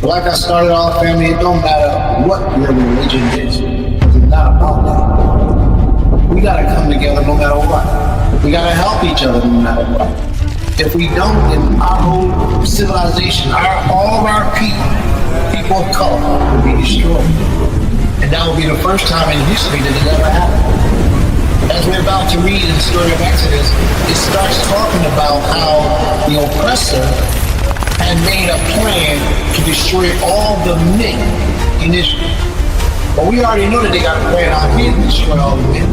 Like I started off, family, it don't matter what your religion is. It's not about that. We gotta come together no matter what. We gotta help each other no matter what. If we don't, then our whole civilization, all of our people of color, will be destroyed. And that will be the first time in history that it ever happened. As we're about to read in the story of Exodus, it starts talking about how the oppressor had made a plan to destroy all the men in Israel. But we already know that they got a plan out here to destroy all the men.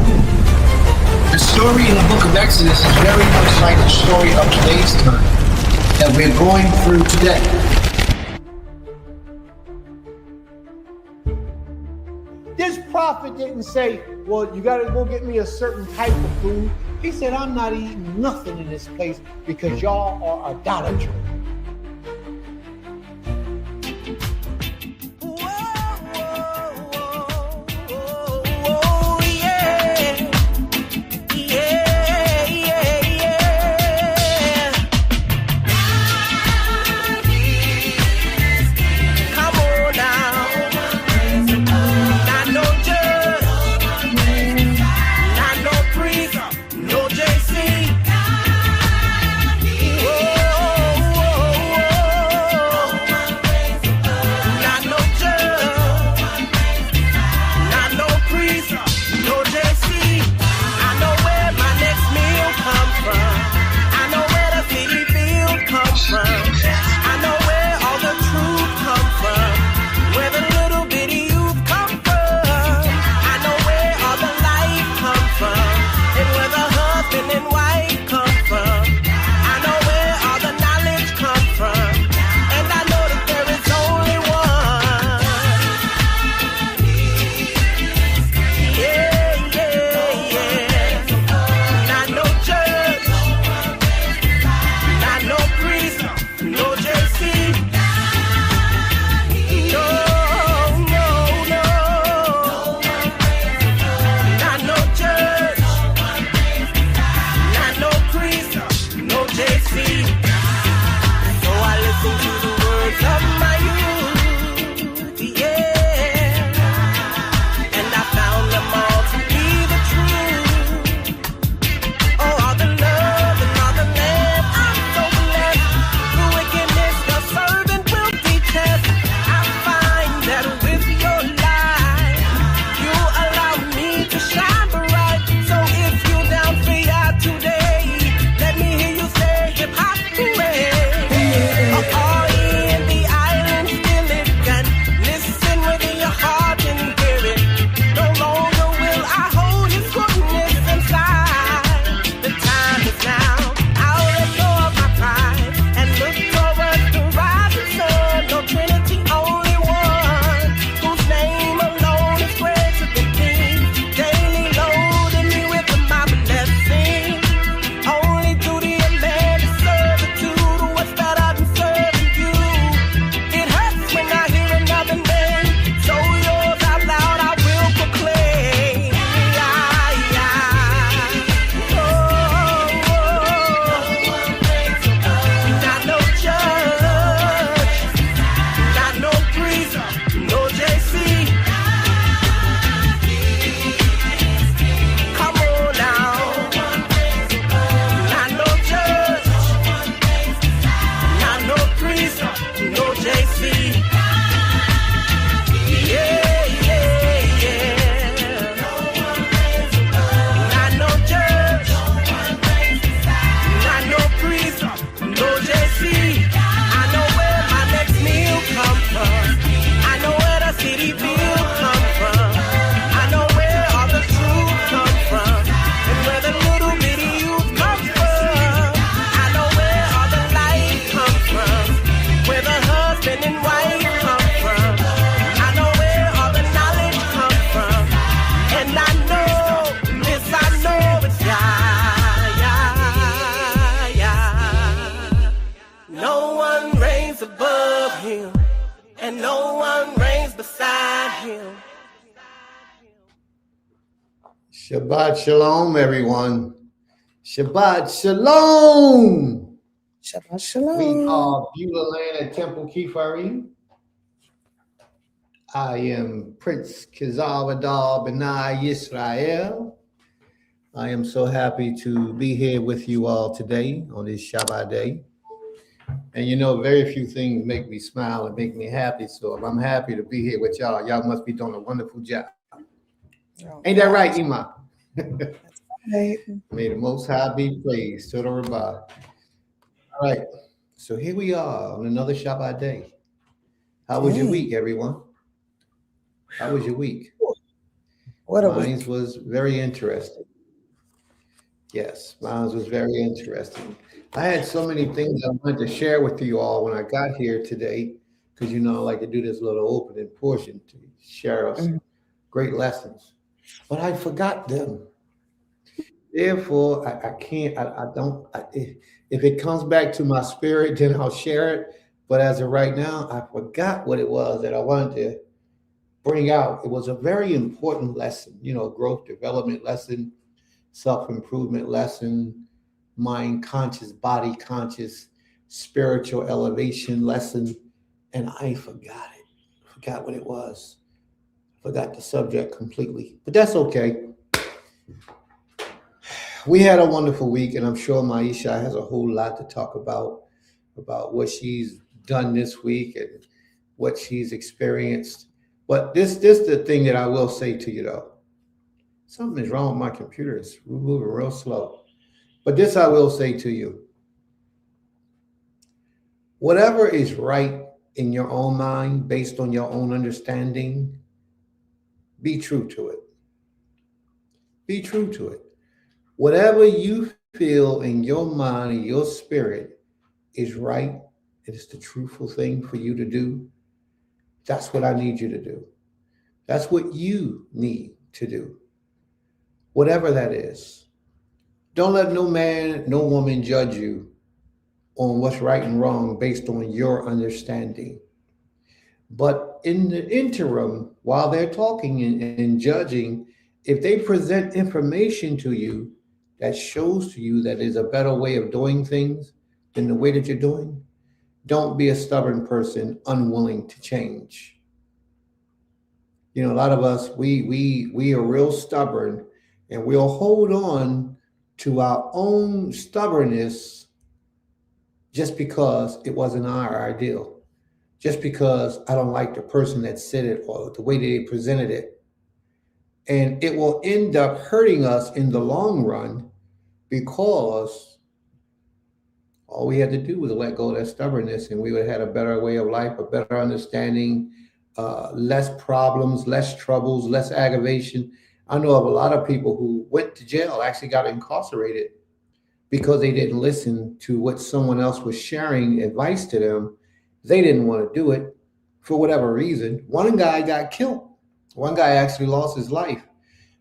The story in the book of Exodus is very much like the story of today's time that we're going through today. This prophet didn't say, well, you got to go get me a certain type of food. He said, I'm not eating nothing in this place because y'all are idolatry. Shabbat shalom, everyone. Shabbat shalom. Shabbat shalom. We are Beulah Land at Temple Kefari. I am Prince Kizavadar Benai Yisrael. I am so happy to be here with you all today on this Shabbat day. And you know, very few things make me smile and make me happy. So if I'm happy to be here with y'all, y'all must be doing a wonderful job. Ain't that right, Ima? Right. May the Most High be praised. To the Rabbi. All right. So here we are on another Shabbat day. How was your week, everyone? How was your week? What a Mine week. was very interesting. Yes, mine was very interesting. I had so many things I wanted to share with you all when I got here today, because you know I like to do this little opening portion to share us great lessons, but I forgot them. Therefore, I can't. I don't. If it comes back to my spirit, then I'll share it. But as of right now, I forgot what it was that I wanted to bring out. It was a very important lesson, you know, growth development lesson, self-improvement lesson, mind conscious, body conscious, spiritual elevation lesson. And I forgot it. Forgot what it was. Forgot the subject completely. But that's okay. We had a wonderful week, and I'm sure Maisha has a whole lot to talk about what she's done this week and what she's experienced. But this the thing that I will say to you though. Something is wrong with my computer. It's moving real slow. But this I will say to you. Whatever is right in your own mind, based on your own understanding, be true to it. Be true to it. Whatever you feel in your mind and your spirit is right, it is the truthful thing for you to do. That's what I need you to do. That's what you need to do. Whatever that is. Don't let no man, no woman judge you on what's right and wrong based on your understanding. But in the interim, while they're talking and judging, if they present information to you that shows to you that is a better way of doing things than the way that you're doing, don't be a stubborn person unwilling to change. You know, a lot of us, we are real stubborn, and we'll hold on to our own stubbornness just because it wasn't our ideal, just because I don't like the person that said it or the way they presented it. And it will end up hurting us in the long run because all we had to do was let go of that stubbornness, and we would have had a better way of life, a better understanding, less problems, less troubles, less aggravation. I know of a lot of people who went to jail, actually got incarcerated because they didn't listen to what someone else was sharing advice to them. They didn't want to do it for whatever reason. One guy got killed. One guy actually lost his life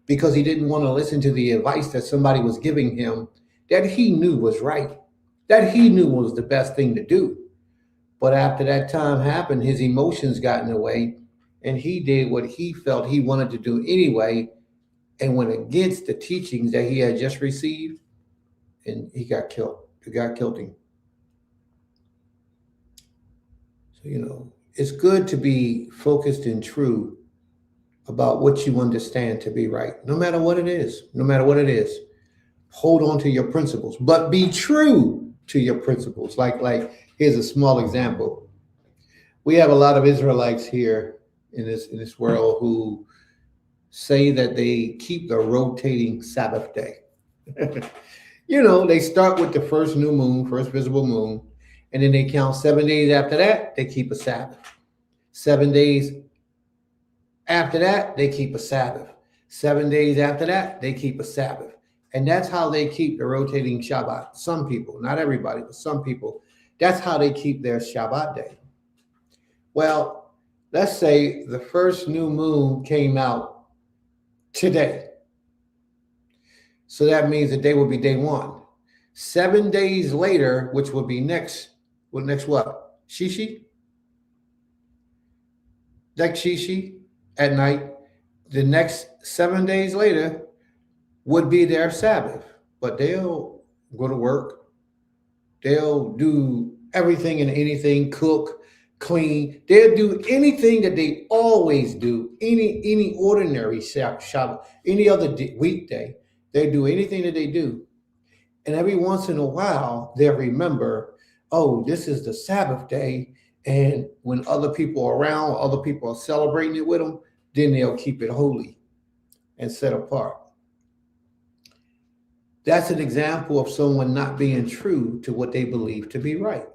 because he didn't want to listen to the advice that somebody was giving him that he knew was right, that he knew was the best thing to do. But after that time happened, his emotions got in the way, and he did what he felt he wanted to do anyway, and went against the teachings that he had just received, and he got killed. The guy killed him. So, you know, it's good to be focused and true about what you understand to be right, no matter what it is, no matter what it is. Hold on to your principles, but be true to your principles. Like here's a small example. We have a lot of Israelites here in this world who say that they keep the rotating Sabbath day. You know, they start with the first new moon, first visible moon, and then they count 7 days after that, they keep a Sabbath. 7 days after that, they keep a Sabbath. 7 days after that, they keep a Sabbath. And that's how they keep the rotating Shabbat. Some people, not everybody, but some people, that's how they keep their Shabbat day. Well, let's say the first new moon came out today. So that means that day will be day one. 7 days later, which will be next what? Shishi? Next Shishi at night. The next 7 days later would be their Sabbath. But they'll go to work. They'll do everything and anything, cook, clean. They'll do anything that they always do. Any ordinary Shabbat, any other weekday, they do anything that they do. And every once in a while, they'll remember, oh, this is the Sabbath day. And when other people are around, other people are celebrating it with them, then they'll keep it holy and set apart. That's an example of someone not being true to what they believe to be right.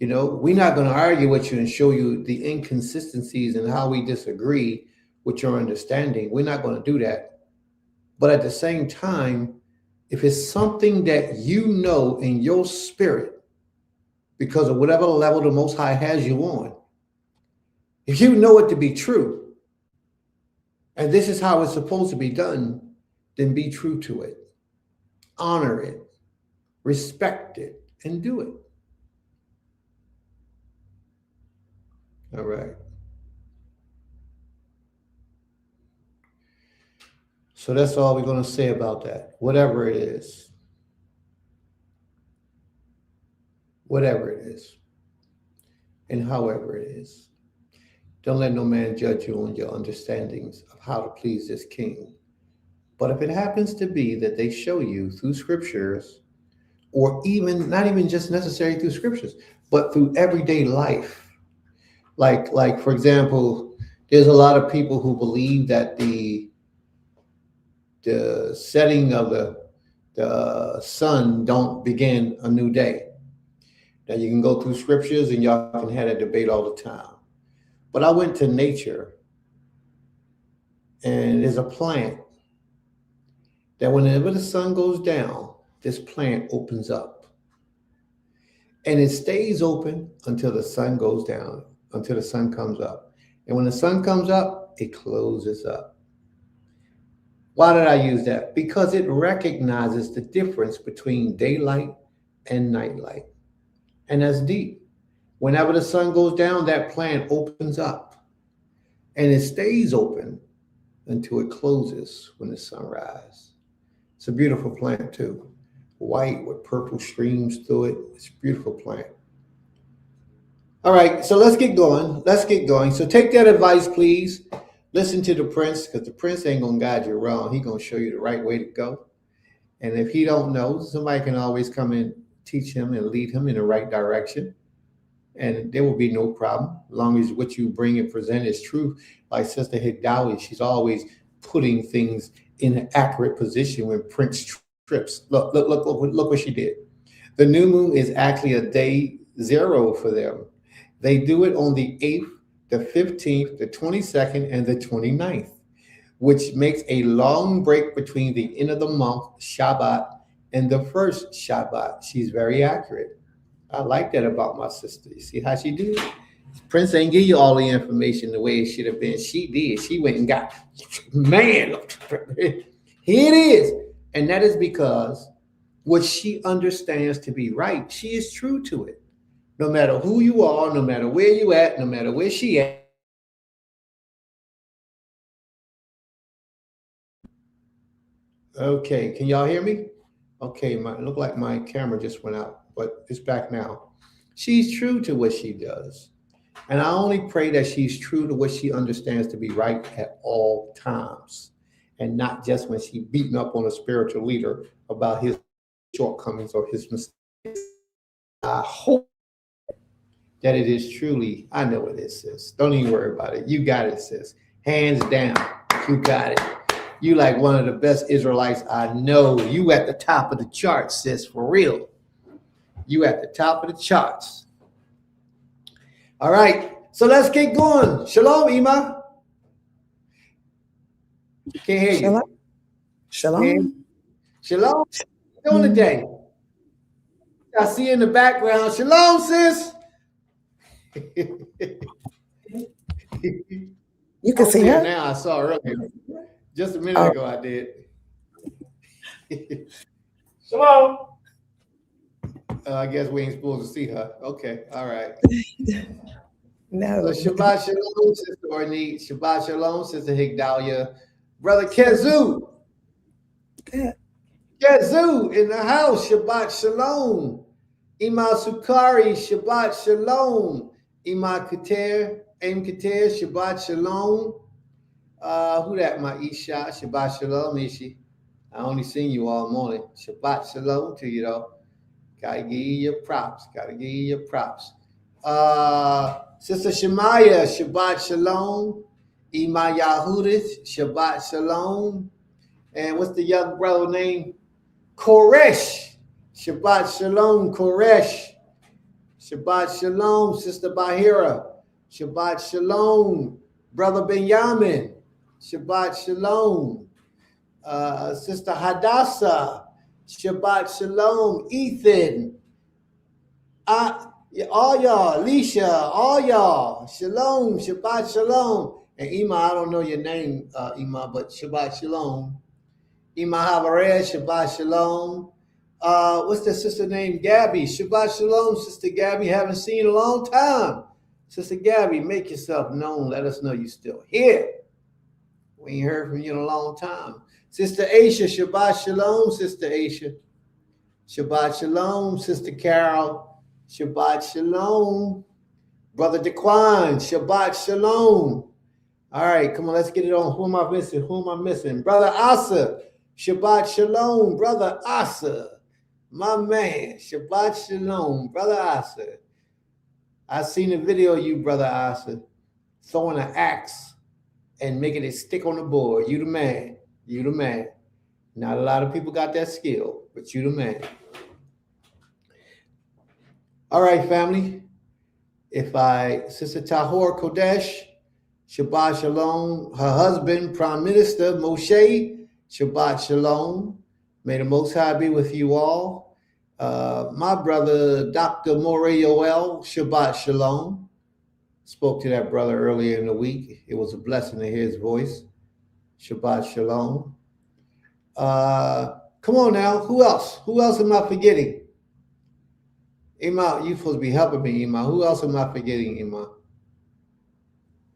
You know, we're not going to argue with you and show you the inconsistencies and how we disagree with your understanding. We're not going to do that. But at the same time, if it's something that you know in your spirit, because of whatever level the Most High has you on, if you know it to be true, and this is how it's supposed to be done, then be true to it. Honor it, respect it, and do it. All right. So that's all we're going to say about that. Whatever it is. Whatever it is. And however it is. Don't let no man judge you on your understandings of how to please this king. But if it happens to be that they show you through scriptures, or even not even just necessarily through scriptures, but through everyday life, like for example, there's a lot of people who believe that the setting of the sun don't begin a new day. Now you can go through scriptures and y'all can have that debate all the time. But I went to nature, and there's a plant that whenever the sun goes down, this plant opens up. And it stays open until the sun goes down, until the sun comes up. And when the sun comes up, it closes up. Why did I use that? Because it recognizes the difference between daylight and nightlight. And that's deep. Whenever the sun goes down, that plant opens up. And it stays open until it closes when the sun rises. It's a beautiful plant too. White with purple streams through it. It's a beautiful plant. All right, so let's get going. Let's get going. So take that advice, please. Listen to the prince, because the prince ain't going to guide you wrong. He's going to show you the right way to go. And if he don't know, somebody can always come and teach him and lead him in the right direction. And there will be no problem, as long as what you bring and present is true. Like Sister Higdawi, she's always putting things in an accurate position when Prince trips. Look what she did. The new moon is actually a day 0 for them. They do it on the 8th, the 15th, the 22nd, and the 29th, which makes a long break between the end of the month, Shabbat, and the first Shabbat. She's very accurate. I like that about my sister. You see how she did? Prince ain't give you all the information the way it should have been. She did. She went and got, man, here it is. And that is because what she understands to be right, she is true to it. No matter who you are, no matter where you at, no matter where she at. Okay, can y'all hear me? Okay, it looked like my camera just went out, but it's back now. She's true to what she does. And I only pray that she's true to what she understands to be right at all times, and not just when she's beating up on a spiritual leader about his shortcomings or his mistakes. I hope that it is truly, I know it is, sis. Don't even worry about it. You got it, sis. Hands down, you got it. You like one of the best Israelites I know. You at the top of the charts, sis, for real. You at the top of the charts. All right, so let's get going. Shalom, Ima. Can't hear you. Shalom. Shalom. What you doing today? I see you in the background. Shalom, sis. You can see her now. I saw her earlier. Just a minute ago, I did. Shalom. I guess we ain't supposed to see her. Okay, all right. No. So Shabbat Shalom, Sister Ornette. Shabbat Shalom, Sister Higdalia. Brother Kezu. Kezu in the house. Shabbat Shalom. Ima Sukari. Shabbat Shalom. Ima Kater, Aim Kater, Shabbat Shalom. Who that, my Isha? Shabbat Shalom, Ishi. I only seen you all morning. Shabbat Shalom to you, though. Gotta give you your props. Gotta give you your props. Sister Shemaya, Shabbat Shalom. Ima Yahudith, Shabbat Shalom. And what's the young brother name? Koresh. Shabbat Shalom, Koresh. Shabbat Shalom, Sister Bahira. Shabbat Shalom, Brother Benjamin. Shabbat Shalom. Sister Hadassah. Shabbat Shalom, Ethan. All y'all, Alicia, all y'all. Shalom, Shabbat Shalom. And Ima, I don't know your name, Ima, but Shabbat Shalom. Ima Havareh, Shabbat Shalom. What's the sister name? Gabby. Shabbat Shalom, Sister Gabby. Haven't seen you in a long time. Sister Gabby, make yourself known. Let us know you're still here. We ain't heard from you in a long time. Sister Aisha, Shabbat Shalom, Sister Aisha. Shabbat Shalom, Sister Carol. Shabbat Shalom. Brother Daquan, Shabbat Shalom. All right, come on, let's get it on. Who am I missing? Who am I missing? Brother Asa, Shabbat Shalom. Brother Asa, my man, Shabbat Shalom. Brother Asa. I seen a video of you, Brother Asa, throwing an axe and making it stick on the board. You the man. You the man. Not a lot of people got that skill, but you the man. All right, family. Sister Tahor Kodesh, Shabbat Shalom. Her husband, Prime Minister Moshe, Shabbat Shalom. May the Most High be with you all. My brother, Dr. More Yoel, Shabbat Shalom. Spoke to that brother earlier in the week. It was a blessing to hear his voice. Shabbat Shalom. Come on now. Who else? Who else am I forgetting? Ima, you're supposed to be helping me, Ima. Who else am I forgetting, Ima?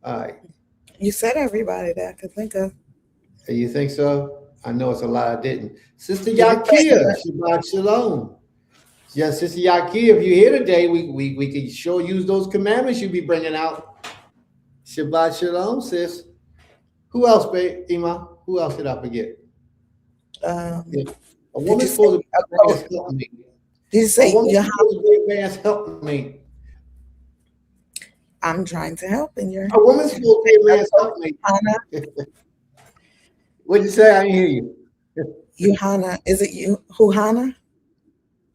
All right. You said everybody that I could think of. You think so? I know it's a lot I didn't. Sister Yakia, Shabbat Shalom. Yeah, Sister Yakia, if you're here today, we can sure use those commandments you be bringing out. Shabbat Shalom, sis. Who else, babe? Ima? Who else did I forget? A woman's supposed to be helping me. Did you say help me? I'm trying to help in your. A woman's supposed to be help me. What'd you say? I didn't hear you. Yuhana, is it you? Huhana?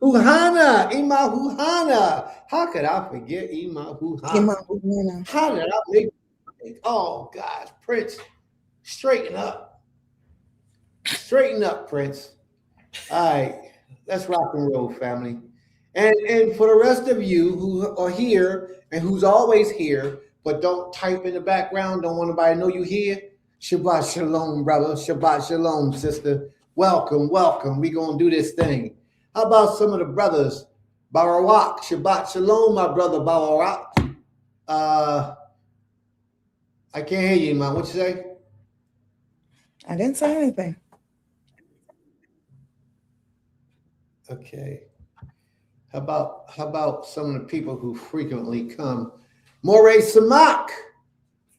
Huhana, Ima Huhana. How could I forget Ima Huhana? Ima Huhana. How did I make? Oh gosh, Prince, straighten up. Straighten up, Prince. All right, let's rock and roll, family. And for the rest of you who are here and who's always here, but don't type in the background, don't want anybody to know you here, Shabbat Shalom, brother. Shabbat Shalom, sister. Welcome, welcome. We're going to do this thing. How about some of the brothers? Barawak, Shabbat Shalom, my brother Barawak. I can't hear you, man. What you say? I didn't say anything. Okay. How about some of the people who frequently come? Morey Samak,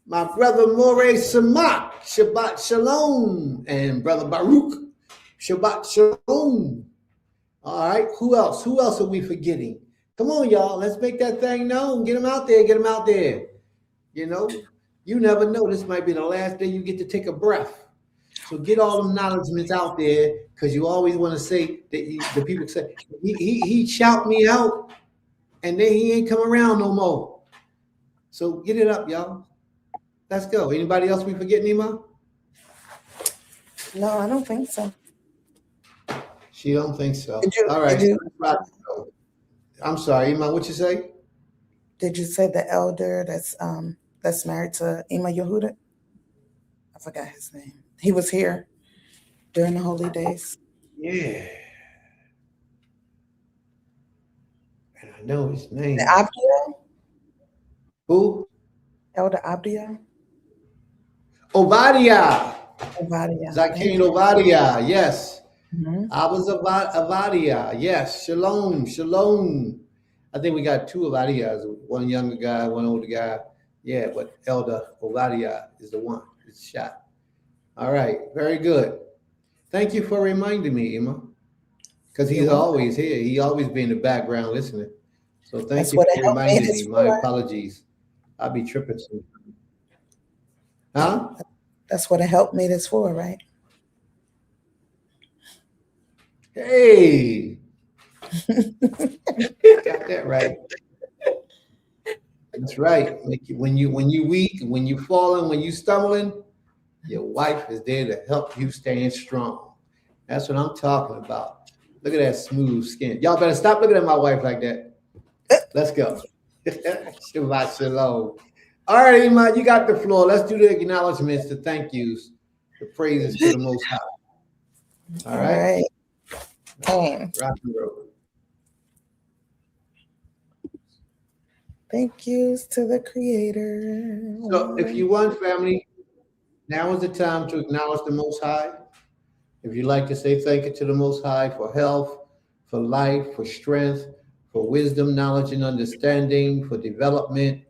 my brother Morey Samak, Shabbat Shalom, and brother Baruch, Shabbat Shalom. All right, who else? Who else are we forgetting? Come on, y'all, let's make that thing known. Get them out there, get them out there. You know, you never know. This might be the last day you get to take a breath. So get all them acknowledgments out there, because you always want to say that the people say, he shout me out, and then he ain't come around no more. So get it up, y'all. Let's go. Anybody else we forget, Nima? No, I don't think so. She don't think so. All right. I'm sorry, Ima, what you say? Did you say the elder that's married to Ima Yehuda? I forgot his name. He was here during the holy days. Yeah. And I know his name. The Abdiel? Who? Elder Abdiel? Obadiah. Obadiah. Zakin Obadiah, yes. Mm-hmm. I was Obadiah, yes. Shalom, shalom. I think we got two Ovadias, one younger guy, one older guy. Yeah, but Elder Ovadia is the one. It's shot. All right, very good. Thank you for reminding me, Emma, because You're he's welcome. always here. He always be in the background listening. So thank That's you what a for helpmate reminding is me. My for. apologies. I'll be tripping soon. Huh? That's what a helpmate is for, right? Hey, got that right. That's right. When you weak, when you falling, when you stumbling, your wife is there to help you stand strong. That's what I'm talking about. Look at that smooth skin. Y'all better stop looking at my wife like that. Let's go. Shabbat shalom. All right, Iman, you got the floor. Let's do the acknowledgments, the thank yous, the praises to the Most High. All All right? right. Okay. Rock and roll. Thank yous to the Creator. So if you want, family, now is the time to acknowledge the Most High. If you'd like to say thank you to the Most High for health, for life, for strength, for wisdom, knowledge, and understanding, for development,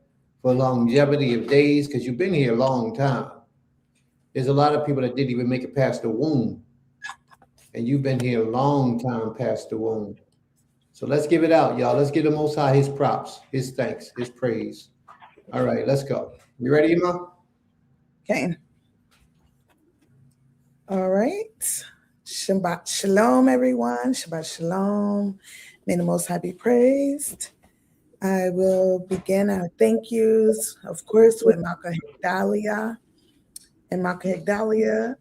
for longevity of days, because you've been here a long time. There's a lot of people that didn't even make it past the womb, and you've been here a long time past the womb. So let's give it out, y'all. Let's give the Most High his props, his thanks, his praise. All right, let's go. You ready, Emma? Okay. All right. Shabbat shalom, everyone. Shabbat shalom. May the Most High be praised. I will begin our thank yous, of course, with Malka Higdalia. And Malka Higdalia,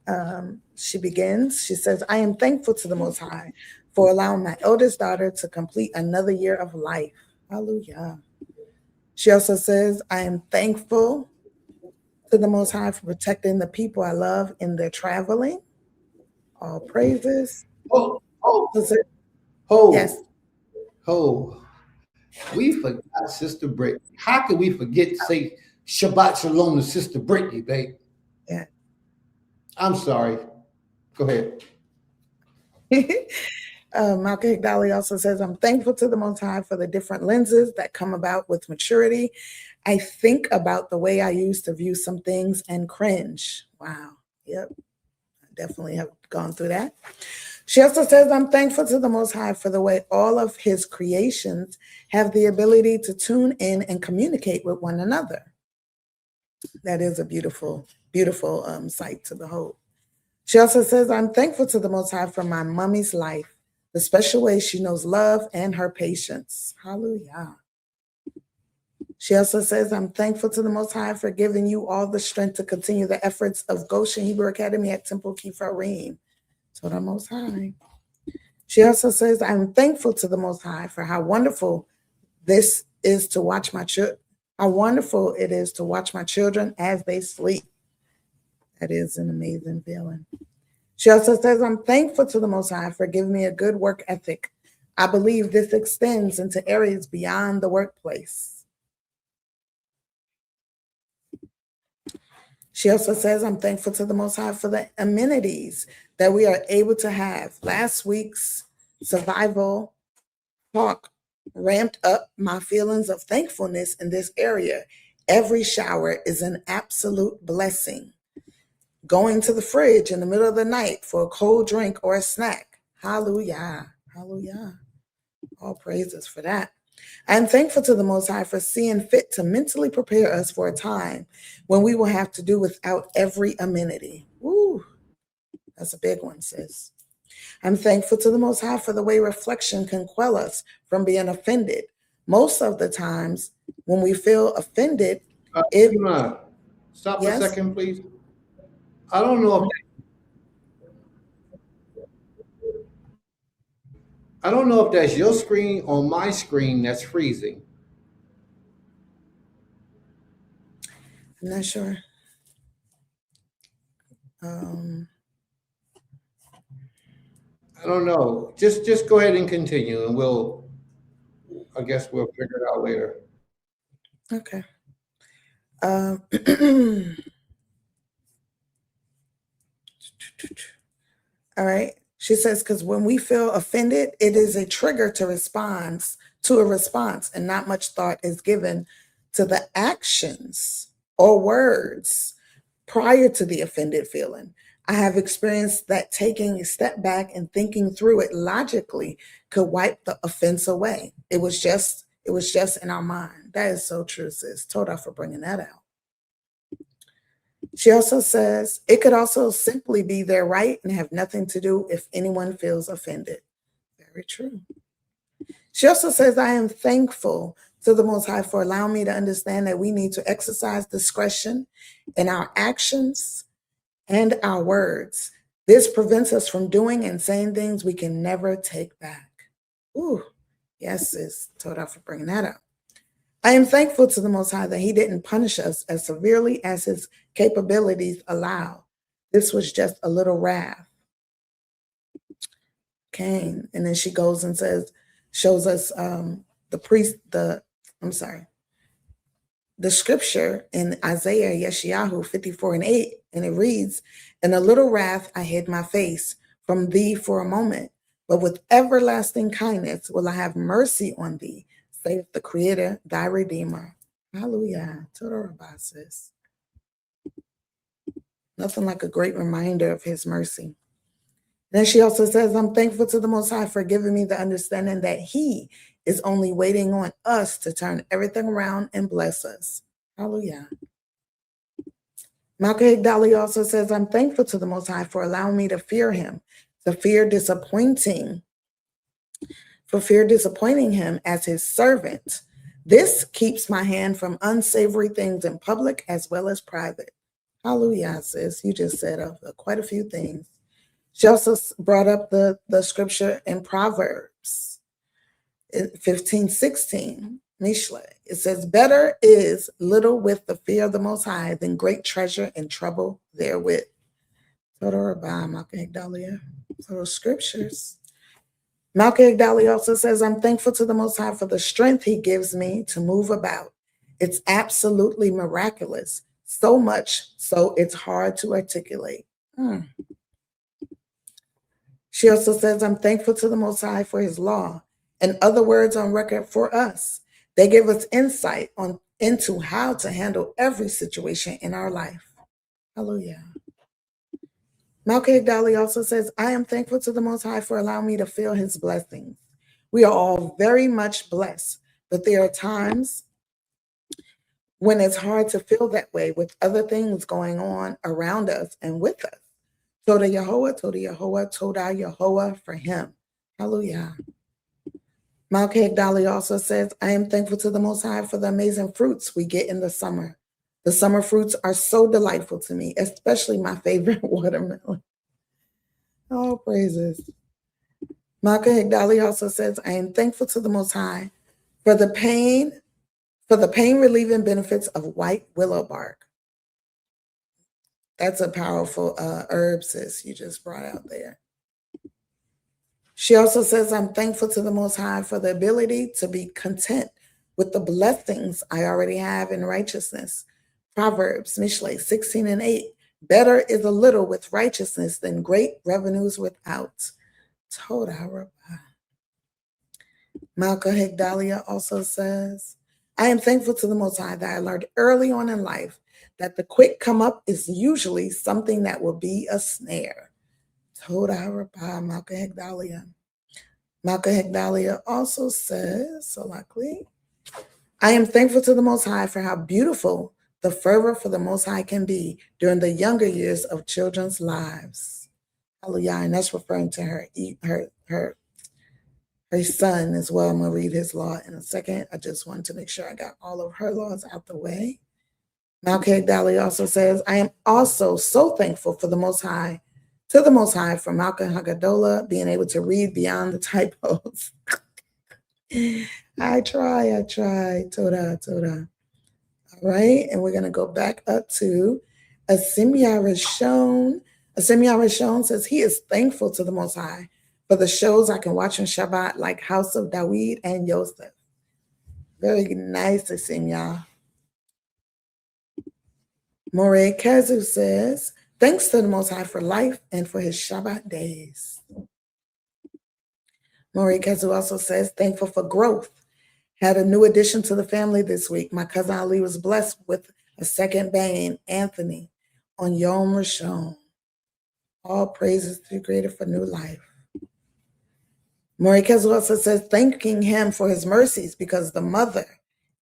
she begins. She says, I am thankful to the Most High for allowing my eldest daughter to complete another year of life. Hallelujah. She also says, I am thankful to the Most High for protecting the people I love in their traveling. All praises. Oh, Yes. We forgot Sister Brittany. How could we forget to say Shabbat Shalom to Sister Brittany, babe? Yeah. I'm sorry. Go ahead. Malka Higdali also says, I'm thankful to the Most High for the different lenses that come about with maturity. I think about the way I used to view some things and cringe. Wow. Yep. I definitely have gone through that. She also says, I'm thankful to the Most High for the way all of his creations have the ability to tune in and communicate with one another. That is a beautiful, beautiful sight to behold. She also says, I'm thankful to the Most High for my mommy's life, the special way she knows love and her patience. Hallelujah. She also says, I'm thankful to the Most High for giving you all the strength to continue the efforts of Goshen Hebrew Academy at Temple Kifarim. To the Most High. She also says, I'm thankful to the Most High for how wonderful this is to watch my children. How wonderful it is to watch my children as they sleep. That is an amazing feeling. She also says, I'm thankful to the Most High for giving me a good work ethic. I believe this extends into areas beyond the workplace. She also says, I'm thankful to the Most High for the amenities that we are able to have. Last week's survival talk ramped up my feelings of thankfulness in this area. Every shower is an absolute blessing. Going to the fridge in the middle of the night for a cold drink or a snack. Hallelujah. Hallelujah. All praises for that. I'm thankful to the Most High for seeing fit to mentally prepare us for a time when we will have to do without every amenity. Woo, that's a big one, sis. I'm thankful to the Most High for the way reflection can quell us from being offended. Most of the times when we feel offended, Stop yes? a second, please. I don't know if that's your screen or my screen that's freezing. I'm not sure. I don't know. Just go ahead and continue, and I guess we'll figure it out later. Okay. All right. She says, because when we feel offended, it is a trigger to respond to a response, and not much thought is given to the actions or words prior to the offended feeling. I have experienced that taking a step back and thinking through it logically could wipe the offense away. It was just in our mind. That is so true, sis. Toda for bringing that out. She also says it could also simply be their right and have nothing to do if anyone feels offended. Very true. She also says, I am thankful to the Most High for allowing me to understand that we need to exercise discretion in our actions and our words. This prevents us from doing and saying things we can never take back. Ooh, yes, sis. Toda for bringing that up. I am thankful to the Most High that he didn't punish us as severely as his capabilities allow. This was just a little wrath. Cain. And then she goes and shows us the scripture in Isaiah Yeshayahu 54:8, and it reads, in a little wrath I hid my face from thee for a moment, but with everlasting kindness will I have mercy on thee, saith the Creator, thy Redeemer. Hallelujah. Todorabasis. Nothing like a great reminder of his mercy. Then she also says, I'm thankful to the Most High for giving me the understanding that he is only waiting on us to turn everything around and bless us. Hallelujah. Malka Higdali also says, I'm thankful to the Most High for allowing me to fear him, for fear disappointing him as his servant. This keeps my hand from unsavory things in public as well as private. Hallelujah, sis. You just said quite a few things. She also brought up the scripture in Proverbs 15:16, Mishle. It says, better is little with the fear of the Most High than great treasure and trouble therewith. So those scriptures. Malka Higdali also says, I'm thankful to the Most High for the strength he gives me to move about. It's absolutely miraculous, so much so it's hard to articulate. She also says, I'm thankful to the Most High for his law and other words on record for us. They give us insight into how to handle every situation in our life. Hallelujah. Malka Higdali also says, I am thankful to the Most High for allowing me to feel his blessings. We are all very much blessed, but there are times when it's hard to feel that way with other things going on around us and with us. Toda Yehovah, Toda Yehovah, Toda Yehovah for him. Hallelujah. Malka Higdali also says, I am thankful to the Most High for the amazing fruits we get in the summer. The summer fruits are so delightful to me, especially my favorite watermelon. Oh, praises. Malka Higdali also says, I am thankful to the Most High for the pain relieving benefits of white willow bark. That's a powerful herb, sis, you just brought out there. She also says, I'm thankful to the Most High for the ability to be content with the blessings I already have in righteousness. Proverbs, Mishle 16:8. Better is a little with righteousness than great revenues without. Toda Rabbah. Malka Higdalia also says, I am thankful to the Most High that I learned early on in life that the quick come up is usually something that will be a snare. Toda Rabbah, Malka Higdalia. Malka Higdalia also says, so likely, I am thankful to the Most High for how beautiful the fervor for the Most High can be during the younger years of children's lives. Hallelujah. And that's referring to her son as well. I'm going to read his law in a second. I just wanted to make sure I got all of her laws out the way. Malka Higdali also says, I am also so thankful for the Most High, to the Most High, for Malka Hagadola being able to read beyond the typos. I try. Toda. All right, and we're going to go back up to Asimya Rashon. Asimya Rashon says he is thankful to the Most High for the shows I can watch on Shabbat, like House of Dawid and Yosef. Very nice, Asimya. Morey Kazu says, thanks to the Most High for life and for his Shabbat days. Morey Kazu also says, thankful for growth Had a new addition to the family this week. My cousin Ali was blessed with a second bane, Anthony, on Yom Rishon. All praises to the Creator for new life. Maury Kesel also says, thanking him for his mercies because the mother,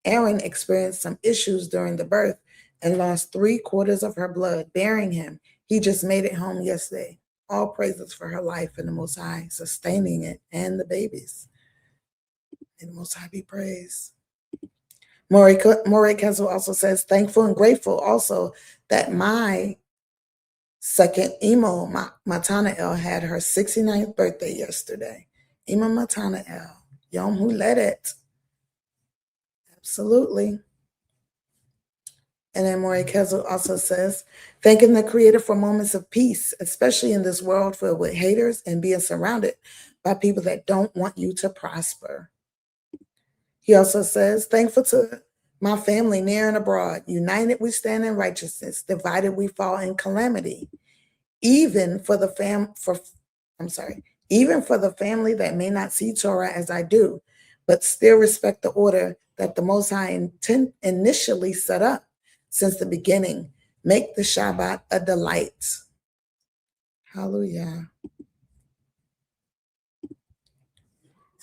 Erin, experienced some issues during the birth and lost 3/4 of her blood, bearing him. He just made it home yesterday. All praises for her life and the Most High, sustaining it and the babies. And the Most High be praised. Maury Kesel also says, thankful and grateful also that my second Emo, Matana El, had her 69th birthday yesterday. Emo Matana El, Yom Huledet. Absolutely. And then Maury Kesel also says, thanking the Creator for moments of peace, especially in this world filled with haters and being surrounded by people that don't want you to prosper. He also says, thankful to my family near and abroad. United we stand in righteousness, divided we fall in calamity. Even for the family that may not see Torah as I do, but still respect the order that the Most High initially set up since the beginning. Make the Shabbat a delight. Hallelujah.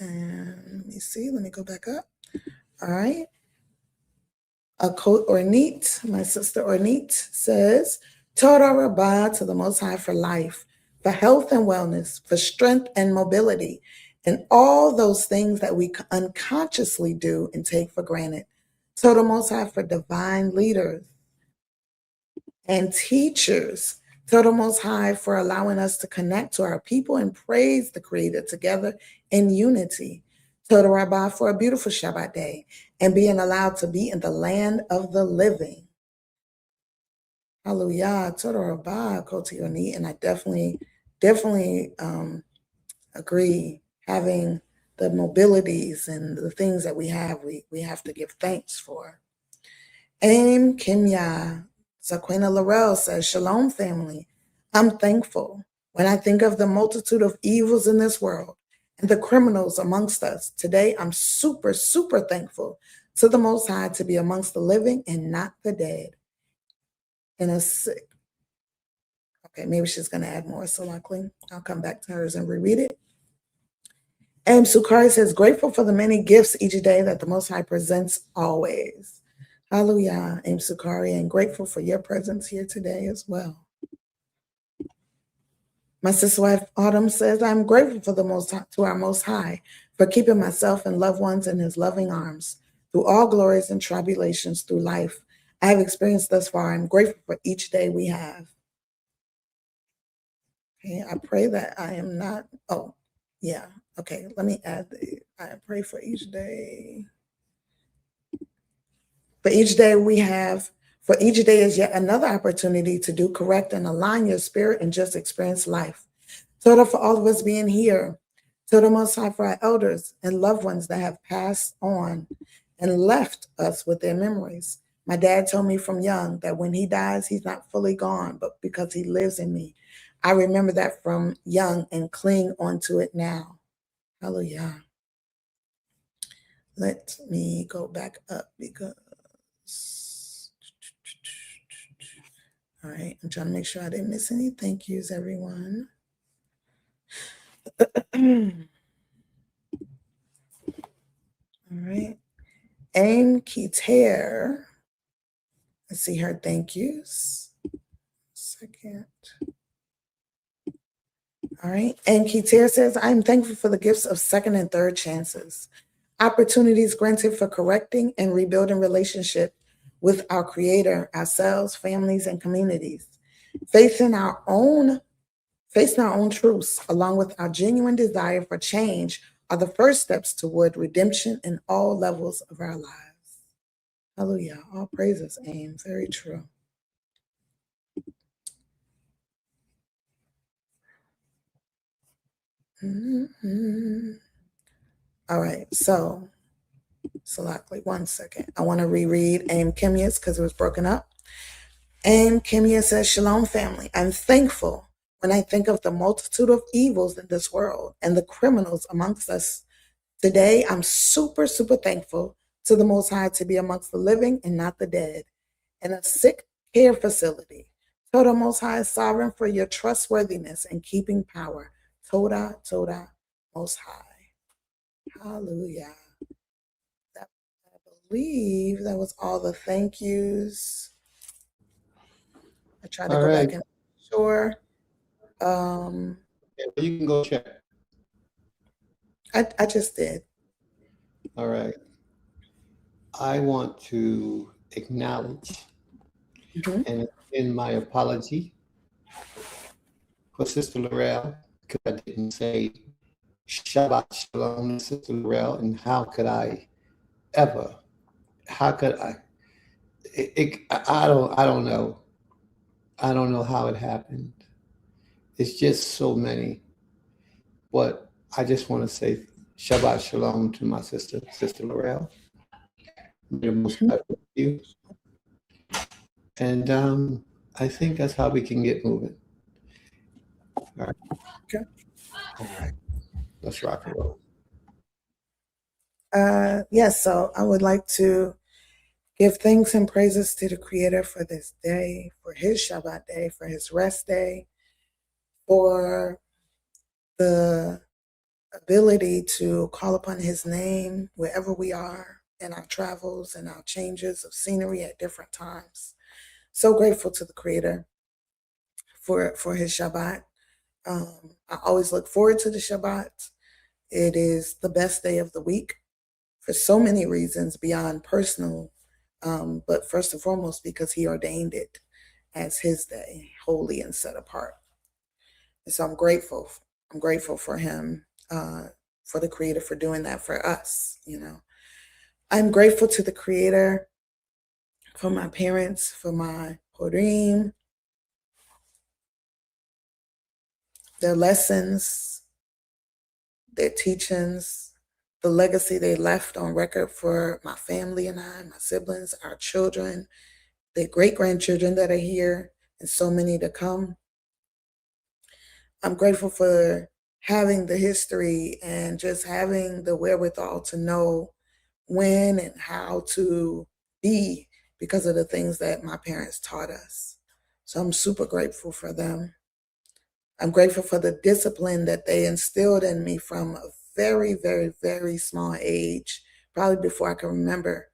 And let me see, let me go back up. All right. Ornit, my sister Ornit says, Torah Rabbah to the Most High for life, for health and wellness, for strength and mobility, and all those things that we unconsciously do and take for granted. To the Most High for divine leaders and teachers. To the Most High for allowing us to connect to our people and praise the Creator together in unity. To the Rabbah for a beautiful Shabbat day and being allowed to be in the land of the living. Hallelujah. To the Rabbah, go to your knee. And I definitely agree. Having the mobilities and the things that we have to give thanks for. Aim Kimya, Zaquina Laurel says, Shalom family. I'm thankful when I think of the multitude of evils in this world and the criminals amongst us. Today, I'm super, super thankful to the Most High to be amongst the living and not the dead. And a sick. Okay, maybe she's going to add more, so likely I'll come back to hers and reread it. And Sukari says, grateful for the many gifts each day that the Most High presents always. Hallelujah, Aim Sukari, and grateful for your presence here today as well. My sister wife Autumn says, I'm grateful to our Most High for keeping myself and loved ones in his loving arms through all glories and tribulations through life I have experienced thus far. I'm grateful for each day we have. Okay, I pray that I am not, okay, let me add I pray for each day. For each day is yet another opportunity to do correct and align your spirit and just experience life. Toda for all of us being here. Toda Most High for our elders and loved ones that have passed on and left us with their memories. My dad told me from young that when he dies, he's not fully gone, but because he lives in me. I remember that from young and cling onto it now. Hallelujah. Let me go back up because, all right, I'm trying to make sure I didn't miss any thank yous, everyone. All right. Aim Keter. Let's see her thank yous. Second. All right. And Keter says, I'm thankful for the gifts of second and third chances, opportunities granted for correcting and rebuilding relationship with our Creator, ourselves, families, and communities. Facing our own truths, along with our genuine desire for change, are the first steps toward redemption in all levels of our lives. Hallelujah. All praises, Aim. Very true. Mm-hmm. All right, so Salakli, 1 second. I want to reread Aim Kimya's because it was broken up. Aim Kimya says, Shalom family. I'm thankful when I think of the multitude of evils in this world and the criminals amongst us. Today, I'm super, super thankful to the Most High to be amongst the living and not the dead in a sick care facility. Toda Most High is sovereign for your trustworthiness and keeping power. Toda, Toda Most High. Hallelujah. I believe that was all the thank yous. I tried to All go right. back and make sure. Yeah, you can go check. I just did. All right. I want to acknowledge Mhm. and extend my apology for Sister Laurel because I didn't say Shabbat Shalom to Sister Laurel, and how could I ever? How could I? I don't know. I don't know how it happened. It's just so many. But I just want to say Shabbat Shalom to my sister, Sister Laurel. May the Most High be with you. And I think that's how we can get moving. All right. Okay. All right. Let's rock and roll. Yes, so I would like to give thanks and praises to the Creator for this day, for His Shabbat day, for His rest day, for the ability to call upon His name wherever we are in our travels and our changes of scenery at different times. So grateful to the Creator for His Shabbat. I always look forward to the Shabbat. It is the best day of the week for so many reasons beyond personal, but first and foremost because He ordained it as His day, holy and set apart. And so I'm grateful. I'm grateful for Him, for the Creator for doing that for us. I'm grateful to the Creator for my parents, for my Horim, their lessons, their teachings, the legacy they left on record for my family and I, my siblings, our children, the great-grandchildren that are here, and so many to come. I'm grateful for having the history and just having the wherewithal to know when and how to be because of the things that my parents taught us. So I'm super grateful for them. I'm grateful for the discipline that they instilled in me from a very, very, very small age, probably before I can remember.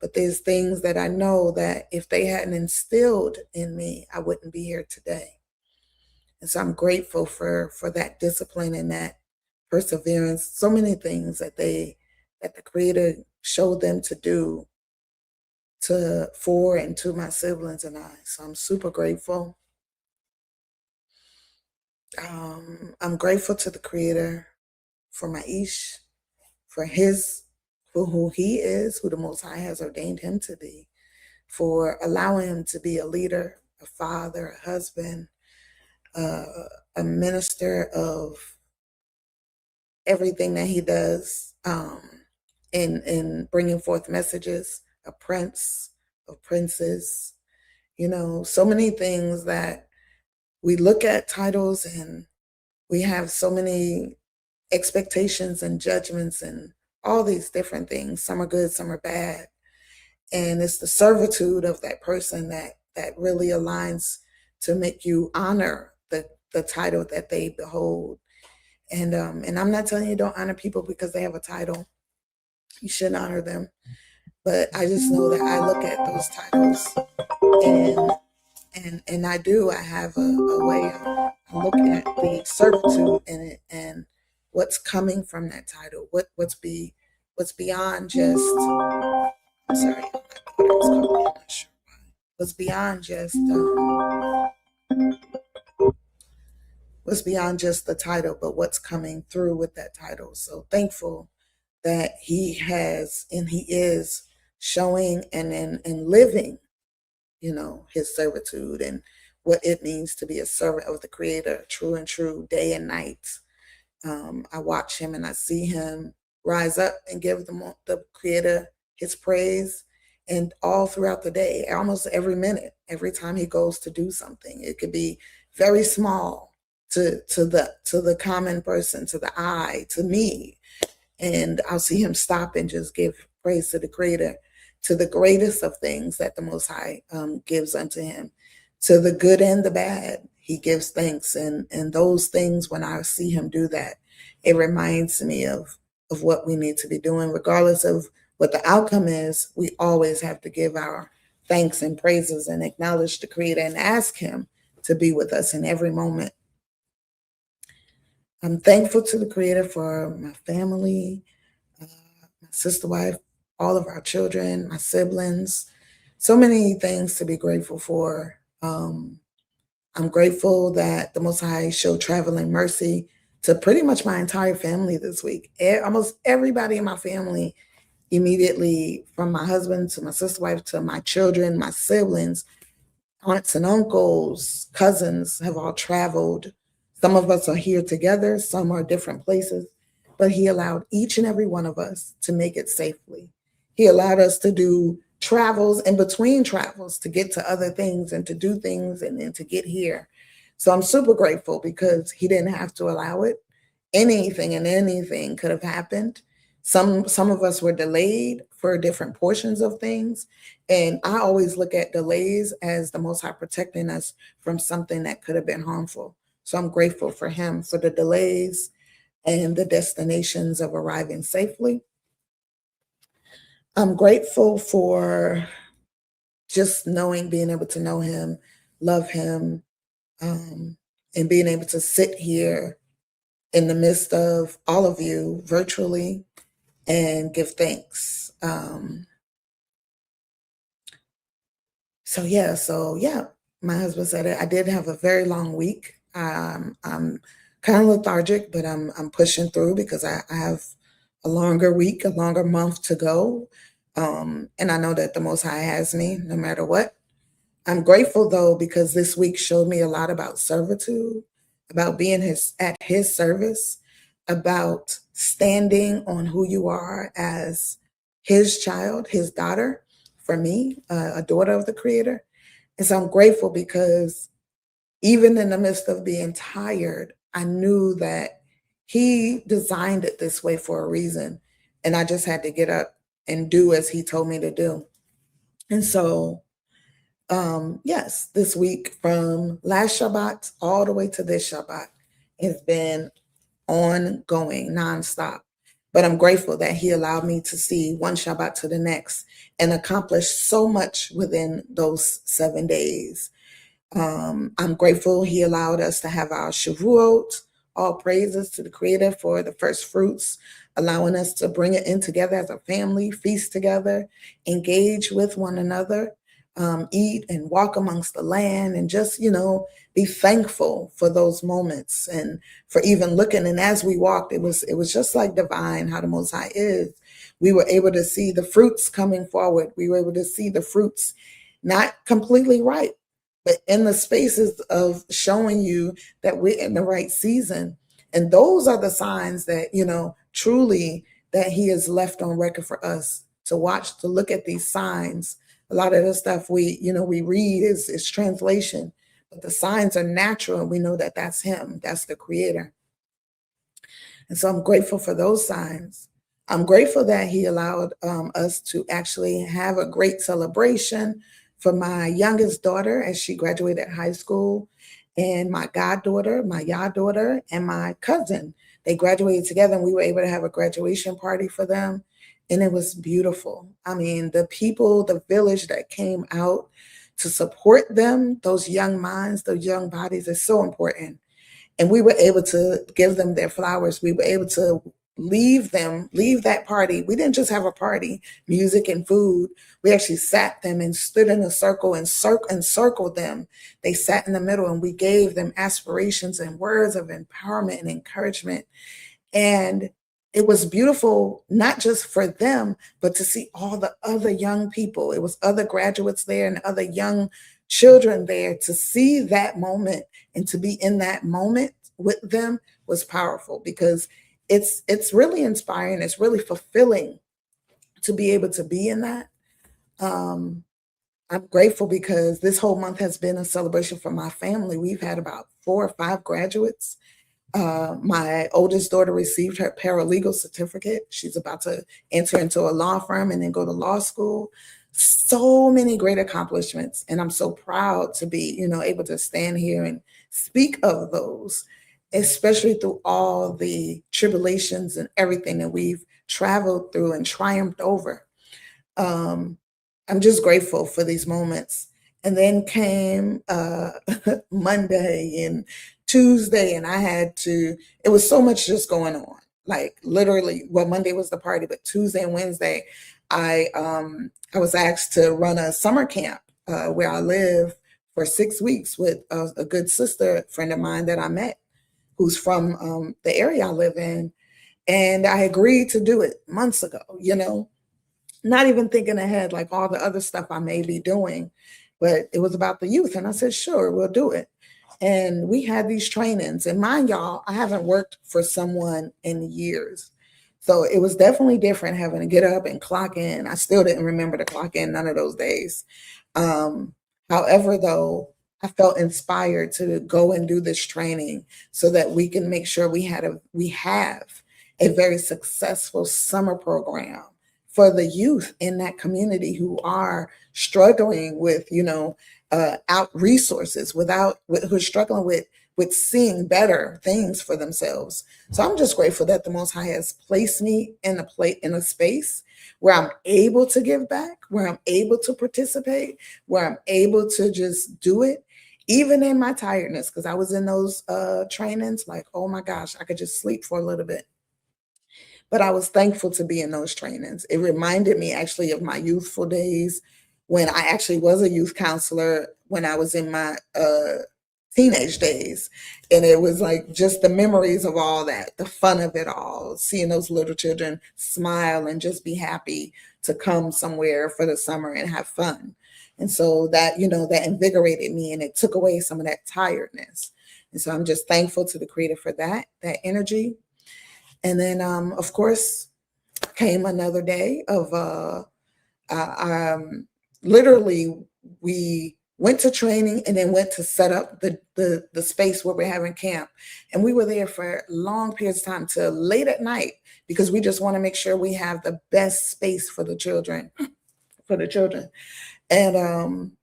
But there's things that I know that if they hadn't instilled in me, I wouldn't be here today. And so I'm grateful for that discipline and that perseverance. So many things that the Creator showed them to do for and to my siblings and I. So I'm super grateful. I'm grateful to the Creator for my Ish, for who he is, who the Most High has ordained him to be, for allowing him to be a leader, a father, a husband, a minister of everything that he does, in bringing forth messages, a prince of princes, so many things that we look at titles and we have so many expectations and judgments and all these different things. Some are good, some are bad. And it's the servitude of that person that really aligns to make you honor the title that they behold. And I'm not telling you don't honor people because they have a title. You should honor them. But I just know that I look at those titles and I do. I have a way of looking at the servitude in it and what's coming from that title. What's beyond just. I'm sorry, my daughter was calling me. I'm not sure why. What's beyond just. What's beyond just the title, but what's coming through with that title. So thankful that he has and he is showing and living, his servitude and what it means to be a servant of the Creator, true and true, day and night. I watch him and I see him rise up and give the Creator his praise, and all throughout the day, almost every minute, every time he goes to do something. It could be very small to the common person, to the eye, to me, And I'll see him stop and just give praise to the Creator, to the greatest of things that the Most High gives unto him, to the good and the bad. He gives thanks, and those things, when I see him do that, it reminds me of what we need to be doing, regardless of what the outcome is. We always have to give our thanks and praises and acknowledge the Creator and ask him to be with us in every moment. I'm thankful to the Creator for my family, my sister wife, all of our children, my siblings. So many things to be grateful for. I'm grateful that the Most High showed traveling mercy to pretty much my entire family this week. Almost everybody in my family, immediately from my husband to my sister wife to my children, my siblings, aunts and uncles, cousins have all traveled. Some of us are here together, some are different places, but he allowed each and every one of us to make it safely. He allowed us to do travels in between travels to get to other things and to do things and to get here. So I'm super grateful because he didn't have to allow it. Anything and anything could have happened. Some of us were delayed for different portions of things. And I always look at delays as the Most High protecting us from something that could have been harmful. So I'm grateful for him for the delays and the destinations of arriving safely. I'm grateful for just knowing, being able to know him, love him, and being able to sit here in the midst of all of you virtually and give thanks. So yeah, my husband said it. I did have a very long week. I'm kind of lethargic, but I'm pushing through because I have a longer week, a longer month to go. And I know that the Most High has me no matter what. I'm grateful though, because this week showed me a lot about servitude, about being at his service, about standing on who you are as his child, his daughter, for me, a daughter of the Creator. And so I'm grateful because even in the midst of being tired, I knew that he designed it this way for a reason. And I just had to get up and do as he told me to do. And so, yes, this week from last Shabbat all the way to this Shabbat has been ongoing, nonstop. But I'm grateful that he allowed me to see one Shabbat to the next and accomplish so much within those 7 days. I'm grateful he allowed us to have our Shavuot. All praises to the Creator for the first fruits, allowing us to bring it in together as a family, feast together, engage with one another, eat and walk amongst the land, and just, be thankful for those moments and for even looking. And as we walked, it was just like divine how the Most High is. We were able to see the fruits coming forward. We were able to see the fruits not completely ripe, but in the spaces of showing you that we're in the right season. And those are the signs that, truly that he has left on record for us to watch, to look at these signs. A lot of the stuff we read is translation, but the signs are natural. And we know that that's him, that's the Creator. And so I'm grateful for those signs. I'm grateful that he allowed us to actually have a great celebration for my youngest daughter as she graduated high school, and my goddaughter, my daughter, and my cousin. They graduated together, and we were able to have a graduation party for them. And it was beautiful. I mean, the people, the village that came out to support them, those young minds, those young bodies, is so important. And we were able to give them their flowers. We were able to leave that party. We didn't just have a party, music and food. We actually sat them and stood in a circle and circled them. They sat in the middle, and we gave them aspirations and words of empowerment and encouragement. And it was beautiful, not just for them, but to see all the other young people. It was other graduates there and other young children there. To see that moment and to be in that moment with them was powerful, because it's really inspiring. It's really fulfilling to be able to be in that. I'm grateful because this whole month has been a celebration for my family. We've had about 4 or 5 graduates. My oldest daughter received her paralegal certificate. She's about to enter into a law firm and then go to law school. So many great accomplishments. And I'm so proud to be, able to stand here and speak of those, especially through all the tribulations and everything that we've traveled through and triumphed over. Um, I'm just grateful for these moments. And then came Monday and Tuesday, and it was so much just going on. Like literally, well, Monday was the party, but Tuesday and Wednesday, I was asked to run a summer camp where I live for 6 weeks with a good sister friend of mine that I met, who's from the area I live in. And I agreed to do it months ago, not even thinking ahead, like all the other stuff I may be doing, but it was about the youth. And I said, sure, we'll do it. And we had these trainings. And mind y'all, I haven't worked for someone in years. So it was definitely different having to get up and clock in. I still didn't remember to clock in none of those days. However, though, I felt inspired to go and do this training so that we can make sure we have a very successful summer program for the youth in that community who are struggling with, out resources, who are struggling with seeing better things for themselves. So I'm just grateful that the Most High has placed me in a space where I'm able to give back, where I'm able to participate, where I'm able to just do it, even in my tiredness, because I was in those trainings like, oh my gosh, I could just sleep for a little bit. But I was thankful to be in those trainings. It reminded me actually of my youthful days when I actually was a youth counselor when I was in my teenage days. And it was like just the memories of all that, the fun of it all, seeing those little children smile and just be happy to come somewhere for the summer and have fun. And so that, that invigorated me and it took away some of that tiredness. And so I'm just thankful to the Creator for that energy. And then, of course, came another day of literally we went to training and then went to set up the space where we're having camp. And we were there for long periods of time till late at night because we just want to make sure we have the best space for the children, And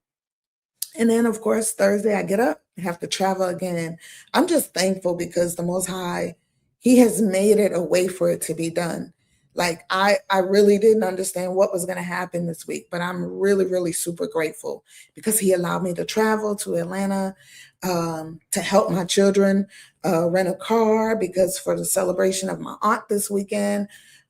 then, of course, Thursday I get up and have to travel again. I'm just thankful because the Most High, He has made it a way for it to be done. Like I really didn't understand what was going to happen this week, but I'm really, really super grateful because He allowed me to travel to Atlanta to help my children rent a car because for the celebration of my aunt this weekend.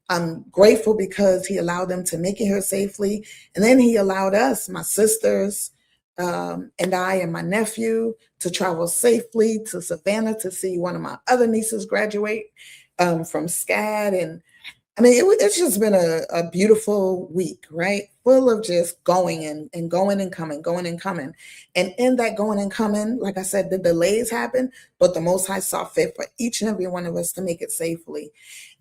I'm grateful because He allowed them to make it here safely. And then He allowed us, my sisters, and I and my nephew to travel safely to Savannah to see one of my other nieces graduate from SCAD. And I mean, it's just been a beautiful week, right? Full of just going and going and coming, going and coming. And in that going and coming, like I said, the delays happen, but the Most High saw fit for each and every one of us to make it safely.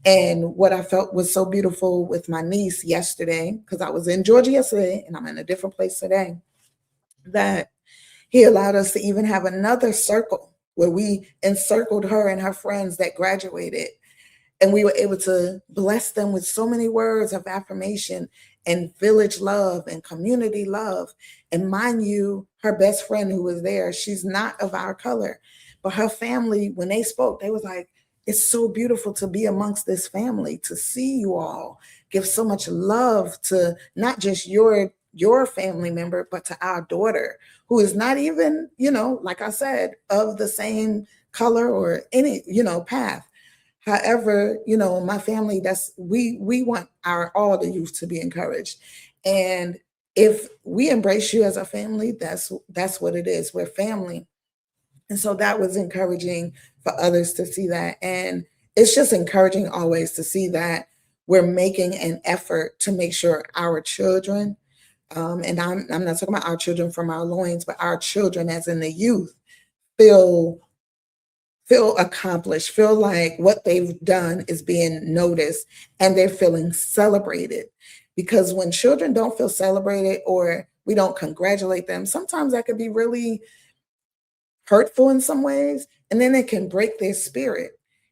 And what I felt was so beautiful with my niece yesterday, because I was in Georgia yesterday and I'm in a different place today, that He allowed us to even have another circle where we encircled her and her friends that graduated. And we were able to bless them with so many words of affirmation and village love and community love. And mind you, her best friend who was there, she's not of our color, but her family, when they spoke, they was like, it's so beautiful to be amongst this family, to see you all give so much love to not just your family member, but to our daughter, who is not even, like I said, of the same color or any, path. However, my family, we want all the youth to be encouraged. And if we embrace you as a family, that's what it is. We're family. And so that was encouraging for others to see that. And it's just encouraging always to see that we're making an effort to make sure our children, and I'm not talking about our children from our loins, but our children as in the youth, feel accomplished, feel like what they've done is being noticed and they're feeling celebrated. Because when children don't feel celebrated or we don't congratulate them, sometimes that could be really hurtful in some ways. and then it can break their spirit.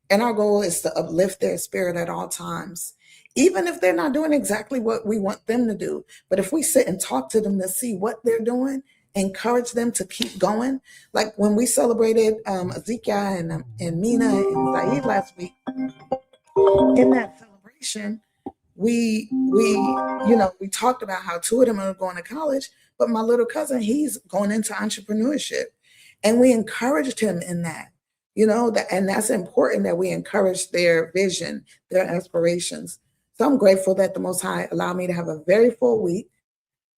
And our goal is to uplift their spirit at all times, even if they're not doing exactly what we want them to do. But if we sit and talk to them to see what they're doing, encourage them to keep going. Like when we celebrated Ezekiel and Mina and Zaid last week, in that celebration, we talked about how two of them are going to college, but my little cousin, he's going into entrepreneurship, and we encouraged him in that. And that's important, that we encourage their vision, their aspirations. So I'm grateful that the Most High allowed me to have a very full week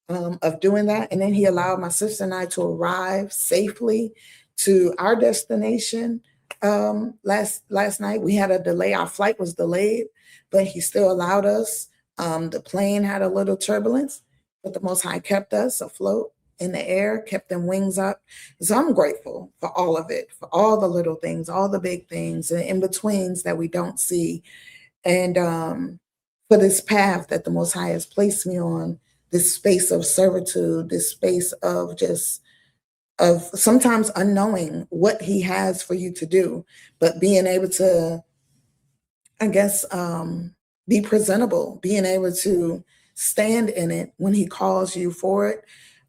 of doing that. And then he allowed my sister and I to arrive safely to our destination last night. We had a delay. Our flight was delayed, but he still allowed us. The plane had a little turbulence, but the Most High kept us afloat in the air, kept them wings up. So I'm grateful for all of it, for all the little things, all the big things, and in-betweens that we don't see. And for this path that the Most High has placed me on, this space of servitude, this space of of sometimes unknowing what he has for you to do, but being able to, I guess, be presentable, being able to stand in it when he calls you for it.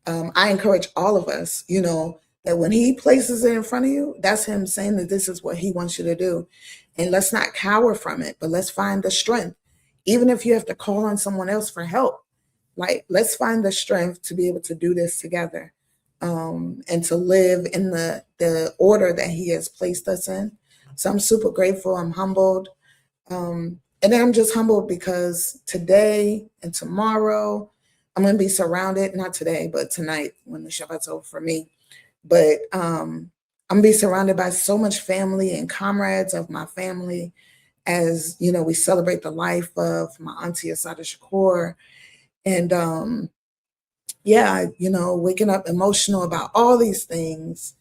I encourage all of us, that when he places it in front of you, that's him saying that this is what he wants you to do. And let's not cower from it, but let's find the strength. Even if you have to call on someone else for help, like, let's find the strength to be able to do this together, and to live in the order that he has placed us in. So I'm super grateful. I'm humbled. And then I'm just humbled because today and tomorrow, I'm going to be surrounded, not today, but tonight when the Shabbat's over for me. But I'm going to be surrounded by so much family and comrades of my family as, we celebrate the life of my auntie Asada Shakur. And waking up emotional about all these things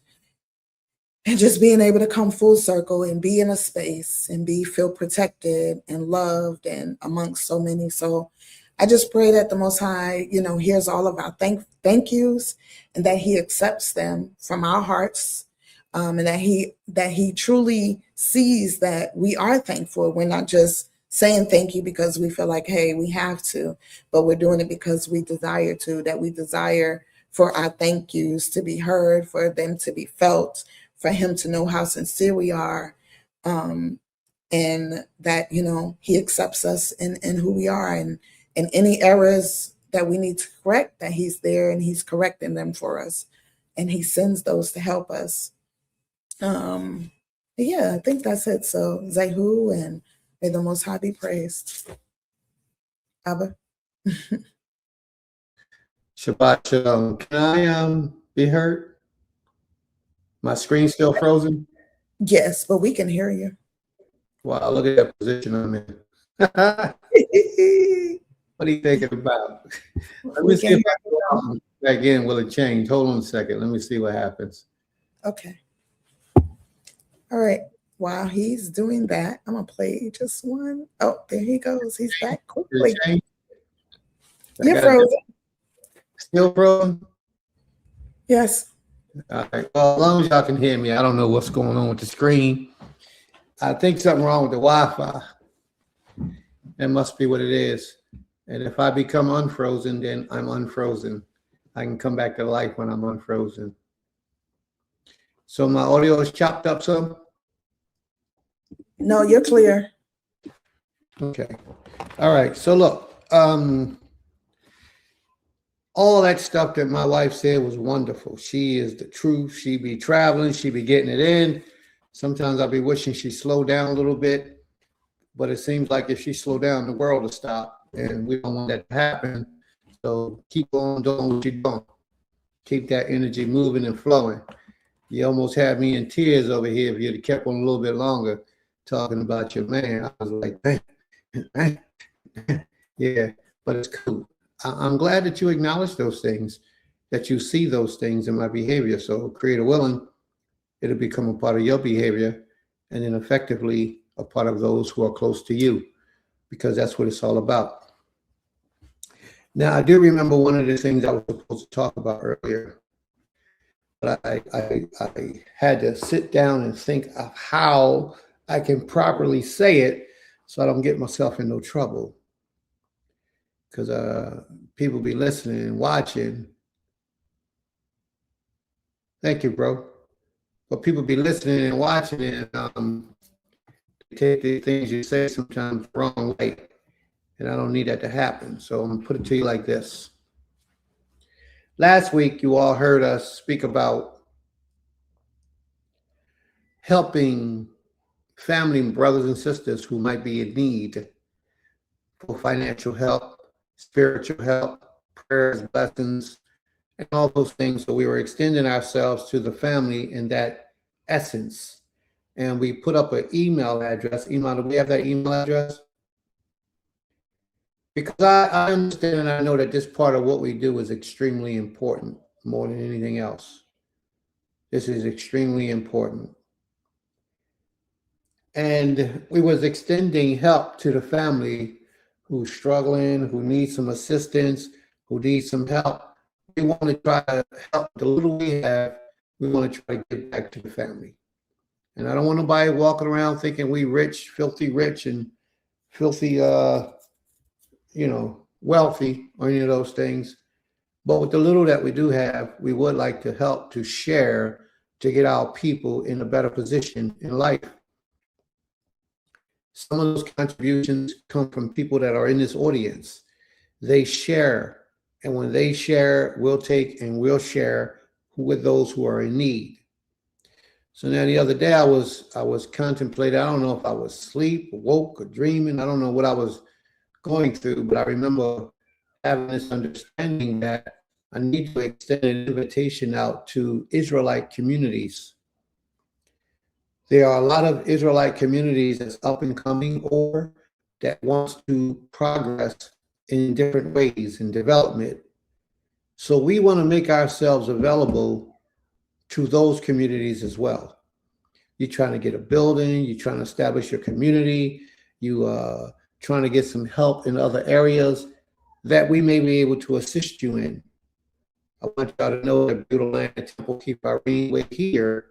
and just being able to come full circle and be in a space and feel protected and loved and amongst so many. So I just pray that the Most High, hears all of our thank yous, and that he accepts them from our hearts, and that he truly sees that we are thankful. We're not just saying thank you because we feel like, hey, we have to, but we're doing it because we desire to, that we desire for our thank yous to be heard, for them to be felt, for him to know how sincere we are, and that, he accepts us in who we are, and any errors that we need to correct, that he's there and he's correcting them for us, and he sends those to help us. I think that's it. So Zehu, and may the Most High be praised. Abba. Shabbat shalom. Can I be heard? My screen's still frozen? Yes, but we can hear you. Wow, look at that position I'm in. What are you thinking about? Let me see if I can back in. Will it change? Hold on a second. Let me see what happens. Okay. All right. While he's doing that, I'm going to play just one. Oh, there he goes. He's back quickly. You're frozen. Still frozen? Yes. All right. Well, as long as y'all can hear me, I don't know what's going on with the screen. I think something wrong with the Wi-Fi. That must be what it is. And if I become unfrozen, then I'm unfrozen. I can come back to life when I'm unfrozen. So my audio is chopped up some? No, you're clear. Okay. All right. So look, all that stuff that my wife said was wonderful. She is the truth. She be traveling. She be getting it in. Sometimes I'll be wishing she slowed down a little bit, but it seems like if she slowed down, the world will stop, and we don't want that to happen. So keep on doing what you're doing. Keep that energy moving and flowing. You almost had me in tears over here if you'd have kept on a little bit longer talking about your man. I was like, man. Yeah, but it's cool. I'm glad that you acknowledge those things, that you see those things in my behavior. So Creator willing, it'll become a part of your behavior, and then effectively a part of those who are close to you, because that's what it's all about. Now, I do remember one of the things I was supposed to talk about earlier. but I had to sit down and think of how I can properly say it so I don't get myself in no trouble. Because people be listening and watching. Thank you, bro. But people be listening and watching and take the things you say sometimes the wrong way. And I don't need that to happen. So I'm going to put it to you like this. Last week, you all heard us speak about helping family brothers and sisters who might be in need for financial help, spiritual help, prayers, blessings, and all those things. So we were extending ourselves to the family in that essence. And we put up an email address. Email, do we have that email address? Because I understand and I know that this part of what we do is extremely important, more than anything else. This is extremely important. And we was extending help to the family who's struggling, who needs some assistance, who needs some help. We want to try to help the little we have. We want to try to give back to the family. And I don't want nobody walking around thinking we rich, filthy rich, and filthy, wealthy, or any of those things. But with the little that we do have, we would like to help to share to get our people in a better position in life. Some of those contributions come from people that are in this audience. They share, and when they share, we'll take and we'll share with those who are in need. So now the other day I was contemplating, I don't know if I was asleep, woke, or dreaming. I don't know what I was going through, but I remember having this understanding that I need to extend an invitation out to Israelite communities. There are a lot of Israelite communities that's up and coming or that wants to progress in different ways in development. So we want to make ourselves available to those communities as well. You're trying to get a building, you're trying to establish your community, you trying to get some help in other areas that we may be able to assist you in. I want y'all to know that Beautiful Land Temple keep our way here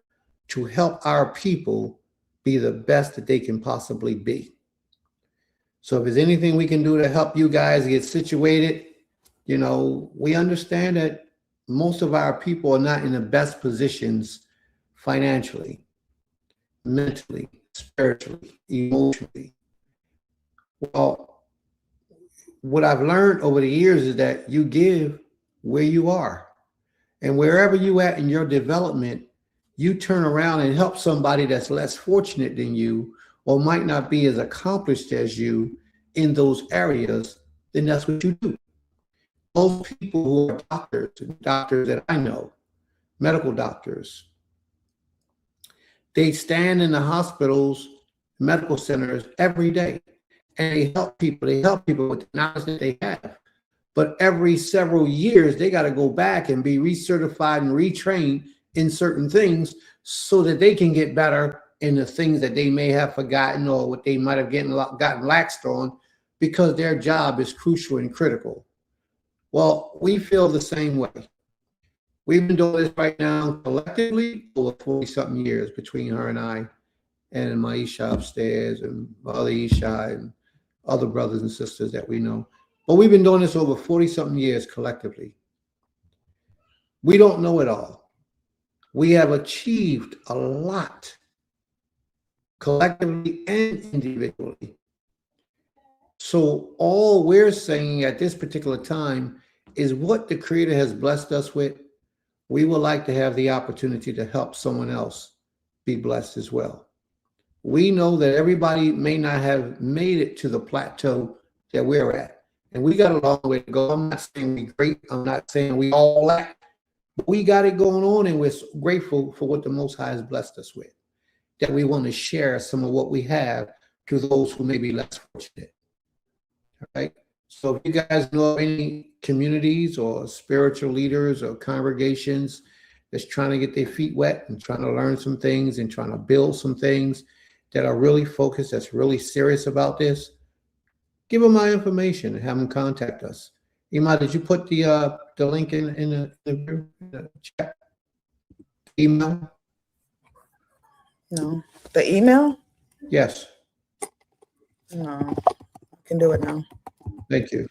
to help our people be the best that they can possibly be. So if there's anything we can do to help you guys get situated, we understand that most of our people are not in the best positions financially, mentally, spiritually, emotionally. Well, what I've learned over the years is that you give where you are. And wherever you at in your development, you turn around and help somebody that's less fortunate than you or might not be as accomplished as you in those areas, then that's what you do. Most people who are doctors that I know, medical doctors, they stand in the hospitals, medical centers every day, and they help people. They help people with the knowledge that they have. But every several years, they got to go back and be recertified and retrained in certain things so that they can get better in the things that they may have forgotten or what they might have gotten laxed on because their job is crucial and critical. Well, we feel the same way. We've been doing this right now collectively over 40-something years between her and I and my Isha upstairs and my other Isha and other brothers and sisters that we know. But we've been doing this over 40-something years collectively. We don't know it all. We have achieved a lot collectively and individually. So all we're saying at this particular time is what the Creator has blessed us with. We would like to have the opportunity to help someone else be blessed as well. We know that everybody may not have made it to the plateau that we're at. And we got a long way to go. I'm not saying we're great. I'm not saying we all lack. But we got it going on, and we're grateful for what the Most High has blessed us with. That we want to share some of what we have to those who may be less fortunate. All right. So if you guys know of any communities or spiritual leaders or congregations that's trying to get their feet wet and trying to learn some things and trying to build some things that are really focused, that's really serious about this, give them my information and have them contact us. Ima, did you put the link in the chat? Email? No. The email? Yes. No. I can do it now. Thank you.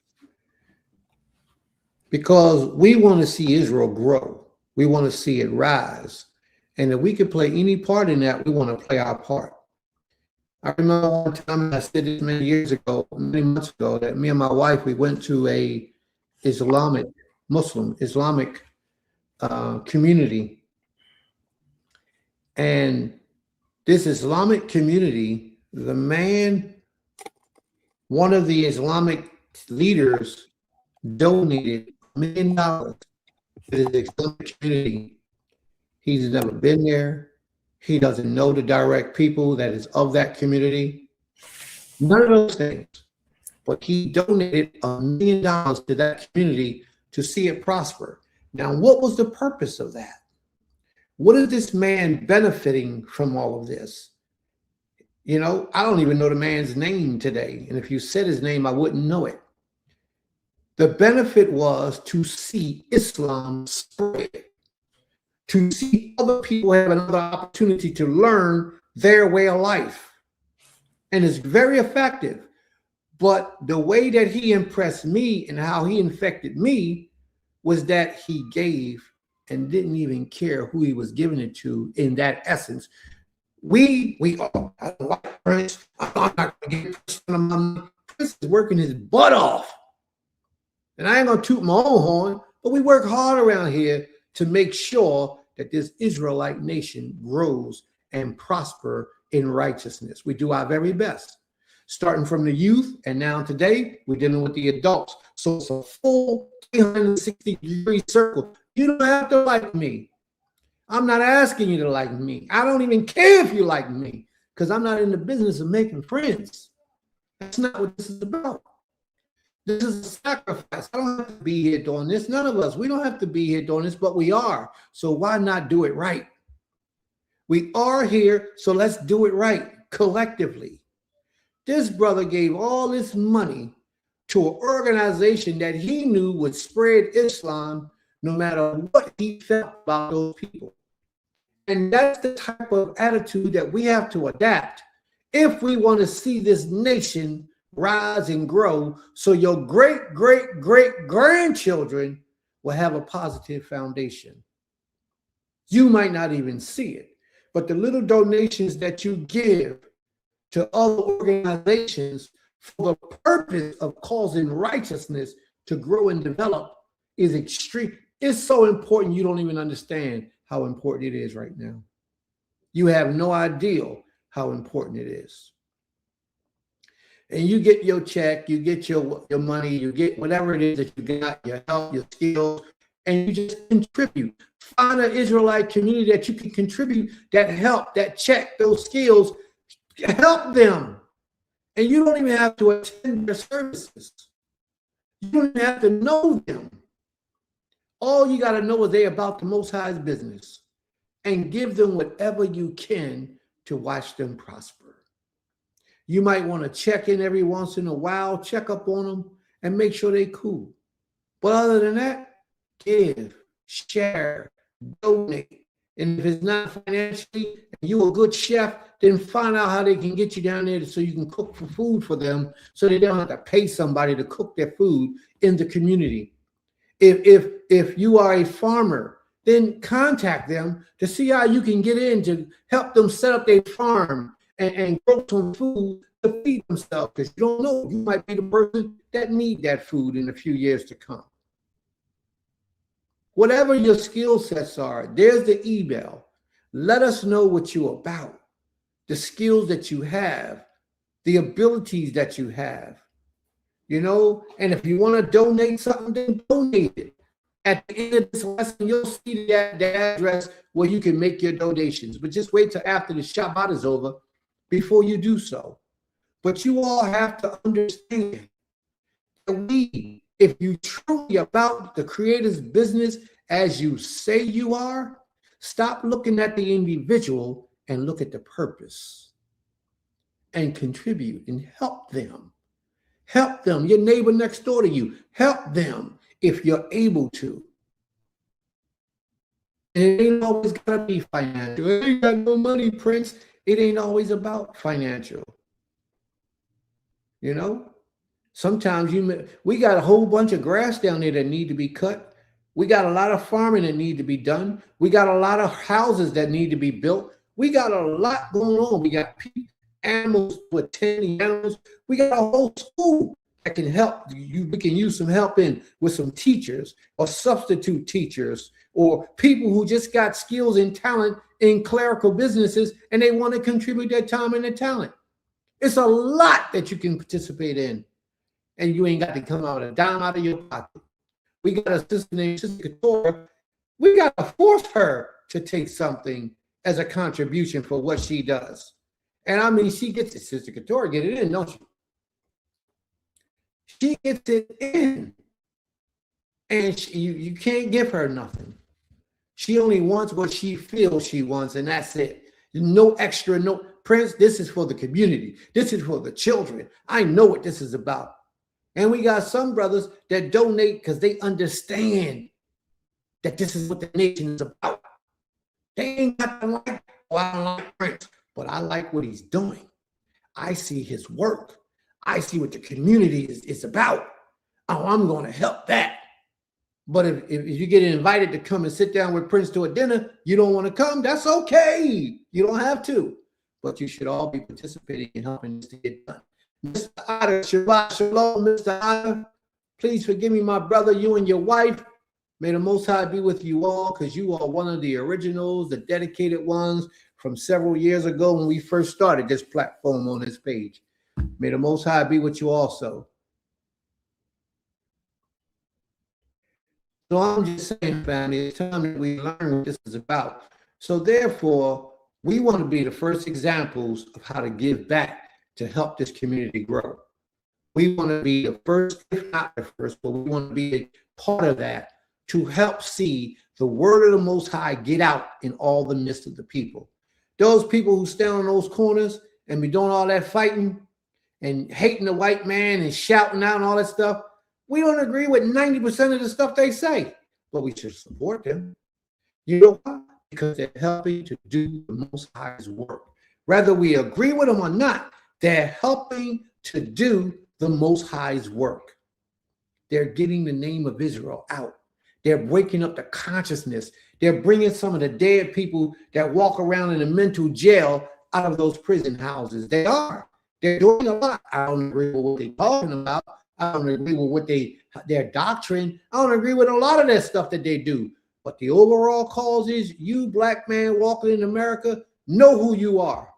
Because we want to see Israel grow. We want to see it rise. And if we could play any part in that, we want to play our part. I remember one time, I said this many years ago, many months ago, that me and my wife, we went to a Muslim Islamic community. And this Islamic community, one of the Islamic leaders donated $1 million to the Islamic community. He's never been there. He doesn't know the direct people that is of that community. None of those things. But he donated $1 million to that community to see it prosper. Now, what was the purpose of that? What is this man benefiting from all of this? You know, I don't even know the man's name today. And if you said his name, I wouldn't know it. The benefit was to see Islam spread, to see other people have another opportunity to learn their way of life. And it's very effective. But the way that he impressed me and how he infected me was that he gave and didn't even care who he was giving it to in that essence. I don't like Prince. I'm not going to get Prince is working his butt off. And I ain't going to toot my own horn, but we work hard around here to make sure that this Israelite nation grows and prosper in righteousness. We do our very best, starting from the youth, and now today we're dealing with the adults. So it's a full 360-degree circle. You don't have to like me. I'm not asking you to like me. I don't even care if you like me, because I'm not in the business of making friends. That's not what this is about. This is a sacrifice. I don't have to be here doing this. None of us. We don't have to be here doing this, but we are. So why not do it right? We are here, so let's do it right collectively. This brother gave all this money to an organization that he knew would spread Islam no matter what he felt about those people. And that's the type of attitude that we have to adapt if we want to see this nation rise and grow, so your great, great, great grandchildren will have a positive foundation. You might not even see it, but the little donations that you give to other organizations for the purpose of causing righteousness to grow and develop is extreme. It's so important you don't even understand how important it is right now. You have no idea how important it is. And you get your check, you get your money, you get whatever it is that you got, your help, your skills, and you just contribute. Find an Israelite community that you can contribute, that help, that check, those skills, help them. And you don't even have to attend their services. You don't even have to know them. All you got to know is they're about the Most High's business, and give them whatever you can to watch them prosper. You might want to check in every once in a while, check up on them, and make sure they're cool. But other than that, give, share, donate. And if it's not financially, and you're a good chef, then find out how they can get you down there so you can cook for food for them, so they don't have to pay somebody to cook their food in the community. If you are a farmer, then contact them to see how you can get in to help them set up their farm and grow some food to feed themselves, because you don't know, you might be the person that need that food in a few years to come. Whatever your skill sets are, there's the email. Let us know what you're about, the skills that you have, the abilities that you have, you know, and if you want to donate something, then donate it. At the end of this lesson, you'll see the address where you can make your donations, but just wait till after the Shabbat is over before you do so. But you all have to understand that if you truly about the Creator's business as you say you are, stop looking at the individual and look at the purpose and contribute and help them. Help them, your neighbor next door to you. Help them if you're able to. And it ain't always gotta be financial. I ain't got no money, Prince. It ain't always about financial. You know, sometimes we got a whole bunch of grass down there that need to be cut. We got a lot of farming that need to be done. We got a lot of houses that need to be built. We got a lot going on. We got animals with 10 animals. We got a whole school that can help you. We can use some help in with some teachers or substitute teachers or people who just got skills and talent in clerical businesses and they want to contribute their time and their talent. It's a lot that you can participate in, and you ain't got to come out a dime out of your pocket. We got a sister named Sister Katora. We got to force her to take something as a contribution for what she does. And I mean, she gets it. Sister Katora get it in, don't you? She gets it in. And you can't give her nothing. She only wants what she feels she wants, and that's it. No extra, no. Prince, this is for the community. This is for the children. I know what this is about. And we got some brothers that donate because they understand that this is what the nation is about. They ain't got to like, oh, I don't like Prince, but I like what he's doing. I see his work. I see what the community is about. Oh, I'm going to help that. But if you get invited to come and sit down with Prince to a dinner, you don't want to come, that's okay. You don't have to. But you should all be participating in helping this to get done. Mr. Otter, Shabbat Shalom, Mr. Otter. Please forgive me, my brother, you and your wife. May the Most High be with you all, because you are one of the originals, the dedicated ones from several years ago when we first started this platform on this page. May the Most High be with you also. So I'm just saying, family, it's time that we learn what this is about. So therefore, we want to be the first examples of how to give back to help this community grow. We want to be the first, if not the first, but we want to be a part of that to help see the word of the Most High get out in all the midst of the people. Those people who stand on those corners and be doing all that fighting and hating the white man and shouting out and all that stuff, we don't agree with 90% of the stuff they say, but we should support them. You know why? Because they're helping to do the Most High's work. Whether we agree with them or not, they're helping to do the Most High's work. They're getting the name of Israel out. They're breaking up the consciousness. They're bringing some of the dead people that walk around in a mental jail out of those prison houses. They are. They're doing a lot. I don't agree with what they're talking about. I don't agree with what their doctrine. I don't agree with a lot of that stuff that they do. But the overall cause is you, black man walking in America, know who you are.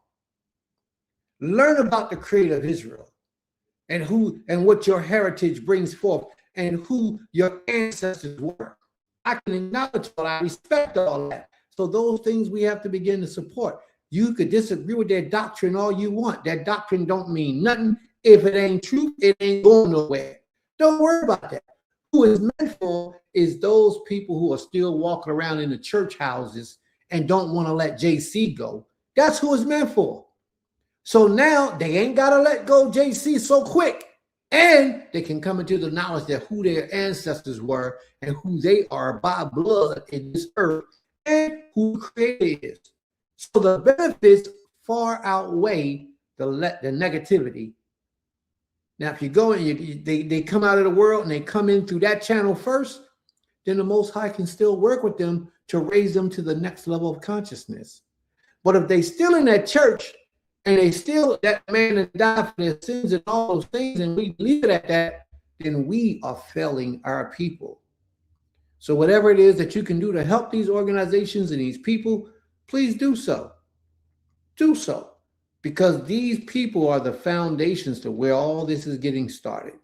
Learn about the creator of Israel and who and what your heritage brings forth and who your ancestors were. I can acknowledge all that. I respect all that. So those things we have to begin to support. You could disagree with their doctrine all you want. That doctrine don't mean nothing. If it ain't true, it ain't going nowhere. Don't worry about that. Who is meant for is those people who are still walking around in the church houses and don't want to let JC go. That's who it's meant for. So now they ain't got to let go JC so quick. And they can come into the knowledge that who their ancestors were and who they are by blood in this earth and who created is. So the benefits far outweigh the negativity. Now, if you go and they come out of the world and they come in through that channel first, then the Most High can still work with them to raise them to the next level of consciousness. But if they still in that church and they still that man that died for their sins and all those things, and we leave it at that, then we are failing our people. So whatever it is that you can do to help these organizations and these people, please do so. Do so. Because these people are the foundations to where all this is getting started.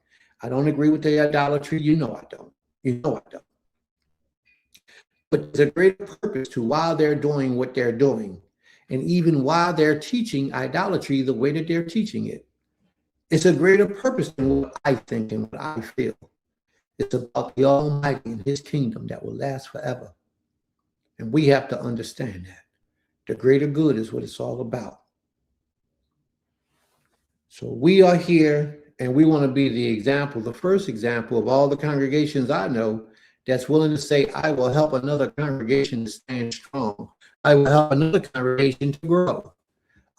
I don't agree with the idolatry. You know I don't. You know I don't. But there's a greater purpose to why they're doing what they're doing. And even why they're teaching idolatry the way that they're teaching it. It's a greater purpose than what I think and what I feel. It's about the Almighty and his kingdom that will last forever. And we have to understand that. The greater good is what it's all about. So we are here and we want to be the example, the first example of all the congregations I know that's willing to say, I will help another congregation to stand strong. I will help another congregation to grow.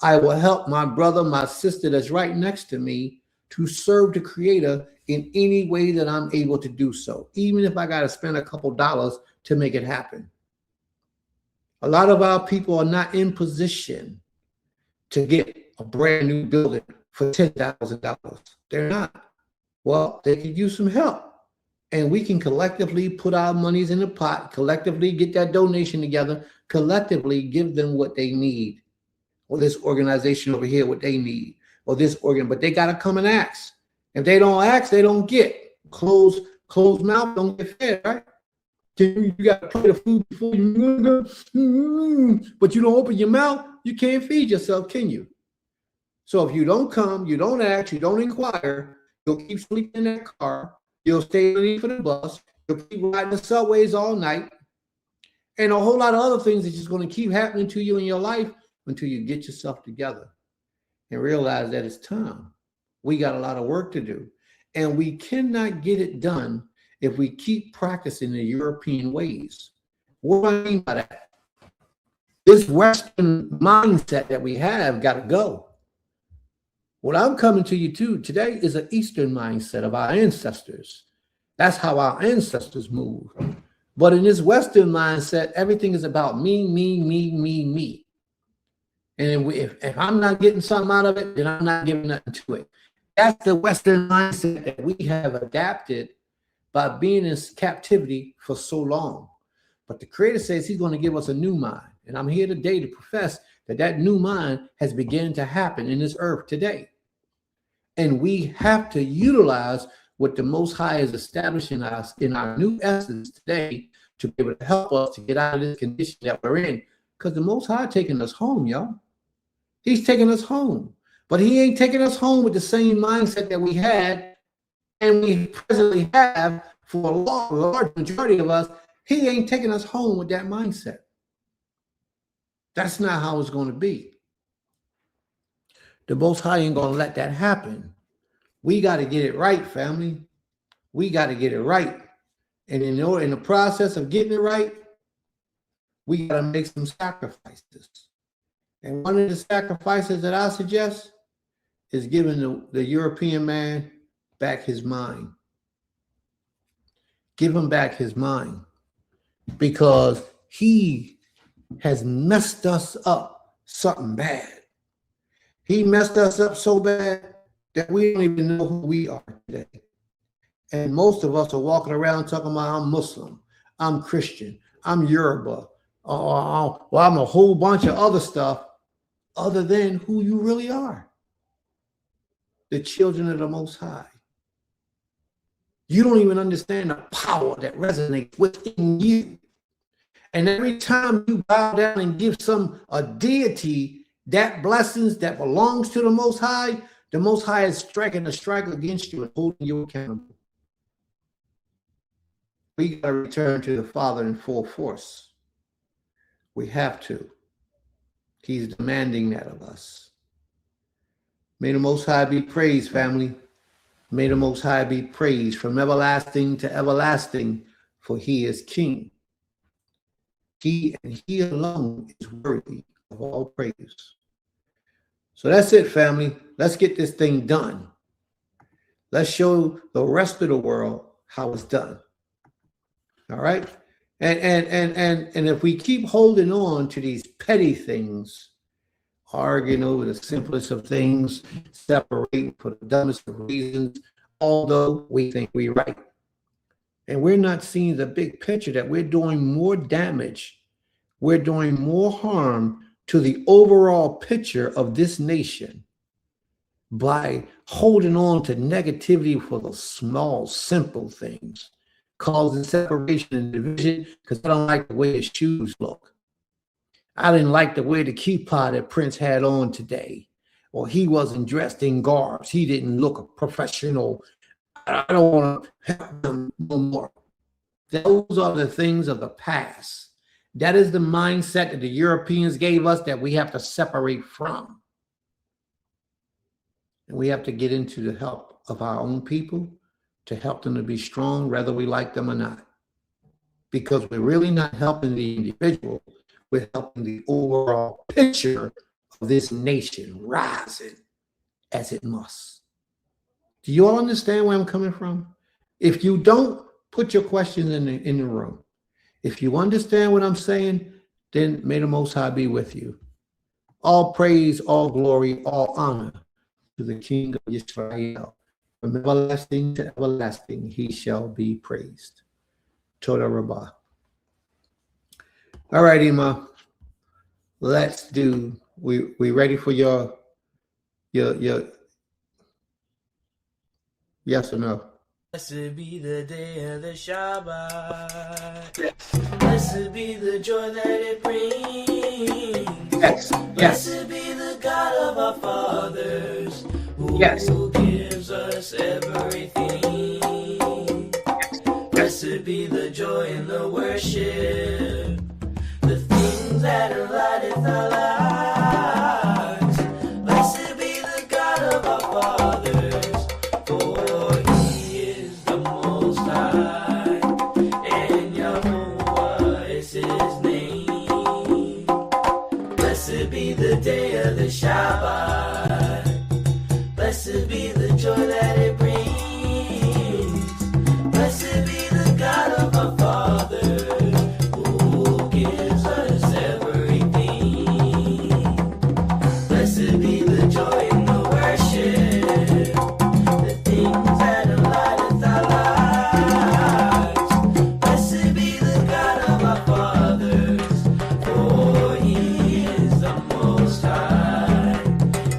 I will help my brother, my sister that's right next to me to serve the Creator in any way that I'm able to do so, even if I got to spend a couple dollars to make it happen. A lot of our people are not in position to get a brand new building for $10,000. They're not. Well, they could use some help. And we can collectively put our monies in the pot, collectively get that donation together, collectively give them what they need. Or this organization over here, what they need. Or this organ, but they got to come and ask. If they don't ask, they don't get. Closed mouth don't get fed, right? You got to play the food before you go, but you don't open your mouth, you can't feed yourself, can you? So if you don't come, you don't ask, you don't inquire, you'll keep sleeping in that car, you'll stay underneath of the bus, you'll keep riding the subways all night, and a whole lot of other things are just going to keep happening to you in your life until you get yourself together and realize that it's time. We got a lot of work to do, and we cannot get it done if we keep practicing the European ways. What do I mean by that? This Western mindset that we have got to go. What I'm coming to you to today is an Eastern mindset of our ancestors. That's how our ancestors moved. But in this Western mindset, everything is about me, me, me, me, me. And if I'm not getting something out of it, then I'm not giving nothing to it. That's the Western mindset that we have adapted by being in captivity for so long. But the Creator says he's going to give us a new mind. And I'm here today to profess that that new mind has begun to happen in this earth today. And we have to utilize what the Most High is establishing us in our new essence today to be able to help us to get out of this condition that we're in. Because the Most High taking us home, y'all. He's taking us home. But he ain't taking us home with the same mindset that we had and we presently have for a large majority of us. He ain't taking us home with that mindset. That's not how it's going to be. The Most High ain't going to let that happen. We got to get it right, family. We got to get it right. And in the process of getting it right, we got to make some sacrifices. And one of the sacrifices that I suggest is giving the European man back his mind. Give him back his mind, because he has messed us up something bad. He messed us up so bad that we don't even know who we are today. And most of us are walking around talking about I'm Muslim, I'm Christian, I'm Yoruba, well, I'm a whole bunch of other stuff other than who you really are. The children of the Most High. You don't even understand the power that resonates within you. And every time you bow down and give a deity that blessings that belongs to the Most High is striking a strike against you and holding you accountable. We got to return to the Father in full force. We have to. He's demanding that of us. May the Most High be praised, family. May the Most High be praised from everlasting to everlasting, for he is King. He and he alone is worthy of all praise. So that's it, family. Let's get this thing done. Let's show the rest of the world how it's done. All right? And if we keep holding on to these petty things, arguing over the simplest of things, separating for the dumbest of reasons, although we think we're right. And we're not seeing the big picture that we're doing more damage, we're doing more harm to the overall picture of this nation by holding on to negativity for the small, simple things, causing separation and division because I don't like the way his shoes look. I didn't like the way the kippah that Prince had on today, or he wasn't dressed in garbs. He didn't look professional. I don't want to help them no more. Those are the things of the past. That is the mindset that the Europeans gave us that we have to separate from. And we have to get into the help of our own people to help them to be strong, whether we like them or not. because we're really not helping the individual. We're helping the overall picture of this nation rising as it must. Do you all understand where I'm coming from? If you don't, put your questions in the room. If you understand what I'm saying, then may the Most High be with you. All praise, all glory, all honor to the King of Israel. From everlasting to everlasting, he shall be praised. Toda Rabbah. All right, Ima. Let's do. We ready for your yes or no? Blessed be the day of the Shabbat. Yes. Blessed be the joy that it brings. Yes. Yes. Blessed be the God of our fathers, who gives us everything. Blessed be the joy in the worship, the things that enlighten our lives. Blessed be the God of our fathers, for he is the Most High, and Yahuwah is his name. Blessed be the day of the Shabbat. Blessed be the joy that it brings. Blessed be the God of our fathers, who gives us everything. Blessed be the joy in the worship, the things that enlighten our lives. Blessed be the God of our fathers, for he is the Most High,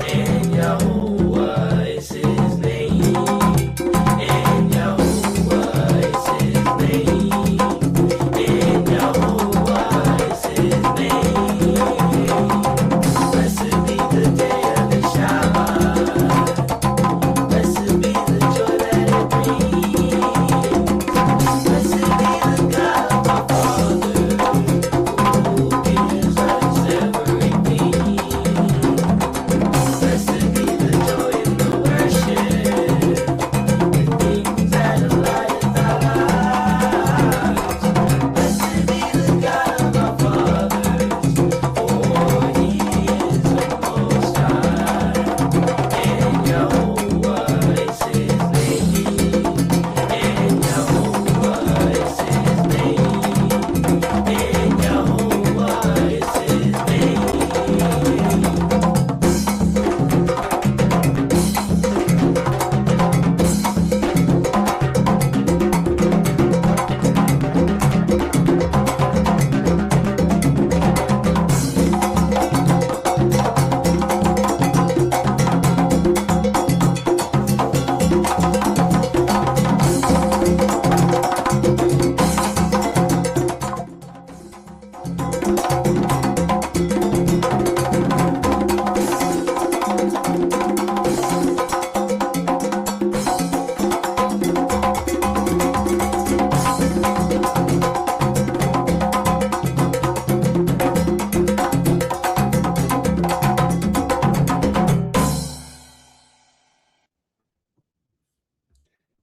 and Yahuwah is his name. And Yahuwah is his name. And Yahuwah is his name. Blessed be the day of the Shabbat. Blessed be the joy that it brings. Blessed be the God of our fathers, who gives us everything. Blessed be the joy in the worship, the things that enlighten our lives. Blessed be the God of our fathers, for he is the Most High, and Yahuwah is his name. And Yahuwah is his name. And Yahuwah is his name.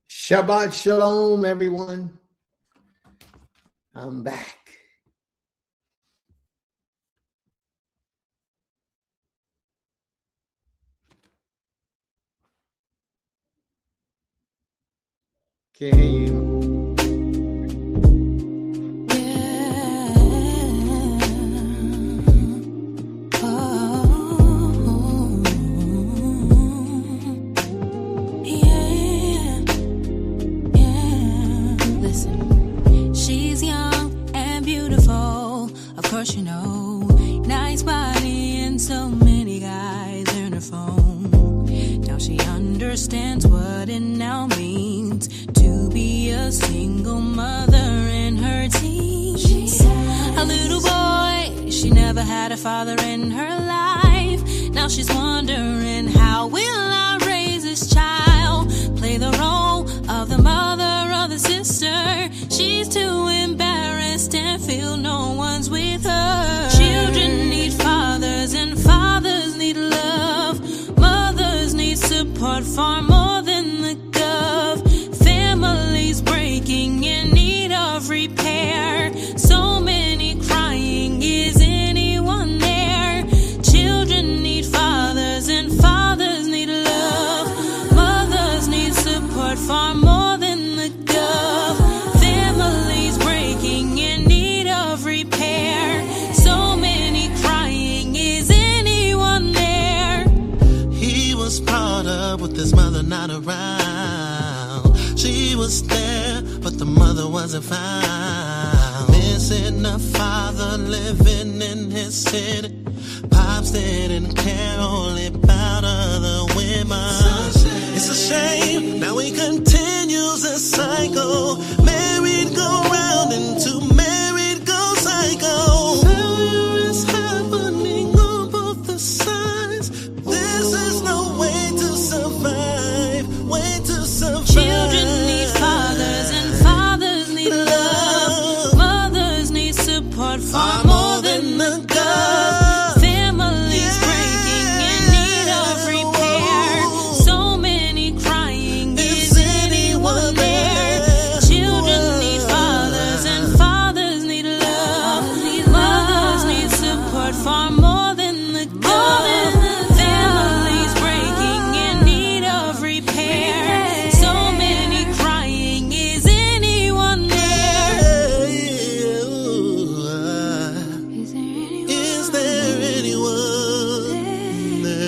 Shabbat shalom, everyone. I'm back. Can't hear you. She's young and beautiful, of course you know. Nice body and so many guys in her phone. Now she understands what it now means to be a single mother in her teens. A little boy, she never had a father in her life. Now she's wondering, how will I raise this child? Play the role of the mother or the sister. She's too embarrassed and feel no one's with her. Children need fathers and fathers need love. Mothers need support far more than the gov. Families breaking in need of repair. not around. She was there, but the mother wasn't found. Missing a father living in his city. Pops didn't care, only about other women. It's a shame, now he continues the cycle. Married go round into married go cycle. Failure is happening on both the sides. This is no way to survive, way to survive. Children need fathers and fathers need love. Mothers need support far more than the gov. Families breaking in need of repair. So many crying, is anyone there? Children need fathers and fathers need love. Mothers need support far more than the gov. Families breaking in need of repair. So many crying, is anyone there? Is there anyone there?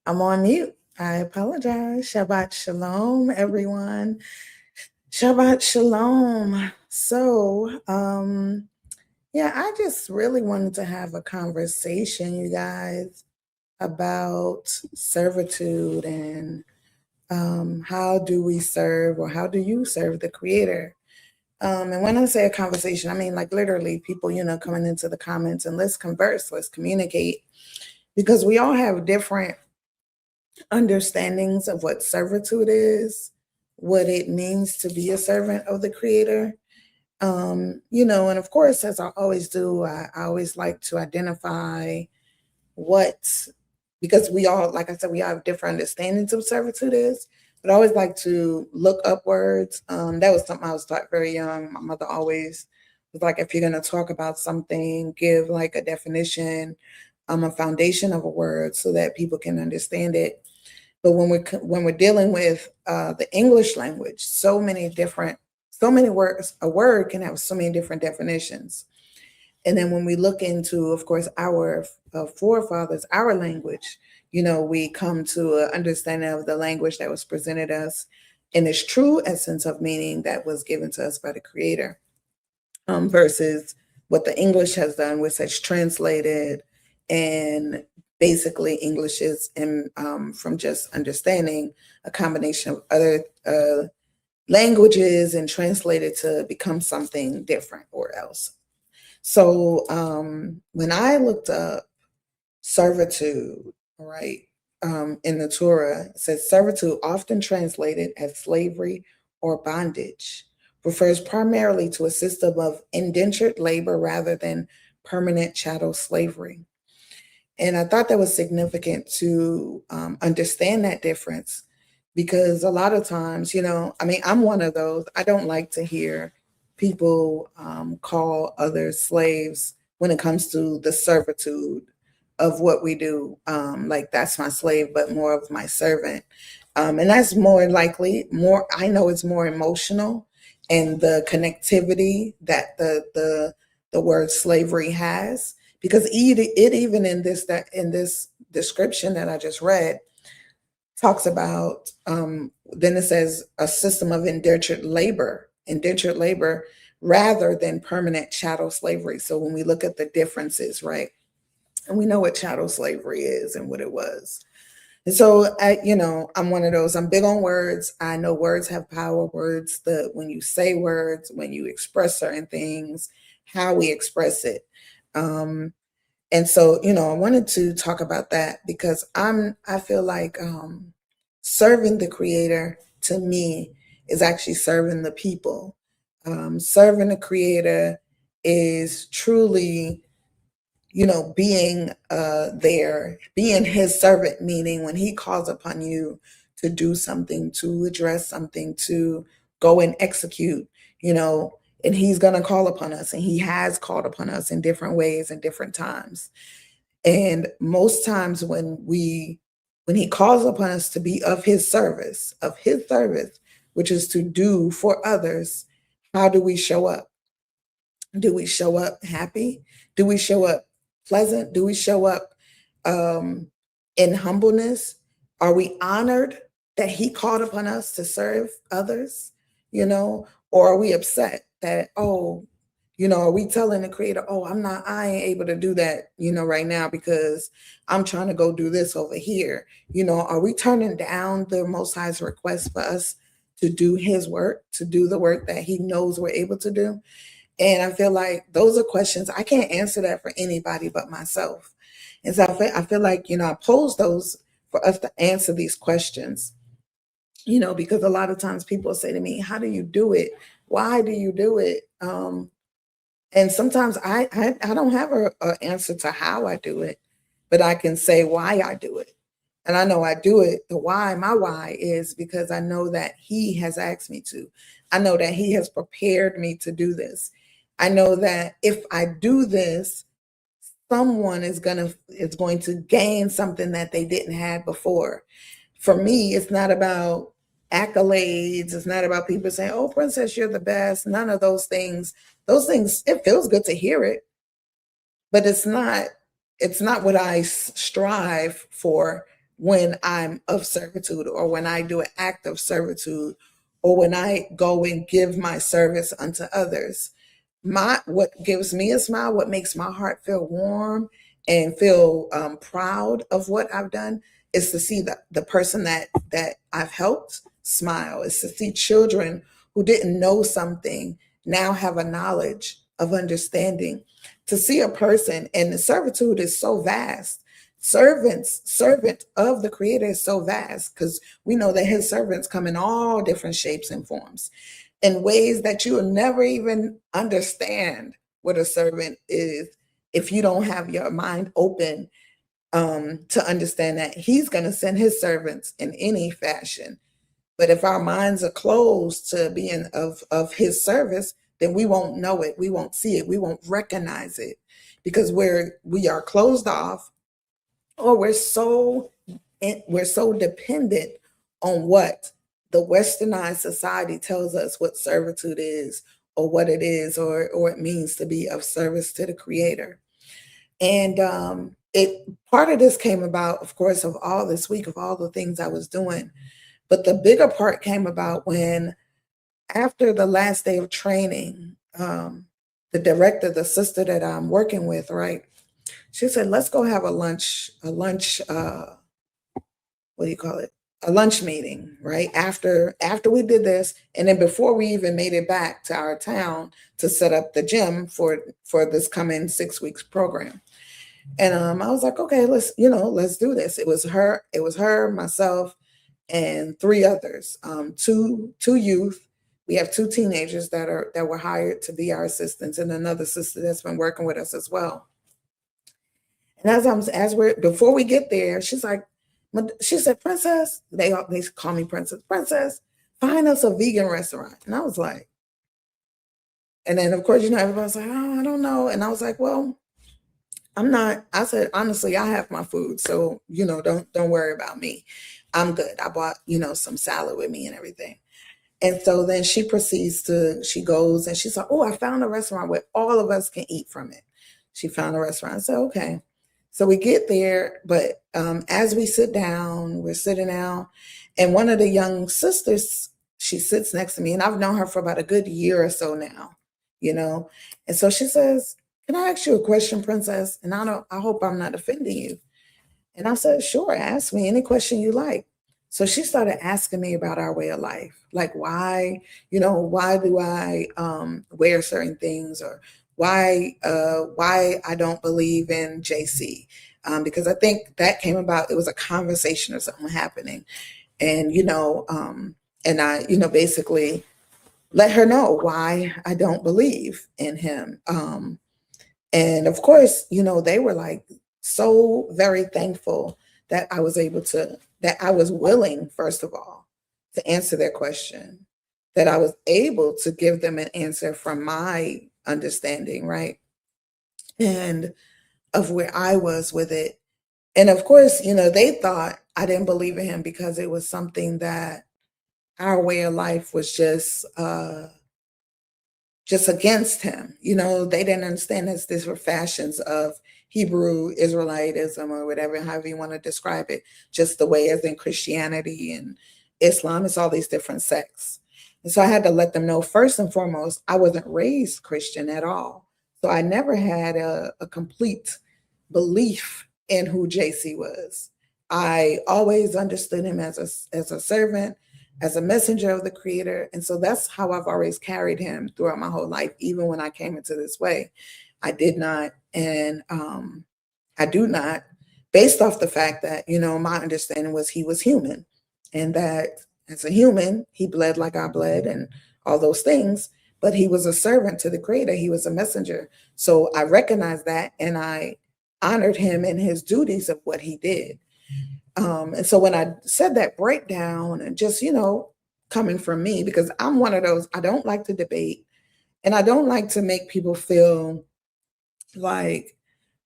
I'm on mute. I apologize. Shabbat shalom, everyone. Shabbat shalom. So, yeah, I just really wanted to have a conversation, you guys, about servitude and how do we serve, or how do you serve the Creator? And when I say a conversation, I mean like literally people, coming into the comments and let's converse, let's communicate, because we all have different understandings of what servitude is, what it means to be a servant of the Creator. And of course, as I always do, I always like to identify because we all, like I said, we all have different understandings of servitude is, but I always like to look upwards. That was something I was taught very young. My mother always was like, if you're going to talk about something, give like a definition, a foundation of a word so that people can understand it. But when we're dealing with the English language, so many words, a word can have so many different definitions. And then when we look into, of course, our forefathers, our language, we come to an understanding of the language that was presented us in its true essence of meaning that was given to us by the Creator, versus what the English has done, which has translated, and basically English is from just understanding a combination of other languages and translated to become something different or else. So when I looked up servitude, right, in the Torah, it says servitude, often translated as slavery or bondage, refers primarily to a system of indentured labor rather than permanent chattel slavery. And I thought that was significant to understand that difference, because a lot of times, I'm one of those. I don't like to hear people call others slaves when it comes to the servitude of what we do. Like that's my slave, but more of my servant. And that's more likely, I know it's more emotional, and the connectivity that the word slavery has. Because it even in this description that I just read talks about, then it says a system of indentured labor rather than permanent chattel slavery. So when we look at the differences, right, and we know what chattel slavery is and what it was. And so, I'm one of those, I'm big on words. I know words have power. Words, when you say words, when you express certain things, how we express it. And so, I wanted to talk about that because I feel like serving the Creator to me is actually serving the people. Serving the Creator is truly, being there, being His servant, meaning when He calls upon you to do something, to address something, to go and execute, and He's going to call upon us, and He has called upon us in different ways and different times. And most times when we when he calls upon us to be of his service, which is to do for others, how do we show up? Do we show up happy? Do we show up pleasant? Do we show up in humbleness? Are we honored that he called upon us to serve others? Or are we upset that, are we telling the creator, I ain't able to do that, right now because I'm trying to go do this over here. Are we turning down the Most High's request for us to do his work, to do the work that he knows we're able to do? And I feel like those are questions. I can't answer that for anybody but myself. And so I feel like, I pose those for us to answer these questions, because a lot of times people say to me, how do you do it? Why do you do it? And sometimes I don't have an answer to how I do it, but I can say why I do it. And I know I do it. My why is because I know that he has asked me to. I know that he has prepared me to do this. I know that if I do this, someone is going to gain something that they didn't have before. For me, it's not about accolades. It's not about people saying, "Oh, Princess, you're the best." None of those things. Those things, it feels good to hear it, but it's not what I strive for when I'm of servitude, or when I do an act of servitude, or when I go and give my service unto others. What gives me a smile, what makes my heart feel warm and feel proud of what I've done, is to see the person that I've helped smile. Is to see children who didn't know something now have a knowledge of understanding. To see a person, and the servitude is so vast. Servant of the Creator is so vast, because we know that his servants come in all different shapes and forms, in ways that you will never even understand what a servant is if you don't have your mind open to understand that he's going to send his servants in any fashion. But if our minds are closed to being of his service, then we won't know it. We won't see it. We won't recognize it, because we are closed off, or we're so dependent on what the westernized society tells us what servitude is, or what it is, or it means to be of service to the Creator. And part of this came about, of course, of all this week, of all the things I was doing. But the bigger part came about when, after the last day of training, the director, the sister that I'm working with, right, she said, let's go have a lunch, a lunch meeting, right? After we did this, and then before we even made it back to our town to set up the gym for this coming 6 weeks program. And I was like, okay, let's do this. It was her, myself, and 3 others, two youth. We have 2 teenagers that were hired to be our assistants, and another sister that's been working with us as well. And before we get there, she said, Princess, they call me Princess, find us a vegan restaurant. And I was like, and then of course, everybody's like, oh, I don't know. And I was like, well, I said, honestly, I have my food. So, don't worry about me. I'm good. I bought, some salad with me and everything. And so then she goes and she's like, oh, I found a restaurant where all of us can eat from it. She found a restaurant. I said, okay. So we get there, but as we sit down, we're sitting down, and one of the young sisters, she sits next to me, and I've known her for about a good year or so now, And so she says, can I ask you a question, Princess? And I hope I'm not offending you. And I said, sure, ask me any question you like. So she started asking me about our way of life, like why do I wear certain things, or why I don't believe in JC, because I think that came about. It was a conversation or something happening, and and I basically let her know why I don't believe in him, and of course they were like so very thankful that I was willing, first of all, to answer their question, that I was able to give them an answer from my understanding, right? And of where I was with it. And of course, they thought I didn't believe in him because it was something that our way of life was just against him. You know, they didn't understand that these were fashions of Hebrew Israelitism or whatever, however you want to describe it, just the way as in Christianity and Islam, it's all these different sects. And so I had to let them know, first and foremost, I wasn't raised Christian at all. So I never had a complete belief in who JC was. I always understood him as a servant, as a messenger of the Creator. And so that's how I've always carried him throughout my whole life. Even when I came into this way, I did not, and I do not, based off the fact that, you know, my understanding was he was human, and that as a human, he bled like I bled and all those things, but he was a servant to the Creator. He was a messenger. So I recognized that, and I honored him in his duties of what he did. And so when I said that breakdown, and just, you know, coming from me, because I'm one of those, I don't like to debate, and I don't like to make people feel like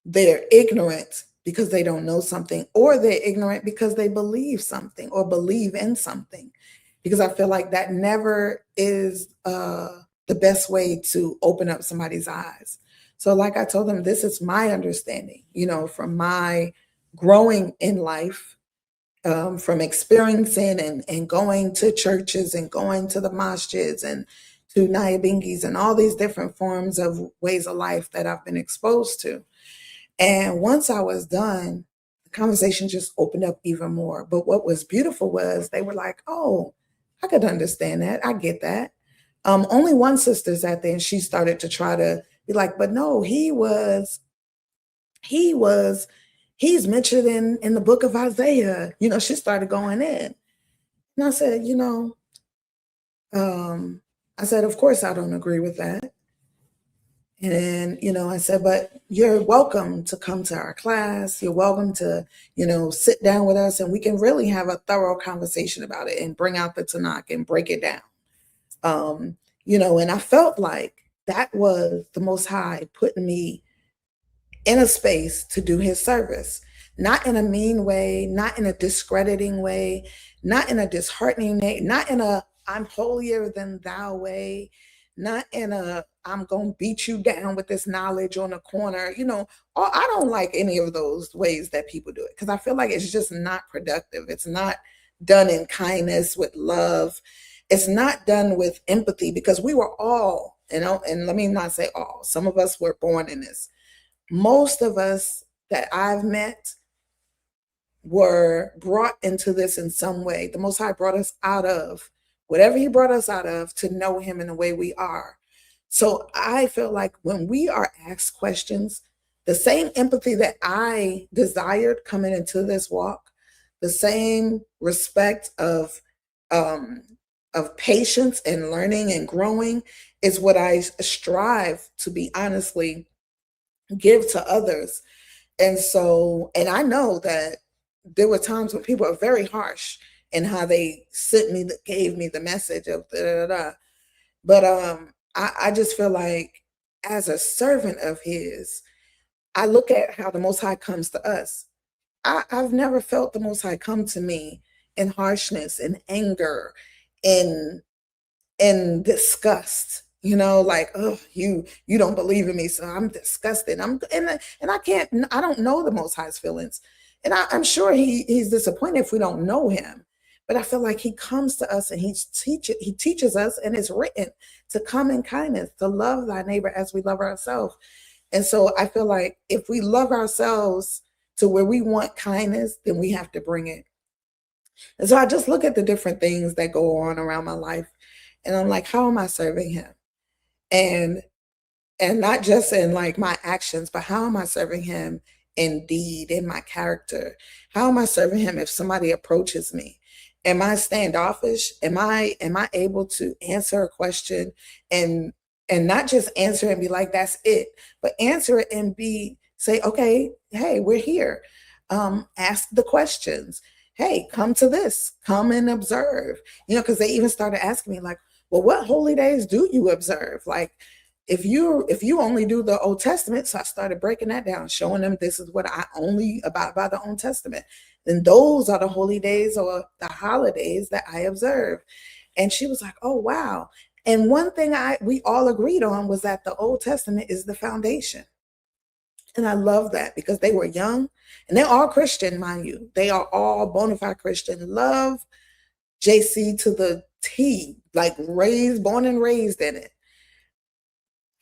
they're ignorant because they don't know something, or they're ignorant because they believe something or believe in something, because I feel like that never is the best way to open up somebody's eyes. So like I told them, this is my understanding, you know, from my growing in life, from experiencing and going to churches and going to the masjids and to Nyabingis and all these different forms of ways of life that I've been exposed to. And once I was done, the conversation just opened up even more. But what was beautiful was they were like, oh, I could understand that. I get that. Only one sister sat there and she started to try to be like, but no, he's mentioned in the book of Isaiah. You know, she started going in. And I said, you know, I said, of course, I don't agree with that. And, you know, I said, but you're welcome to come to our class. You're welcome to, you know, sit down with us and we can really have a thorough conversation about it and bring out the Tanakh and break it down. You know, and I felt like that was the Most High putting me in a space to do his service, not in a mean way, not in a discrediting way, not in a disheartening way, not in a I'm holier than thou way, not in a I'm going to beat you down with this knowledge on the corner. You know, I don't like any of those ways that people do it, because I feel like it's just not productive. It's not done in kindness, with love. It's not done with empathy, because we were all, you know, and let me not say all, some of us were born in this. Most of us that I've met were brought into this in some way. The Most High brought us out of whatever he brought us out of to know him in the way we are. So I feel like when we are asked questions, the same empathy that I desired coming into this walk, the same respect of patience and learning and growing is what I strive to be honestly give to others. And so, and I know that there were times when people are very harsh in how they gave me the message of da da da. But I just feel like as a servant of his, I look at how the Most High comes to us. I've never felt the Most High come to me in harshness, in anger, in disgust. You know, like, oh, you don't believe in me, so I'm disgusted. And I don't know the Most High's feelings, and I'm sure he's disappointed if we don't know him. But I feel like he comes to us and he teaches us, and it's written to come in kindness, to love thy neighbor as we love ourselves. And so I feel like if we love ourselves to where we want kindness, then we have to bring it. And so I just look at the different things that go on around my life, and I'm like, how am I serving him? And not just in like my actions, but how am I serving him in deed, in my character? How am I serving him if somebody approaches me? Am I standoffish? Am I able to answer a question and not just answer and be like, that's it, but answer it and say, okay, hey, we're here. Ask the questions. Hey, come to this, come and observe, you know, because they even started asking me like, well, what holy days do you observe? Like, if you only do the Old Testament. So I started breaking that down, showing them this is what I only abide by the Old Testament. then those are the holy days or the holidays that I observe. And she was like, oh, wow. And one thing we all agreed on was that the Old Testament is the foundation. And I love that because they were young and they're all Christian, mind you. They are all bona fide Christian. Love JC to the T, like born and raised in it.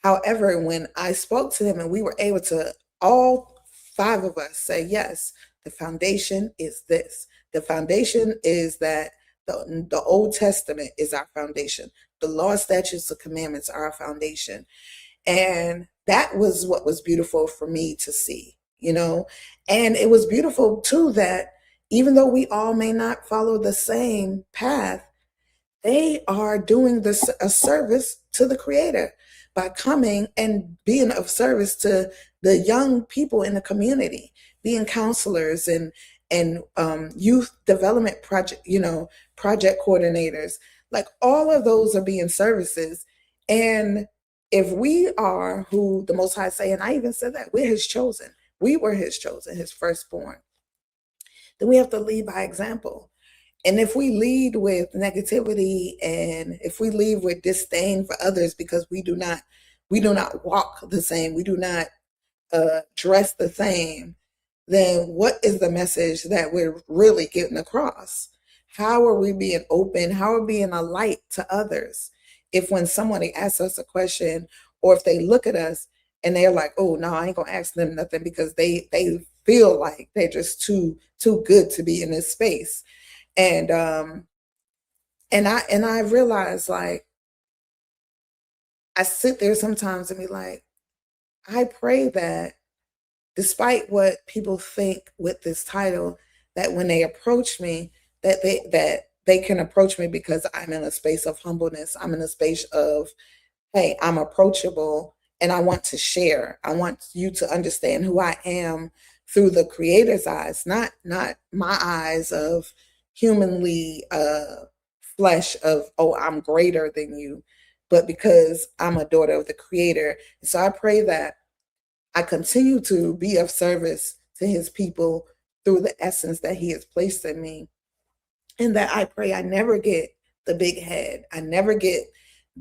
However, when I spoke to them and we were able to, all 5 of us say, yes, the foundation is this. The foundation is that the Old Testament is our foundation. The law, statutes, and commandments are our foundation. And that was what was beautiful for me to see, you know. And it was beautiful too that even though we all may not follow the same path, they are doing a service to the Creator by coming and being of service to the young people in the community, being counselors and youth development project coordinators. Like all of those are being services. And if we are who the Most High say, and I even said that we're His chosen, we were His chosen, His firstborn, then we have to lead by example. And if we lead with negativity and if we lead with disdain for others because we do not walk the same, we do not dress the same, then what is the message that we're really getting across? How are we being open? How are we being a light to others? If when somebody asks us a question or if they look at us and they're like, oh, no, I ain't gonna ask them nothing because they feel like they're just too good to be in this space. And I realize, like, I sit there sometimes and be like, I pray that despite what people think with this title, that when they approach me, that they can approach me because I'm in a space of humbleness. I'm in a space of, hey, I'm approachable and I want to share. I want you to understand who I am through the Creator's eyes, not my eyes of humanly flesh of, oh, I'm greater than you, but because I'm a daughter of the Creator. And so I pray that I continue to be of service to His people through the essence that He has placed in me. And that I pray I never get the big head. I never get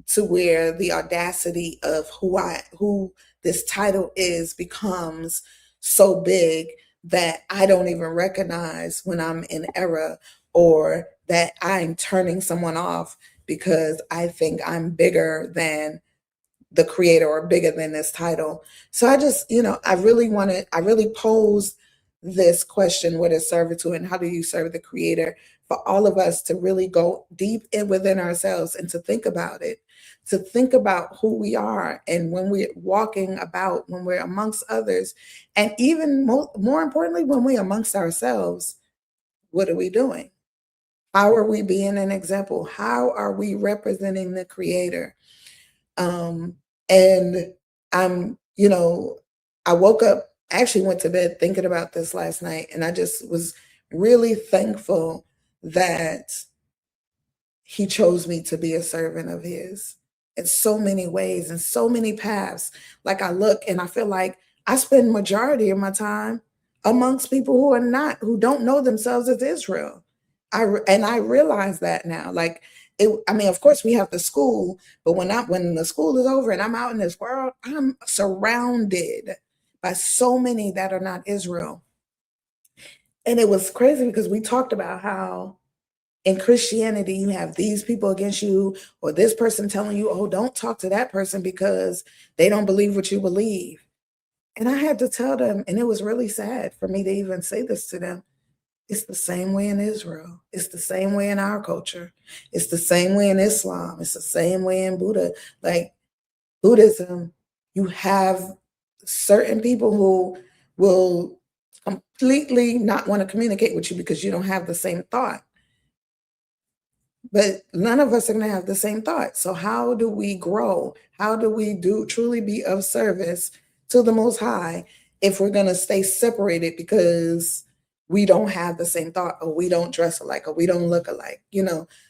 to where the audacity of who this title is becomes so big that I don't even recognize when I'm in error, or that I'm turning someone off because I think I'm bigger than the Creator or bigger than this title. So I just, I really posed this question, what is servitude and how do you serve the Creator, for all of us to really go deep in within ourselves and to think about it, to think about who we are. And when we're walking about, when we're amongst others, and even more importantly, when we're amongst ourselves, what are we doing? How are we being an example? How are we representing the Creator? And I'm, I woke up, actually went to bed thinking about this last night, and I just was really thankful that He chose me to be a servant of His in so many ways and so many paths. Like I look and I feel like I spend majority of my time amongst people who don't know themselves as Israel. I realize that now. Like, of course we have the school, but when the school is over and I'm out in this world, I'm surrounded by so many that are not Israel. And it was crazy because we talked about how in Christianity, you have these people against you, or this person telling you, oh, don't talk to that person because they don't believe what you believe. And I had to tell them, and it was really sad for me to even say this to them. It's the same way in Israel. It's the same way in our culture. It's the same way in Islam. It's the same way in Buddha. Like Buddhism, you have certain people who will completely not want to communicate with you because you don't have the same thought. But none of us are going to have the same thought. So how do we grow? How do we truly be of service to the Most High if we're going to stay separated because we don't have the same thought, or we don't dress alike, or we don't look alike?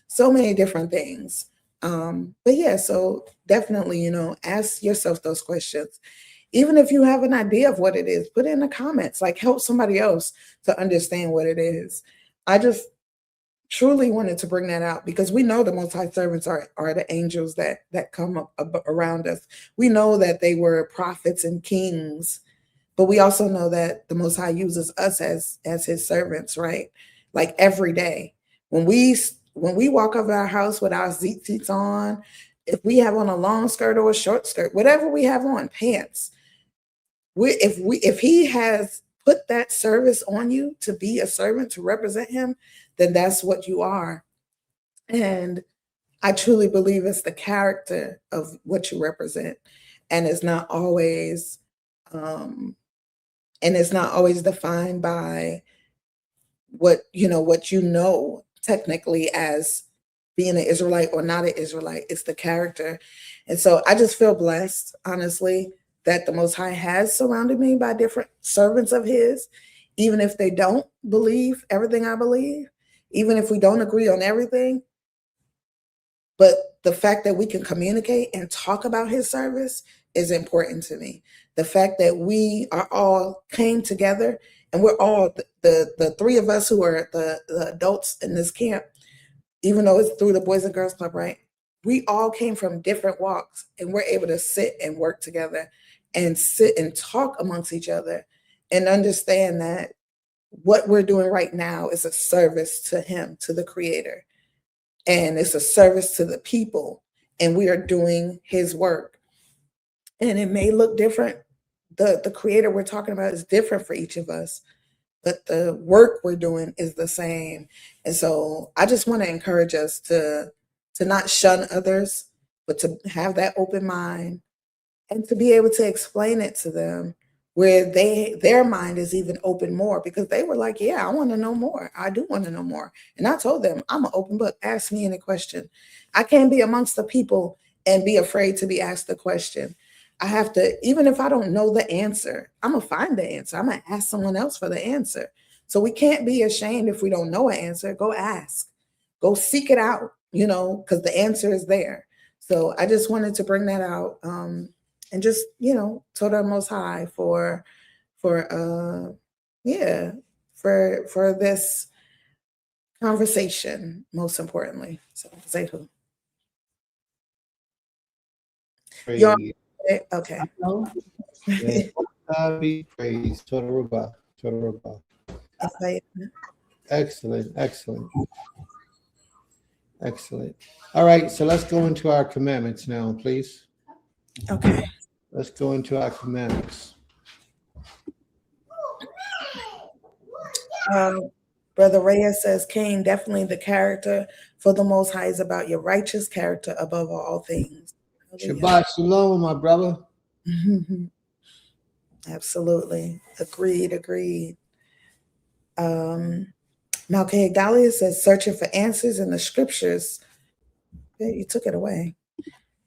So many different things. But yeah, so definitely, ask yourself those questions. Even if you have an idea of what it is, put it in the comments, like help somebody else to understand what it is. I just truly wanted to bring that out because we know the Most High servants are the angels that come up around us. We know that they were prophets and kings, but we also know that the Most High uses us as his servants, right? Like every day. When we walk out of our house with our tzitzits on, if we have on a long skirt or a short skirt, whatever we have on, pants, if he has put that service on you to be a servant, to represent him, then that's what you are. And I truly believe it's the character of what you represent. And it's not always defined by what you know technically as being an Israelite or not an Israelite. It's the character. And so I just feel blessed, honestly, that the Most High has surrounded me by different servants of his, even if they don't believe everything I believe, even if we don't agree on everything. But the fact that we can communicate and talk about his service is important to me. The fact that we are all came together and we're all the three of us who are the adults in this camp, even though it's through the Boys and Girls Club, right? We all came from different walks and we're able to sit and work together and sit and talk amongst each other and understand that what we're doing right now is a service to him, to the Creator. And it's a service to the people. And we are doing his work. And it may look different. The Creator we're talking about is different for each of us, but the work we're doing is the same. And so I just want to encourage us to not shun others, but to have that open mind and to be able to explain it to them where their mind is even open more, because they were like, yeah, I want to know more. I do want to know more. And I told them, I'm an open book. Ask me any question. I can't be amongst the people and be afraid to be asked the question. I have to, even if I don't know the answer, I'm going to find the answer. I'm going to ask someone else for the answer. So we can't be ashamed if we don't know an answer. Go ask. Go seek it out, because the answer is there. So I just wanted to bring that out. And just, told our Most High for this conversation, most importantly. So say who. Y'all, okay. Yeah. God be praised. Total Rabah. Excellent. All right, so let's go into our commandments now, please. Okay. Let's go into our commandments. Brother Reyes says, Cain, definitely the character for the Most High is about your righteous character above all things. Shabbat shalom, my brother. Absolutely. Agreed. Malkay Dahlia says, searching for answers in the scriptures. You took it away.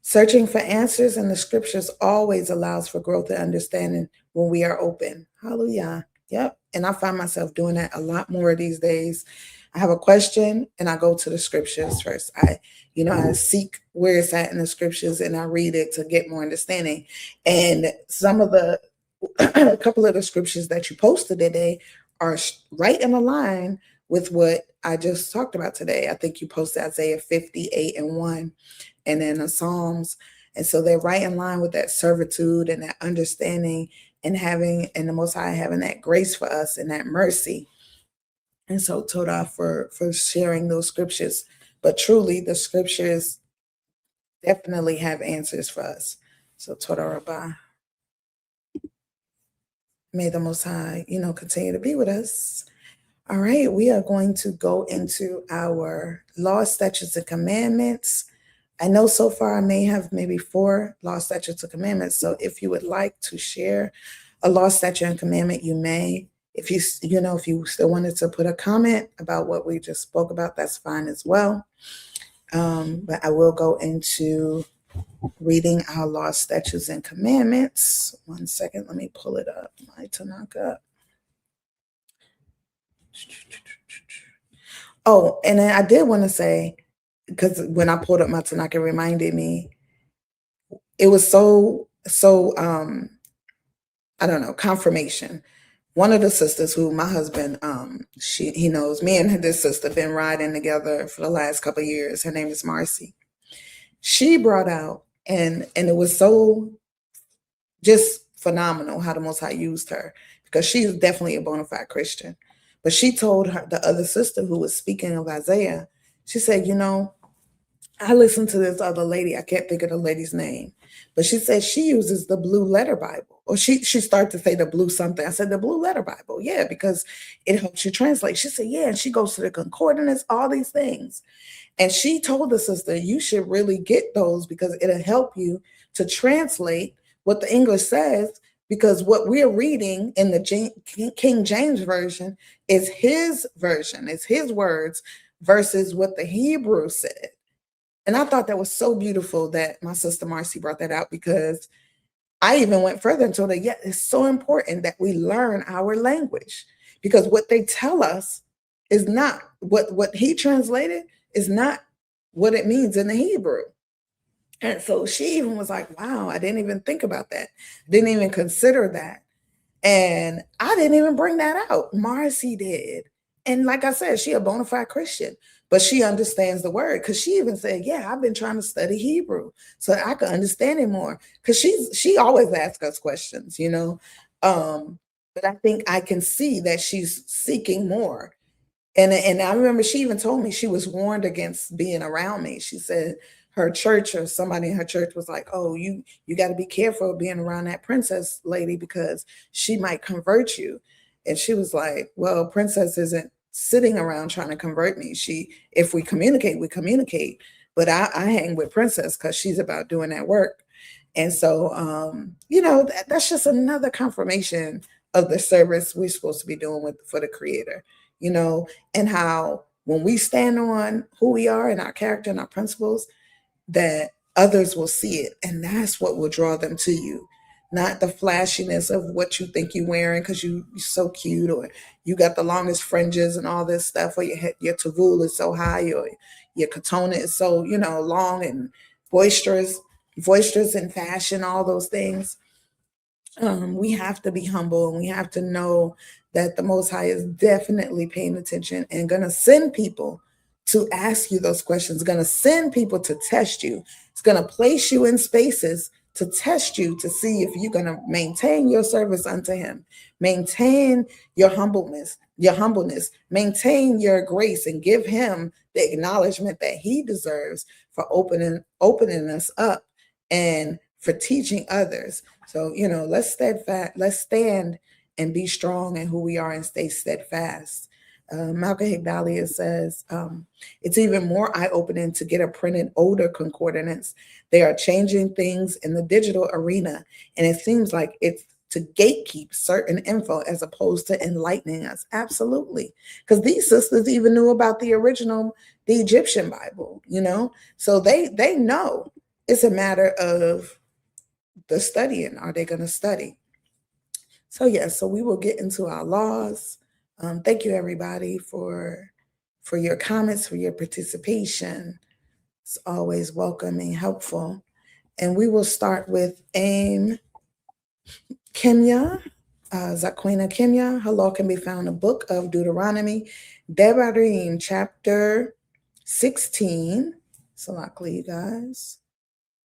Searching for answers in the scriptures always allows for growth and understanding when we are open. Hallelujah. Yep. And I find myself doing that a lot more these days. I have a question and I go to the scriptures first. I seek where it's at in the scriptures and I read it to get more understanding. And a couple of the scriptures that you posted today are right in line with what I just talked about today. I think you posted Isaiah 58:1. And then the Psalms. And so they're right in line with that servitude and that understanding and the Most High having that grace for us and that mercy. And so Todah for sharing those scriptures. But truly the scriptures definitely have answers for us. So Todah Rabbah. May the Most High, continue to be with us. All right, we are going to go into our law, statutes, and commandments. I know so far I may have maybe 4 law, statutes, and commandments. So if you would like to share a law, statute, and commandment, you may. If you still wanted to put a comment about what we just spoke about, that's fine as well. But I will go into reading our law, statutes, and commandments. 1 second, let me pull it up. My Tanakh. Oh, and then I did want to say, because when I pulled up my Tanakh, it reminded me, it was so I don't know, confirmation. One of the sisters who my husband, he knows, me and this sister been riding together for the last couple of years. Her name is Marcy. She brought out, and it was so just phenomenal how the Most High used her, because she's definitely a bona fide Christian. But she told her, the other sister who was speaking of Isaiah, she said, I listened to this other lady. I can't think of the lady's name, but she said she uses the Blue Letter Bible, or she started to say the blue something. I said the Blue Letter Bible, yeah, because it helps you translate. She said, yeah, and she goes to the concordance, all these things. And she told the sister, you should really get those because it'll help you to translate what the English says, because what we're reading in the King James Version is his version, it's his words versus what the Hebrew said. And I thought that was so beautiful that my sister Marcy brought that out, because I even went further and told her, yeah, it's so important that we learn our language, because what they tell us is not what he translated is not what it means in the Hebrew. And so she even was like, wow, I didn't even think about that. Didn't even consider that. And I didn't even bring that out. Marcy did. And like I said, she a bona fide Christian, but she understands the word, because she even said, yeah, I've been trying to study Hebrew so that I can understand it more. Because she always asks us questions, but I think I can see that she's seeking more. And I remember she even told me she was warned against being around me. She said her church, or somebody in her church, was like, oh, you got to be careful of being around that princess lady because she might convert you. And she was like, well, princess isn't sitting around trying to convert me. If we communicate, we communicate. But I hang with princess because she's about doing that work. And so, that's just another confirmation of the service we're supposed to be doing for the Creator. And how when we stand on who we are and our character and our principles, that others will see it. And that's what will draw them to you, not the flashiness of what you think you're wearing because you're so cute, or you got the longest fringes and all this stuff, or your tavul is so high, or your katona is so, long and boisterous in fashion, all those things. We have to be humble, and we have to know that the Most High is definitely paying attention and going to send people to ask you those questions, going to send people to test you. It's going to place you in spaces to test you, to see if you're going to maintain your service unto him, maintain your humbleness, maintain your grace, and give him the acknowledgement that he deserves for opening us up and for teaching others. So, let's stand and be strong in who we are and stay steadfast. Malcolm Higdalia says, it's even more eye-opening to get a printed older concordance. They are changing things in the digital arena, and it seems like it's to gatekeep certain info as opposed to enlightening us. Absolutely. Because these sisters even knew about the original, the Egyptian Bible, so they know. It's a matter of the studying. Are they going to study? So so we will get into our laws. Thank you, everybody, for your comments, for your participation. It's always welcome and helpful. And we will start with Aim Kimya, Zaquina Kimya. Her law can be found in the book of Deuteronomy, Devarim, chapter 16. So luckily, you guys.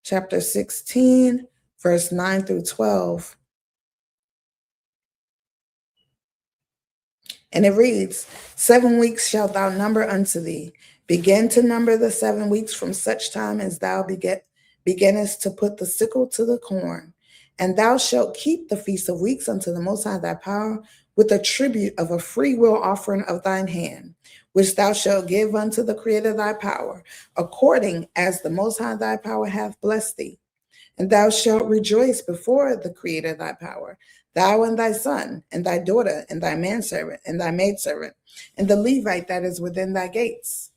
Chapter 16, verse 9 through 12. And it reads, 7 weeks shalt thou number unto thee. Begin to number the 7 weeks from such time as thou beginnest to put the sickle to the corn. And thou shalt keep the feast of weeks unto the Most High thy power, with a tribute of a free will offering of thine hand, which thou shalt give unto the Creator thy power, according as the Most High thy power hath blessed thee. And thou shalt rejoice before the Creator thy power, thou and thy son, and thy daughter, and thy manservant, and thy maidservant, and the Levite that is within thy gates,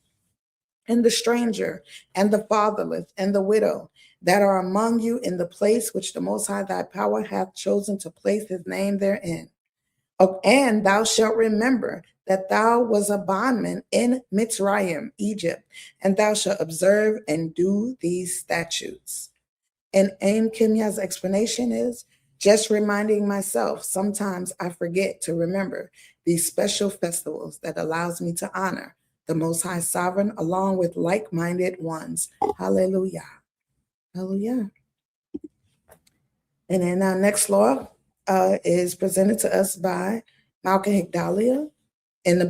and the stranger, and the fatherless, and the widow, that are among you in the place which the Most High thy power hath chosen to place his name therein. And thou shalt remember that thou was a bondman in Mitzrayim, Egypt, and thou shalt observe and do these statutes. And Aim Kimya's explanation is, Just reminding myself, sometimes I forget to remember these special festivals that allows me to honor the Most High Sovereign along with like-minded ones. Hallelujah. Hallelujah. And then our next law is presented to us by Malka Higdalia in the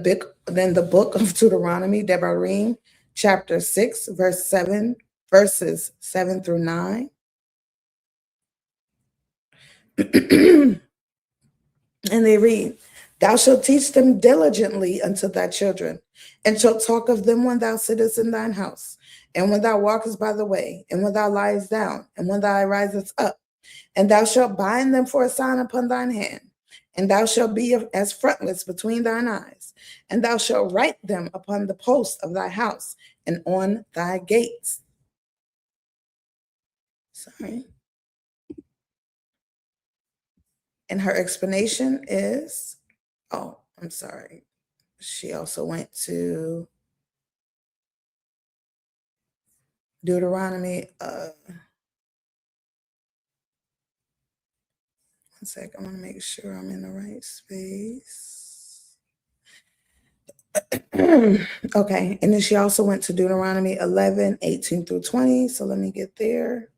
book of Deuteronomy, Devarim, chapter 6, verses 7 through 9. And they read, "Thou shalt teach them diligently unto thy children, and shalt talk of them when thou sittest in thine house, and when thou walkest by the way, and when thou liest down, and when thou risest up. And thou shalt bind them for a sign upon thine hand, and thou shalt be as frontlets between thine eyes, and thou shalt write them upon the posts of thy house and on thy gates." Sorry. And her explanation is, oh, I'm sorry. She also went to Deuteronomy. One sec, I want to make sure I'm in the right space. Okay, and then she also went to Deuteronomy 11, 18 through 20. So let me get there.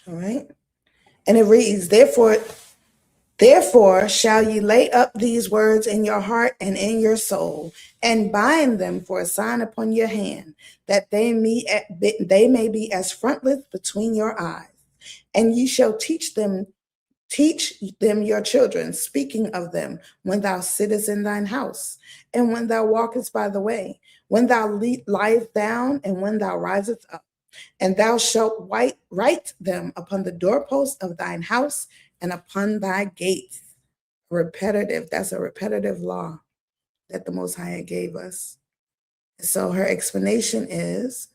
All right. And it reads, Therefore shall ye lay up these words in your heart and in your soul, and bind them for a sign upon your hand, that they may be as frontlets between your eyes. And ye shall teach them your children, speaking of them when thou sittest in thine house, and when thou walkest by the way, when thou liest down, and when thou risest up. And thou shalt write them upon the doorposts of thine house and upon thy gates. Repetitive. That's a repetitive law that the Most High gave us. So her explanation is,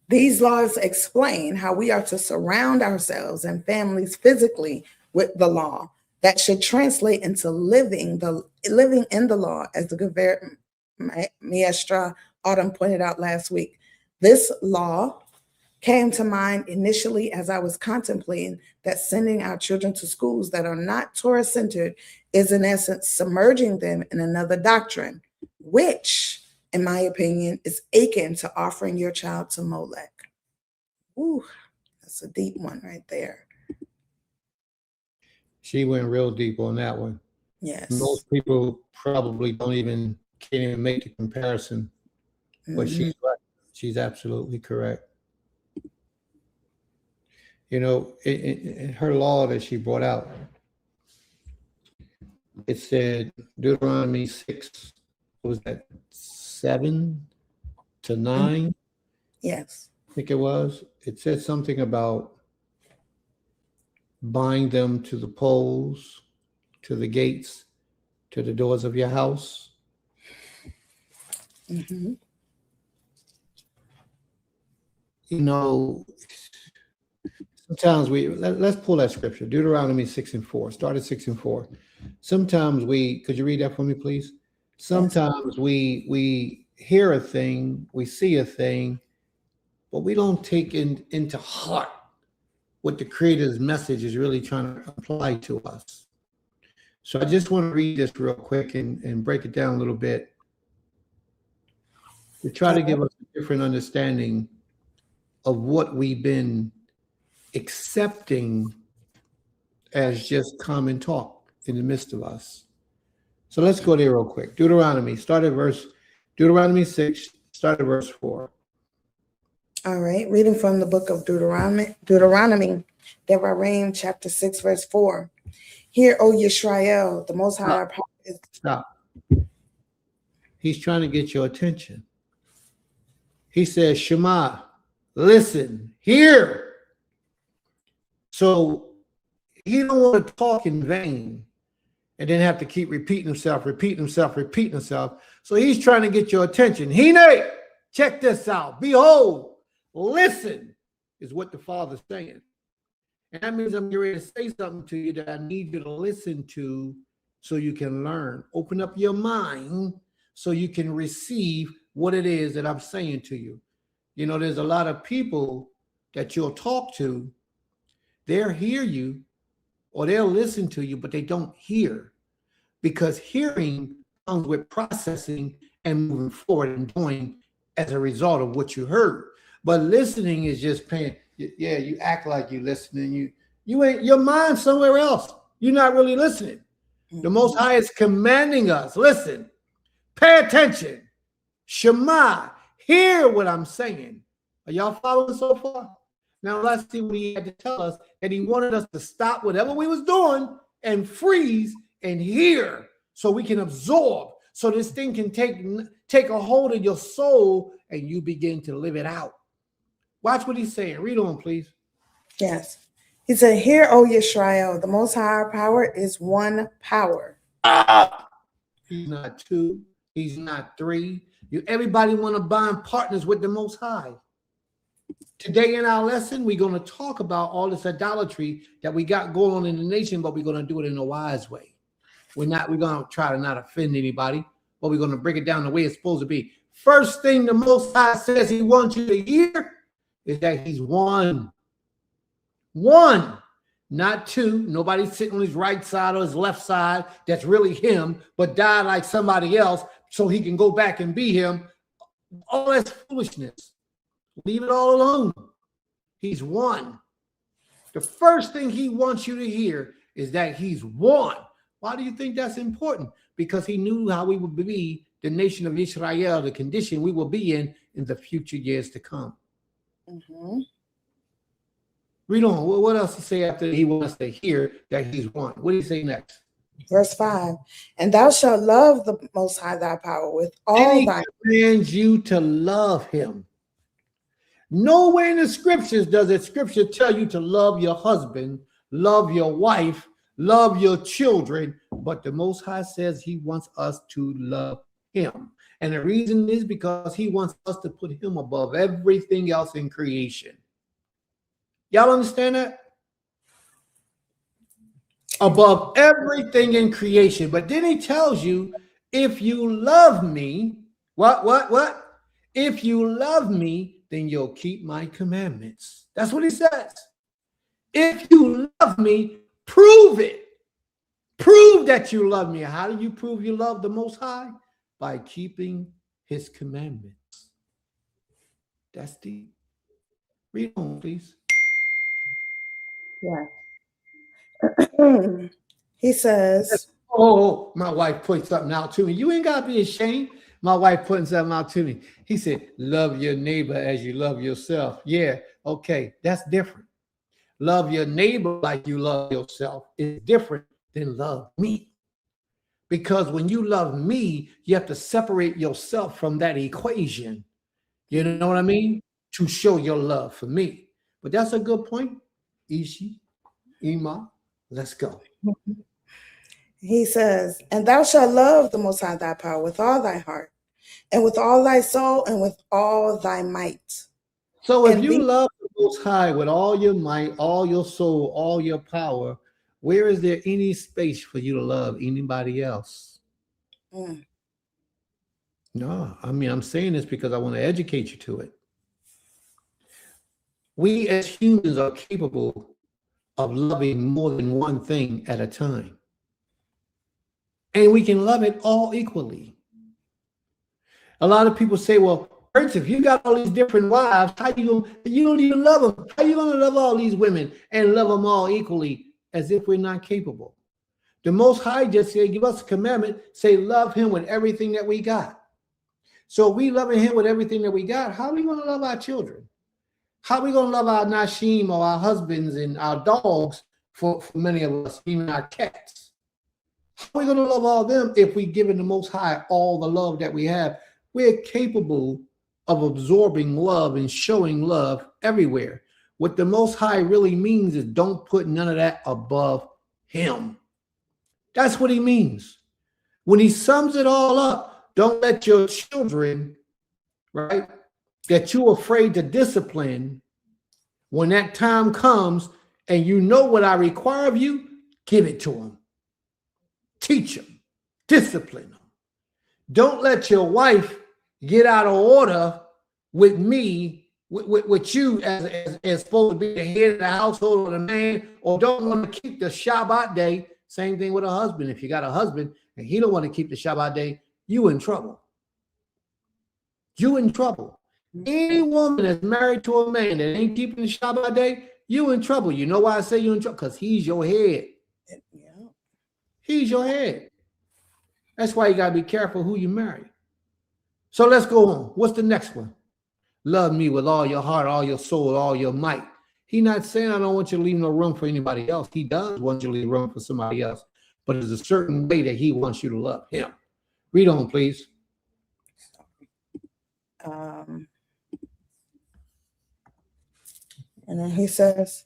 these laws explain how we are to surround ourselves and families physically with the law. That should translate into living in the law, as the Gever Maestra Autumn pointed out last week. This law came to mind initially as I was contemplating that sending our children to schools that are not Torah-centered is in essence submerging them in another doctrine, which, in my opinion, is akin to offering your child to Molech. Ooh, that's a deep one right there. She went real deep on that one. Yes. Most people probably can't even make the comparison, but she's right. She's absolutely correct. You know, in her law that she brought out, it said Deuteronomy 6, what was that, 7 to 9? Yes. I think it was. It said something about bind them to the poles, to the gates, to the doors of your house. Mm-hmm. You know, sometimes let's pull that scripture, Deuteronomy 6 and 4. Start at 6 and 4. Sometimes could you read that for me, please? Sometimes we hear a thing, we see a thing, but we don't take into heart what the Creator's message is really trying to apply to us. So I just want to read this real quick and break it down a little bit to try to give us a different understanding of what we've been accepting as just common talk in the midst of us. So let's go there real quick. Deuteronomy 6, start at verse 4. All right, reading from the book of Deuteronomy, Devarim, chapter 6, verse 4. Hear, O Yisrael, the Most High. Stop. He's trying to get your attention. He says, Shema, listen, hear. So he don't want to talk in vain and then have to keep repeating himself. So he's trying to get your attention. Hine, check this out. Behold, listen, is what the Father's saying. And that means I'm getting ready to say something to you that I need you to listen to so you can learn. Open up your mind so you can receive what it is that I'm saying to you. You know, there's a lot of people that you'll talk to, they'll hear you or they'll listen to you, but they don't hear, because hearing comes with processing and moving forward and doing as a result of what you heard. But listening is just paying. Yeah, you act like you're listening. You ain't, your mind somewhere else. You're not really listening. The Most High is commanding us. Listen, pay attention. Shema, hear what I'm saying. Are y'all following so far? Now let's see what he had to tell us. And he wanted us to stop whatever we was doing and freeze and hear so we can absorb. So this thing can take a hold of your soul and you begin to live it out. Watch what he's saying. Read on, please. Yes. He said, "Hear, O Yisrael, the Most High power is one power." He's not two. He's not three. Everybody want to bind partners with the Most High. Today in our lesson, we're going to talk about all this idolatry that we got going on in the nation, but we're going to do it in a wise way. We're going to try to not offend anybody, but we're going to break it down the way it's supposed to be. First thing the Most High says he wants you to hear is that he's one. One, not two. Nobody's sitting on his right side or his left side that's really him, but died like somebody else so he can go back and be him. All that's foolishness. Leave it all alone. He's one. The first thing he wants you to hear is that he's one. Why do you think that's important? Because he knew how we would be the nation of Israel, the condition we will be in the future years to come. Mm-hmm. Read on. What else he say after he wants to hear that he's one? What do he say next? Verse 5. "And thou shalt love the Most High thy power with all thy." He commands you to love him. Nowhere in the scriptures does the scripture tell you to love your husband, love your wife, love your children, but the Most High says he wants us to love him. And the reason is because he wants us to put him above everything else in creation. Y'all understand that? Above everything in creation. But then he tells you, if you love me, what? If you love me, then you'll keep my commandments. That's what he says. If you love me, prove it. Prove that you love me. How do you prove you love the Most High? By keeping his commandments. That's deep. Read on, please. Yeah. He says, "Oh, my wife put something out to me. You ain't got to be ashamed. My wife putting something out to me." He said, "Love your neighbor as you love yourself." Yeah, okay, that's different. Love your neighbor like you love yourself is different than love me. Because when you love me, you have to separate yourself from that equation. You know what I mean? To show your love for me. But that's a good point. Ishi, Ima, let's go. he says, "And thou shalt love the Most High thy power with all thy heart, and with all thy soul, and with all thy might." So if And you love the Most High with all your might, all your soul, all your power, where is there any space for you to love anybody else? No, I mean, I'm saying this because I want to educate you to it. We as humans are capable of loving more than one thing at a time. And we can love it all equally. A lot of people say, well, Prince, if you got all these different wives, you don't even love them. How are you going to love all these women and love them all equally, as if we're not capable? The Most High just said, give us a commandment, say love him with everything that we got. So we loving him with everything that we got. How are we going to love our children? How are we going to love our Nashim or our husbands and our dogs for many of us, even our cats? How are we going to love all them if we give the Most High all the love that we have? We're capable of absorbing love and showing love everywhere. What the Most High really means is don't put none of that above him. That's what he means. When he sums it all up, don't let your children, right, that you're afraid to discipline, when that time comes and you know what I require of you, give it to them. Teach them, discipline them. Don't let your wife get out of order with me, with you as supposed to be the head of the household or the man, or don't want to keep the Shabbat day. Same thing with a husband. If you got a husband and he don't want to keep the Shabbat day, you in trouble. You in trouble. Any woman that's married to a man that ain't keeping the Shabbat day, you in trouble. You know why I say you in trouble? Because he's your head. Yeah. He's your head. That's why you got to be careful who you marry. So let's go on. What's the next one? Love me with all your heart, all your soul, all your might. He's not saying I don't want you to leave no room for anybody else. He does want you to leave room for somebody else. But there's a certain way that he wants you to love him. Read on, please. And then he says,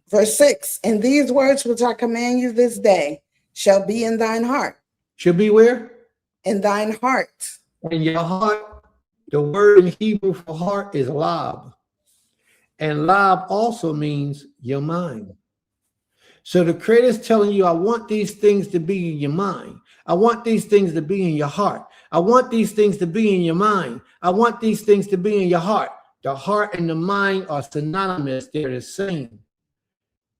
verse 6, and these words which I command you this day shall be in thine heart. Should be where? In thine heart. In your heart. The word in Hebrew for heart is lab. And lab also means your mind. So the Creator's telling you, I want these things to be in your mind. I want these things to be in your heart. I want these things to be in your mind. I want these things to be in your heart. The heart and the mind are synonymous. They're the same.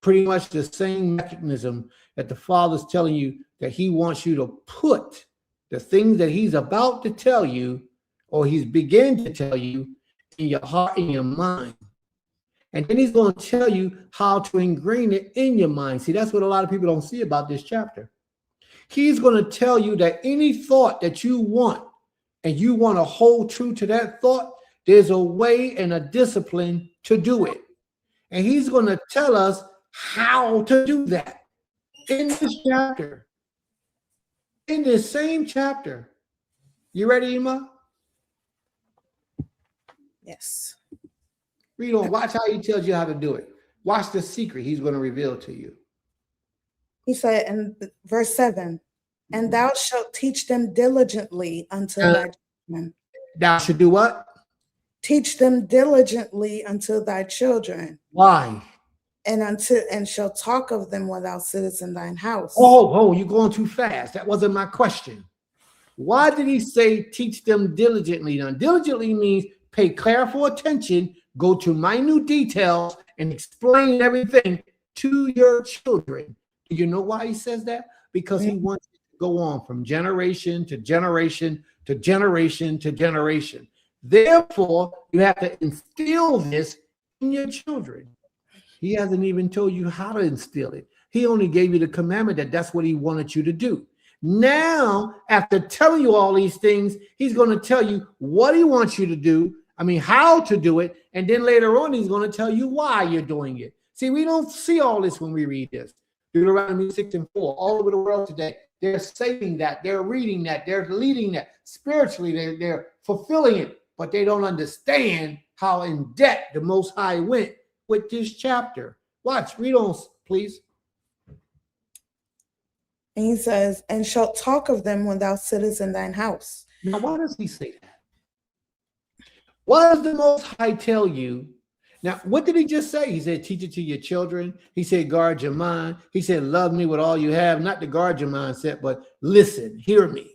Pretty much the same mechanism that the Father's telling you that he wants you to put the things that he's about to tell you, or he's beginning to tell you, in your heart and your mind. And then he's going to tell you how to ingrain it in your mind. See, that's what a lot of people don't see about this chapter. He's going to tell you that any thought that you want, and you want to hold true to that thought, there's a way and a discipline to do it. And he's going to tell us how to do that in this chapter. In this same chapter. You ready, Emma? Yes. Read on. Watch how he tells you how to do it. Watch the secret he's going to reveal to you. He said in verse 7, and thou shalt teach them diligently unto thy children. Thou should do what? Teach them diligently unto thy children. Why? And shall talk of them when thou sittest in thine house. Oh, you're going too fast. That wasn't my question. Why did he say teach them diligently? Now, diligently means pay careful attention, go to minute details, and explain everything to your children. Do you know why he says that? Because he wants you to go on from generation to generation to generation to generation. Therefore, you have to instill this in your children. He hasn't even told you how to instill it. He only gave you the commandment that that's what he wanted you to do. Now, after telling you all these things, he's going to tell you what he wants you to do. I mean, how to do it. And then later on, he's going to tell you why you're doing it. See, we don't see all this when we read this. Deuteronomy 6 and 4, all over the world today, they're saying that, they're reading that, they're leading that. Spiritually, they're fulfilling it, but they don't understand how in debt the Most High went with this chapter. Watch, read on, please. And he says, and shalt talk of them when thou sittest in thine house. Now, why does he say that? Why does the Most High tell you? Now, what did he just say? He said, teach it to your children. He said, guard your mind. He said, love me with all you have. Not to guard your mindset, but listen, hear me,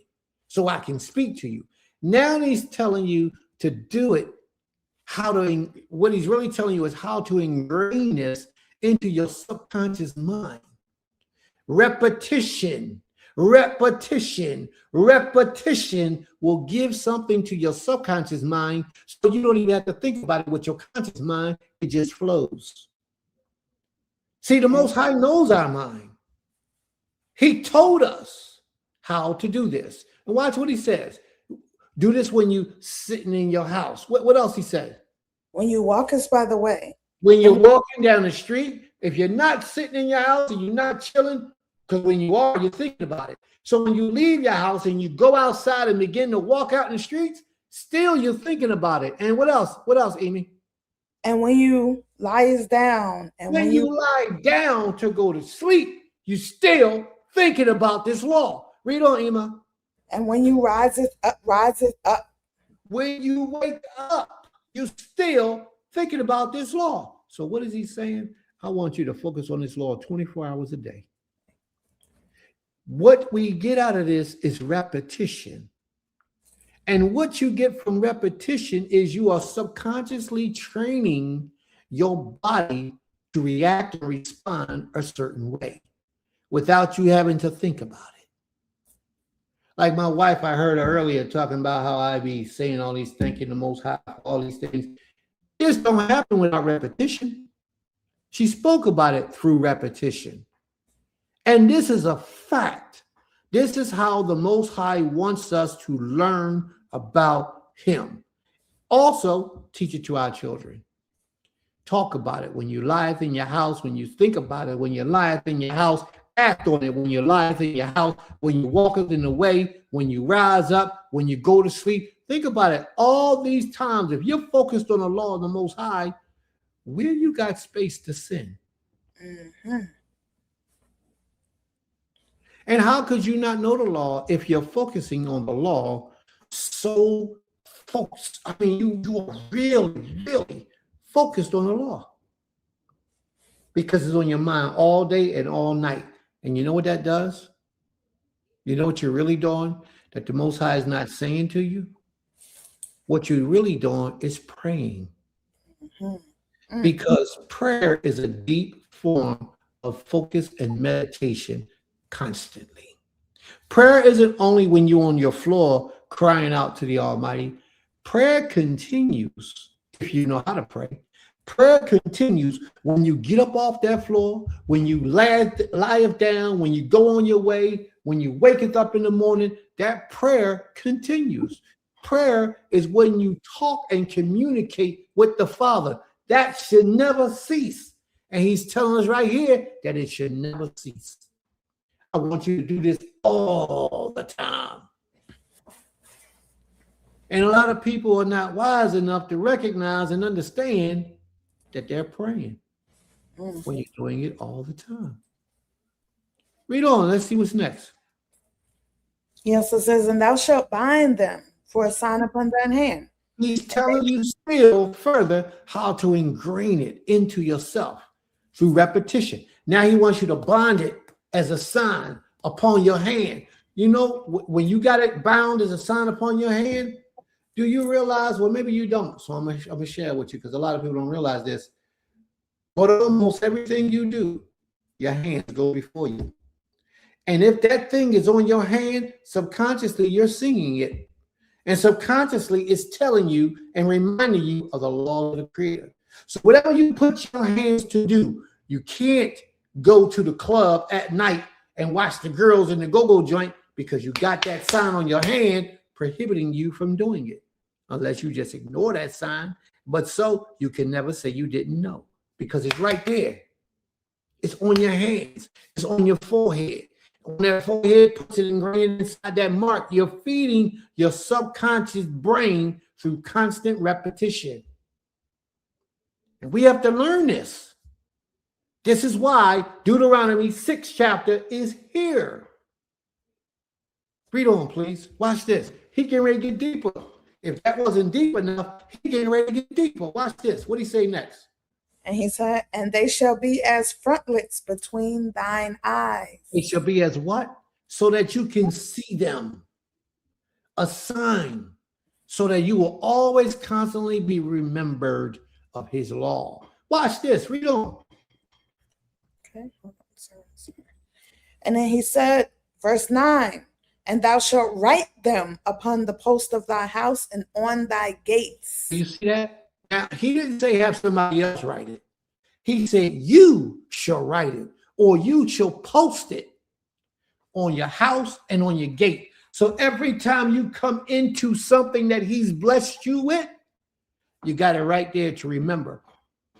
so I can speak to you. Now he's telling you to do it. What he's really telling you is how to ingrain this into your subconscious mind. Repetition will give something to your subconscious mind, so you don't even have to think about it with your conscious mind. It just flows. See, the Most High knows our mind. He told us how to do this. And watch what he says. Do this when you sitting in your house. What else he said? When you walkest by the way. When you're walking down the street, if you're not sitting in your house and you're not chilling, because when you are, you're thinking about it. So when you leave your house and you go outside and begin to walk out in the streets, still you're thinking about it. And what else? What else, Amy? And when you lies down. And when you lie down to go to sleep, you still thinking about this law. Read on, Emma. And when you riseth up. When you wake up, you're still thinking about this law. So what is he saying? I want you to focus on this law 24 hours a day. What we get out of this is repetition. And what you get from repetition is you are subconsciously training your body to react and respond a certain way without you having to think about it. Like my wife, I heard her earlier talking about how I be saying all these thanking the Most High, all these things. This don't happen without repetition. She spoke about it through repetition. And this is a fact. This is how the Most High wants us to learn about him. Also, teach it to our children. Talk about it when you lie in your house, when you think about it, when you lie in your house, act on it when you lie in your house, when you walk in the way, when you rise up, when you go to sleep. Think about it. All these times, if you're focused on the law of the Most High, where you got space to sin? Mm-hmm. And how could you not know the law if you're focusing on the law so focused? I mean, you are really, really focused on the law because it's on your mind all day and all night. And you know what that does? You know what you're really doing that the Most High is not saying to you? What you're really doing is praying. Mm-hmm. Because prayer is a deep form of focus and meditation constantly. Prayer isn't only when you're on your floor crying out to the Almighty. Prayer continues if you know how to pray. Prayer continues when you get up off that floor, when you lie down, when you go on your way, when you wake up in the morning. That prayer continues. Prayer is when you talk and communicate with the Father. That should never cease. And he's telling us right here that it should never cease. I want you to do this all the time. And a lot of people are not wise enough to recognize and understand that they're praying when you're doing it all the time. Read on. Let's see what's next. He also says, and thou shalt bind them for a sign upon thine hand. He's telling you still further how to ingrain it into yourself through repetition. Now he wants you to bond it as a sign upon your hand. You know, when you got it bound as a sign upon your hand, do you realize, well, maybe you don't. So I'm gonna share with you because a lot of people don't realize this. But almost everything you do, your hands go before you. And if that thing is on your hand, subconsciously you're singing it. And subconsciously it's telling you and reminding you of the law of the Creator. So whatever you put your hands to do, you can't go to the club at night and watch the girls in the go-go joint because you got that sign on your hand prohibiting you from doing it, unless you just ignore that sign. But so you can never say you didn't know because it's right there. It's on your hands. It's on your forehead. On that forehead, puts it ingrained inside that mark. You're feeding your subconscious brain through constant repetition. And we have to learn this. This is why Deuteronomy 6th chapter is here. Read on, please. Watch this. He getting ready to get deeper. If that wasn't deep enough, he getting ready to get deeper. Watch this. What do he say next? And he said, and they shall be as frontlets between thine eyes. They shall be as what? So that you can see them. A sign. So that you will always constantly be remembered of his law. Watch this. Read on. Okay. And then he said, verse 9, and thou shalt write them upon the post of thy house and on thy gates. You see that? Now, he didn't say have somebody else write it. He said you shall write it or you shall post it on your house and on your gate. So every time you come into something that he's blessed you with, you got it right there to remember.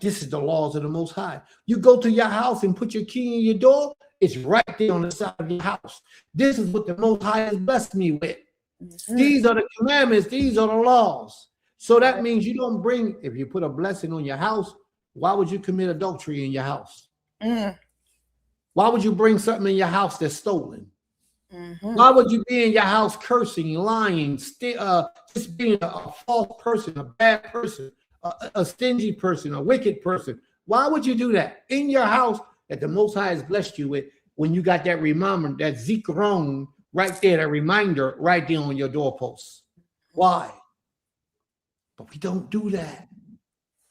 This is the laws of the Most High. You go to your house and put your key in your door, it's right there on the side of your house. This is what the Most High has blessed me with. Mm-hmm. These are the commandments. These are the laws. So that means you don't bring, if you put a blessing on your house, why would you commit adultery in your house? Mm. Why would you bring something in your house that's stolen? Mm-hmm. Why would you be in your house cursing, lying, just being a false person, a bad person, a stingy person, a wicked person? Why would you do that in your house that the Most High has blessed you with? when you got that reminder, that zikaron right there, that reminder right there on your doorpost. Why? But we don't do that.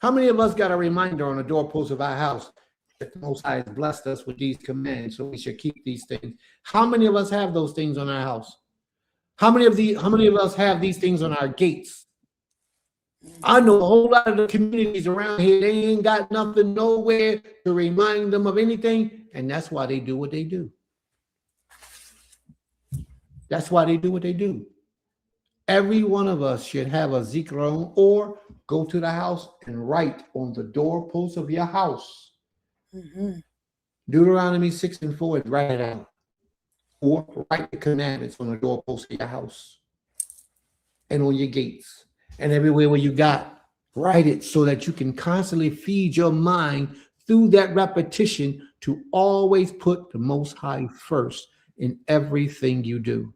How many of us got a reminder on the doorpost of our house that the Most High has blessed us with these commands, so we should keep these things? How many of us have those things on our house? How many of us have these things on our gates? I know a whole lot of the communities around here, they ain't got nothing nowhere to remind them of anything, and that's why they do what they do. That's why they do what they do. Every one of us should have a zikron, or go to the house and write on the doorpost of your house. Deuteronomy 6:4, write it out. Or write the commandments on the doorpost of your house and on your gates and everywhere where you got. Write it so that you can constantly feed your mind through that repetition to always put the Most High first in everything you do.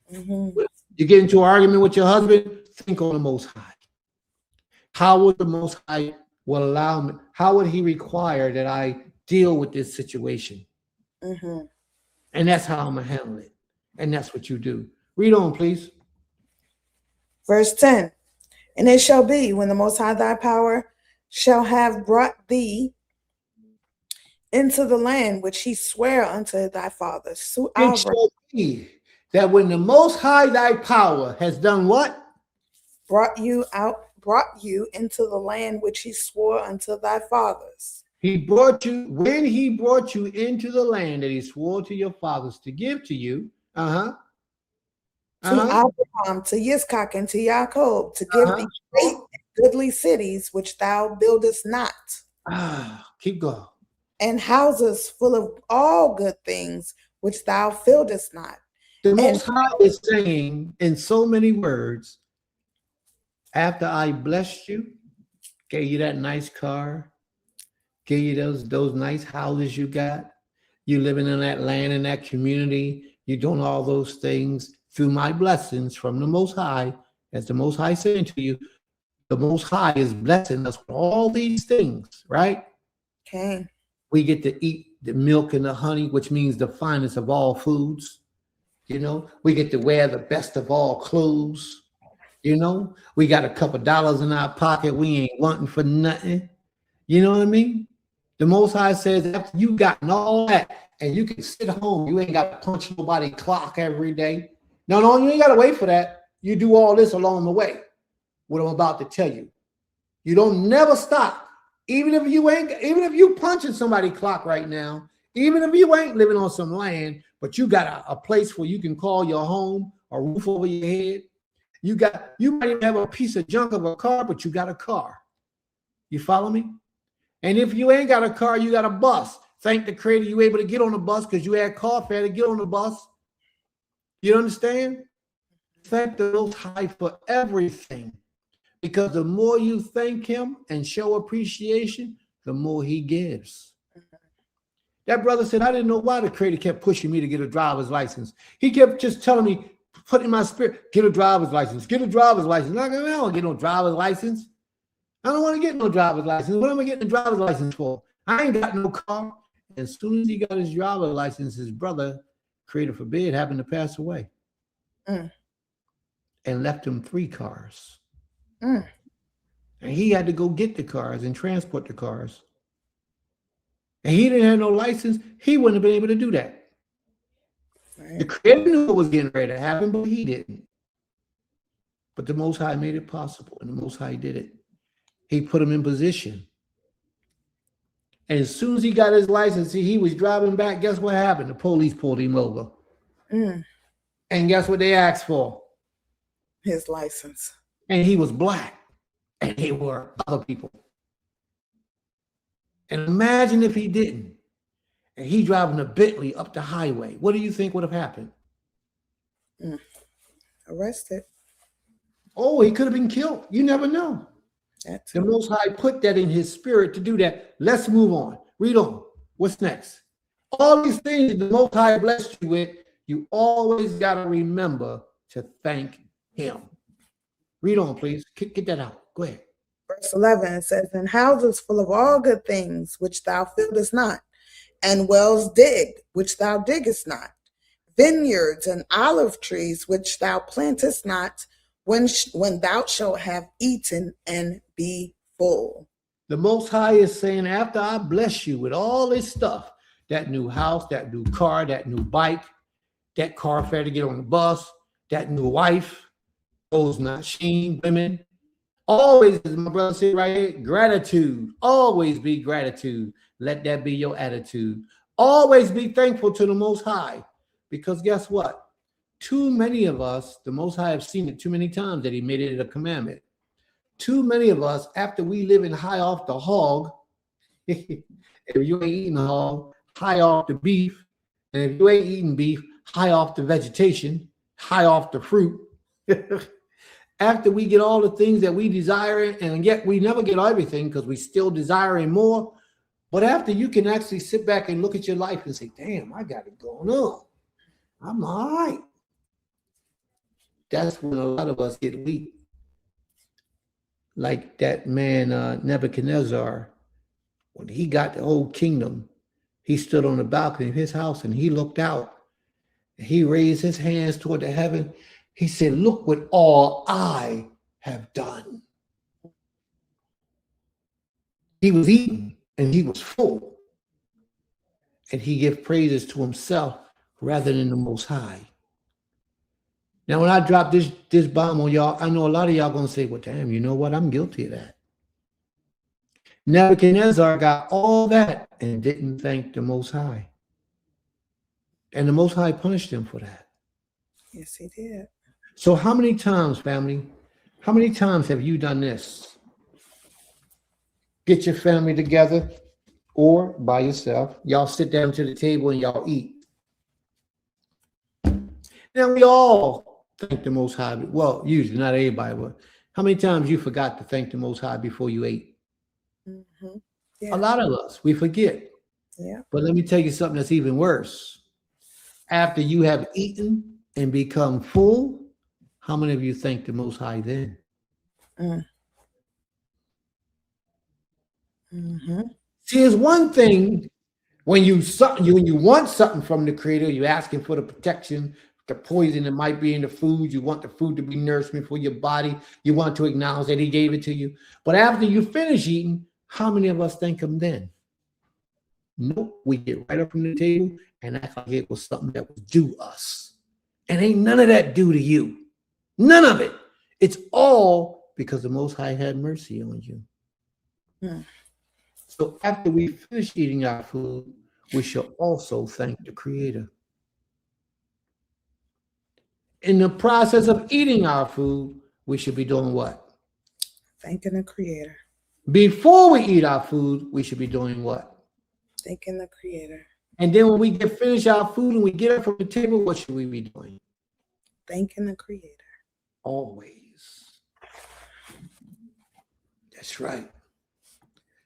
You get into an argument with your husband, think on the Most High. How would the Most High will allow me? How would he require that I deal with this situation? And that's how I'm going to handle it. And that's what you do. Read on, please. Verse 10. And it shall be when the Most High thy power shall have brought thee into the land which he sware unto thy fathers. So it shall be that when the Most High thy power has done what? Brought you into the land which he swore unto thy fathers. When he brought you into the land that he swore to your fathers to give to you, to Abraham, to Yitzchak, and to Jacob, to give thee great and goodly cities which thou buildest not. Keep going. And houses full of all good things which thou fillest not. The Most High is saying in so many words, after I blessed you, gave you that nice car, gave you those nice houses you got, you living in that land, in that community, you're doing all those things through my blessings from the Most High, as the Most High saying to you, the Most High is blessing us with all these things, right? Okay. We get to eat the milk and the honey, which means the finest of all foods. You know, we get to wear the best of all clothes. You know, we got a couple dollars in our pocket. We ain't wanting for nothing. You know what I mean? The Most High says after you gotten all that and you can sit home, you ain't got to punch nobody's clock every day. No, you ain't got to wait for that. You do all this along the way. What I'm about to tell you. You don't never stop. Even if you punching somebody's clock right now, even if you ain't living on some land, but you got a place where you can call your home, a roof over your head. You might even have a piece of junk of a car, but you got a car. You follow me? And if you ain't got a car, you got a bus. Thank the Creator you able to get on the bus because you had car fare to get on the bus. You understand? Thank the Most High for everything. Because the more you thank him and show appreciation, the more he gives. That brother said, I didn't know why the Creator kept pushing me to get a driver's license. He kept just telling me, put in my spirit, get a driver's license, get a driver's license. I don't get no driver's license. I don't want to get no driver's license. What am I getting a driver's license for? I ain't got no car. As soon as he got his driver's license, his brother, Creator forbid, happened to pass away. And left him 3 cars. And he had to go get the cars and transport the cars. And he didn't have no license. He wouldn't have been able to do that. Right. The Creator knew what was getting ready to happen, but he didn't. But the Most High made it possible, and the Most High did it. He put him in position. And as soon as he got his license, he was driving back. Guess what happened? The police pulled him over. And guess what they asked for? His license. And he was black, and they were other people. And imagine if he didn't, and he driving a Bentley up the highway. What do you think would have happened? Arrested. Oh, he could have been killed. You never know. The Most High put that in his spirit to do that. Let's move on. Read on. What's next? All these things the Most High blessed you with, you always got to remember to thank him. Read on, please. Get that out. Go ahead. Verse 11 says, and houses full of all good things, which thou fillest not, and wells digged, which thou diggest not, vineyards and olive trees, which thou plantest not, when thou shalt have eaten and be full. The Most High is saying, after I bless you with all this stuff, that new house, that new car, that new bike, that car fare to get on the bus, that new wife, those not sheen women, always, as my brother said right here, gratitude. Always be gratitude. Let that be your attitude. Always be thankful to the Most High. Because guess what? Too many of us, the Most High have seen it too many times that he made it a commandment. Too many of us, after we living high off the hog, if you ain't eating hog, high off the beef, and if you ain't eating beef, high off the vegetation, high off the fruit. After we get all the things that we desire, and yet we never get everything because we still desiring more. But after you can actually sit back and look at your life and say, damn, I got it going on. I'm all right. That's when a lot of us get weak. Like that man Nebuchadnezzar, when he got the whole kingdom, he stood on the balcony of his house and he looked out. And he raised his hands toward the heaven. He said, look what all I have done. He was eating and he was full. And he gave praises to himself rather than the Most High. Now, when I drop this bomb on y'all, I know a lot of y'all going to say, well, damn, you know what? I'm guilty of that. Nebuchadnezzar got all that and didn't thank the Most High. And the Most High punished him for that. Yes, he did. So how many times, family, how many times have you done this? Get your family together or by yourself. Y'all sit down to the table and y'all eat. Now, we all thank the Most High. Well, usually, not everybody, but how many times you forgot to thank the Most High before you ate? Mm-hmm. Yeah. A lot of us, we forget. Yeah. But let me tell you something that's even worse. After you have eaten and become full, how many of you thank the Most High then? Mm-hmm. See, it's one thing when you want something from the Creator, you're asking for the protection, the poison that might be in the food. You want the food to be nourishment for your body. You want to acknowledge that he gave it to you. But after you finish eating, how many of us thank him then? Nope. We get right up from the table and act like it was something that was due us. And ain't none of that due to you. None of it. It's all because the Most High had mercy on you. So after we finish eating our food, we shall also thank the Creator. In the process of eating our food, we should be doing what? Thanking the Creator. Before we eat our food, we should be doing what? Thanking the Creator. And then when we get finished our food and we get up from the table, what should we be doing? Thanking the Creator. Always. That's right.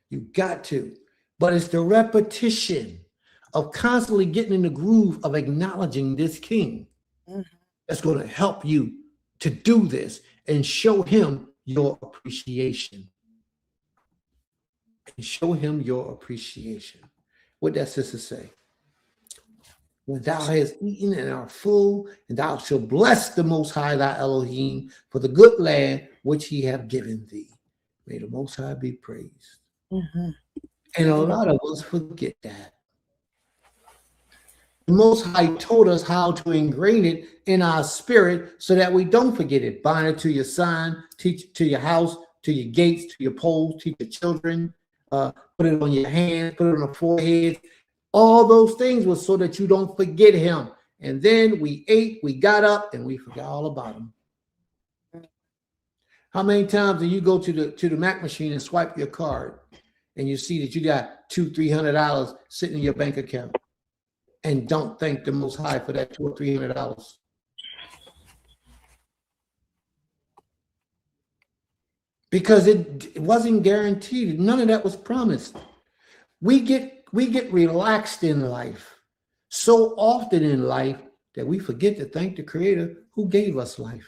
You got to. But it's the repetition of constantly getting in the groove of acknowledging this King that's going to help you to do this and show him your appreciation. And show him your appreciation. What that sister say? When thou hast eaten and art full, and thou shalt bless the Most High thy Elohim for the good land which he hath given thee. May the Most High be praised. And a lot of us forget that. The Most High told us how to ingrain it in our spirit so that we don't forget it. Bind it to your sign, teach it to your house, to your gates, to your poles, teach your children, put it on your hands, put it on the forehead. All those things was so that you don't forget him. And then we ate, we got up, and we forgot all about him. How many times do you go to the Mac machine and swipe your card and you see that you got $200-300 sitting in your bank account and don't thank the Most High for that $200 or $300? Because it wasn't guaranteed. None of that was promised. We get relaxed in life so often in life that we forget to thank the Creator who gave us life.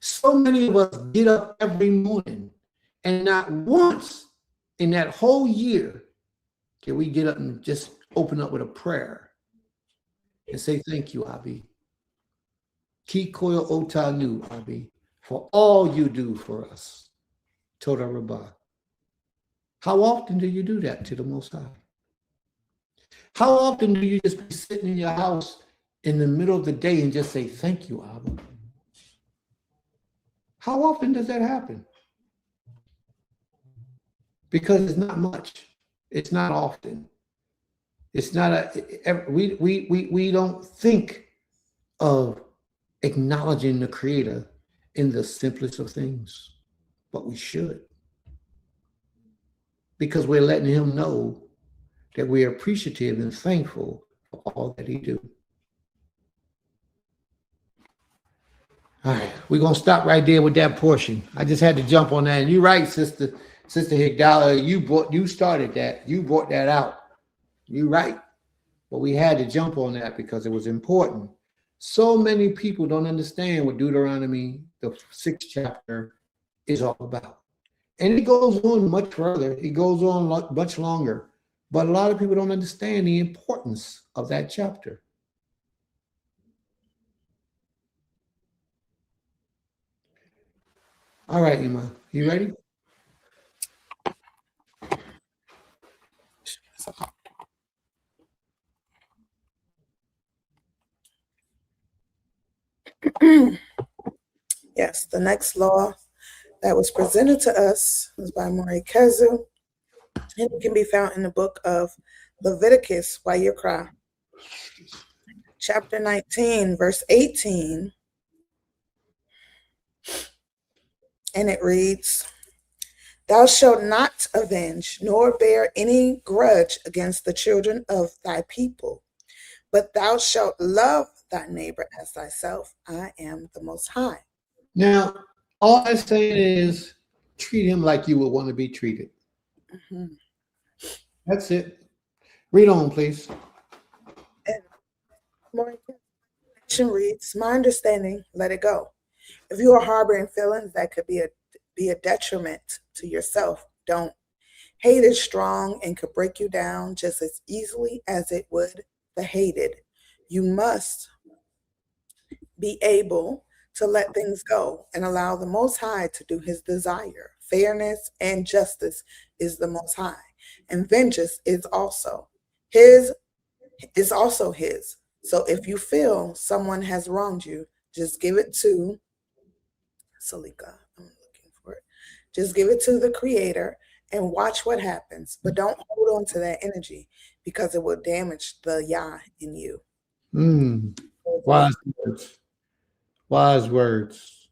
So many of us get up every morning and not once in that whole year Can we get up and just open up with a prayer and say thank you, Abi? Kikoyo Otanu, Abi, for all you do for us. Toda Rabah. How often do you do that to the Most High? How often do you just be sitting in your house in the middle of the day and just say, thank you, Abba? How often does that happen? Because it's not much. It's not often. It's not we don't think of acknowledging the Creator in the simplest of things, but we should. Because we're letting him know that we're appreciative and thankful for all that he do. All right, we're gonna stop right there with that portion. I just had to jump on that. And you're right, Sister Higdala, you started that. You brought that out. You're right. But we had to jump on that because it was important. So many people don't understand what Deuteronomy, the 6th chapter, is all about. And it goes on much further. It goes on much longer. But a lot of people don't understand the importance of that chapter. All right, Ima, you ready? Yes, the next law that was presented to us was by Mori Kezu, and it can be found in the book of Leviticus, Vayikra, chapter 19, verse 18. And it reads, "Thou shalt not avenge nor bear any grudge against the children of thy people, but thou shalt love thy neighbor as thyself. I am the Most High." Now, all I'm saying is treat him like you would want to be treated. Mm-hmm. That's it. Read on, please. And Mori Kezu reads, "My understanding, let it go. If you are harboring feelings that could be a detriment to yourself, don't. Hate is strong and could break you down just as easily as it would the hated. You must be able to let things go and allow the Most High to do his desire. Fairness and justice is the Most High, and vengeance is also his. So if you feel someone has wronged you, just give it to Salika. I'm looking for it. Just give it to the Creator and watch what happens. But don't hold on to that energy because it will damage the Yah in you." Wise words. Wise words.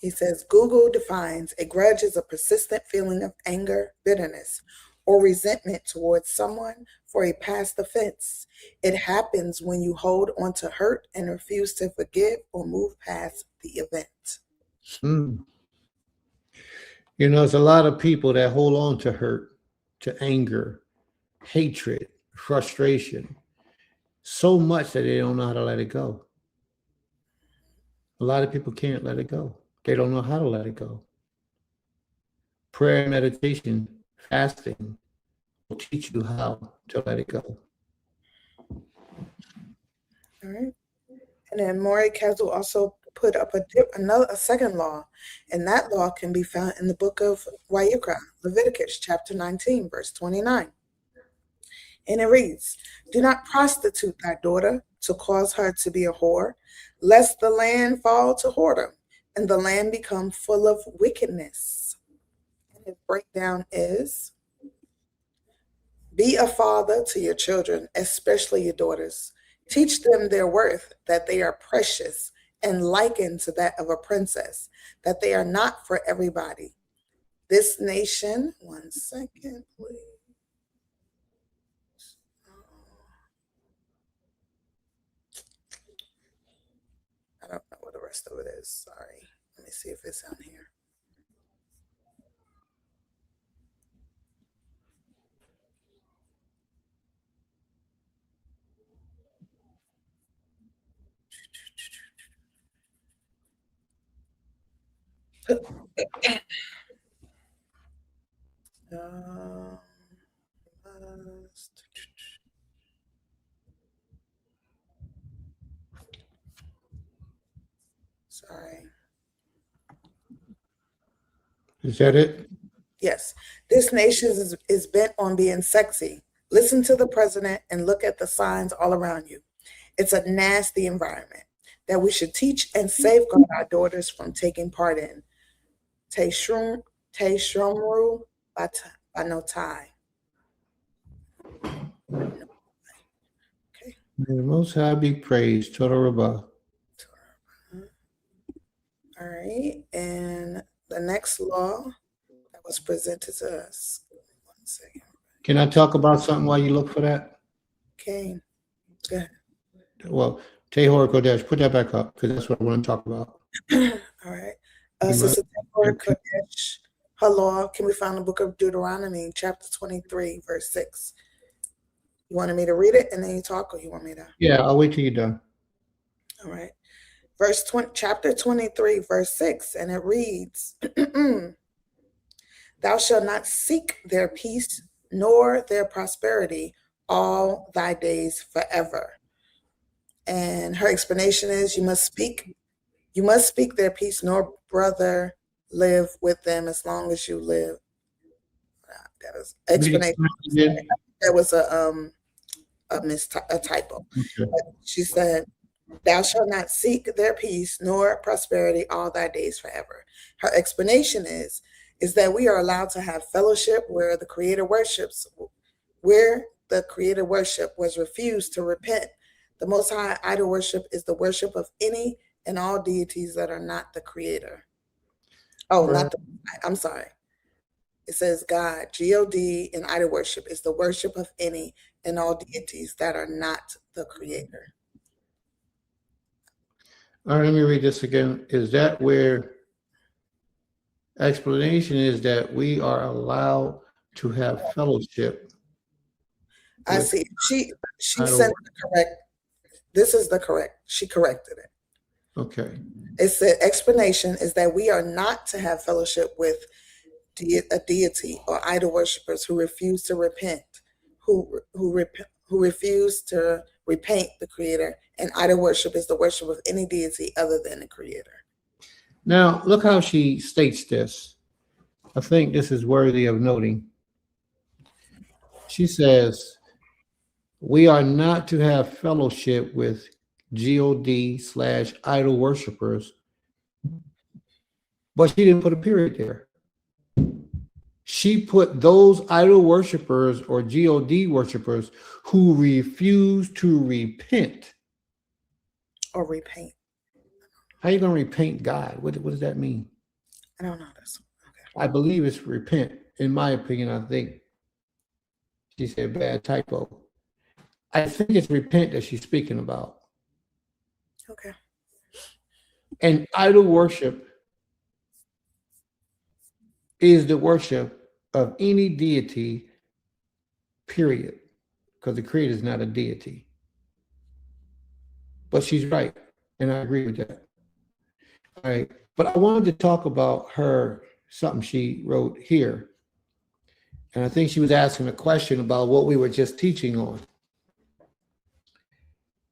He says, Google defines a grudge as a persistent feeling of anger, bitterness, or resentment towards someone for a past offense. It happens when you hold on to hurt and refuse to forgive or move past the event. You know, there's a lot of people that hold on to hurt, to anger, hatred, frustration, so much that they don't know how to let it go. A lot of people can't let it go. They don't know how to let it go. Prayer and meditation, fasting will teach you how to let it go. All right. And then Mori Kezu also put up a second law, and that law can be found in the book of Vayikra, Leviticus, chapter 19, verse 29. And it reads, "Do not prostitute thy daughter to cause her to be a whore, lest the land fall to whoredom, and the land become full of wickedness." And his breakdown is, "Be a father to your children, especially your daughters. Teach them their worth, that they are precious and likened to that of a princess, that they are not for everybody. This nation," one second, please. I don't know what the rest of it is. Sorry. Let me see if it's on here. Sorry. Is that it? Yes. This nation is bent on being sexy. Listen to the president and look at the signs all around you. It's a nasty environment that we should teach and safeguard our daughters from taking part in. Te Shrum Banotai. Okay. May the Most High be praised. Total Rabbah. All right. And the next law that was presented to us. 1 second. Can I talk about something while you look for that? Okay. Go ahead. Well, Tehor Kodesh, put that back up because that's what I want to talk about. All right. Sister Tehor Kodesh, her law, can we find the book of Deuteronomy, chapter 23, verse 6? You wanted me to read it and then you talk, or you want me to? Yeah, I'll wait till you're done. All right. Chapter 23, verse 6, and it reads, Thou shalt not seek their peace nor their prosperity all thy days forever. And her explanation is you must speak their peace, nor brother live with them as long as you live. That was explanation. That was a typo. Okay. She said, Thou shalt not seek their peace nor prosperity all thy days forever. Her explanation is that we are allowed to have fellowship where the Creator worships, where the Creator worship was refused to repent. The Most High idol worship is the worship of any and all deities that are not the Creator. Oh, Right. I'm sorry. It says God, G-O-D, and idol worship is the worship of any and all deities that are not the Creator. All right, let me read this again. Is that where explanation is that we are allowed to have fellowship? I see. She sent the correct. This is the correct. She corrected it. Okay. It said explanation is that we are not to have fellowship with a deity or idol worshippers who refuse to repent, who refuse to repaint the Creator, and idol worship is the worship of any deity other than the Creator. Now, look how she states this. I think this is worthy of noting. She says, we are not to have fellowship with God/idol worshipers, but she didn't put a period there. She put those idol worshipers or God worshipers who refuse to repent. Or repaint. How are you going to repaint God? What does that mean? I don't know this. Okay. I believe it's repent. In my opinion, I think she said bad typo. I think it's repent that she's speaking about. Okay. And idol worship is the worship of any deity, period. Because the Creator is not a deity. But she's right, and I agree with that. All right. But I wanted to talk about something she wrote here. And I think she was asking a question about what we were just teaching on.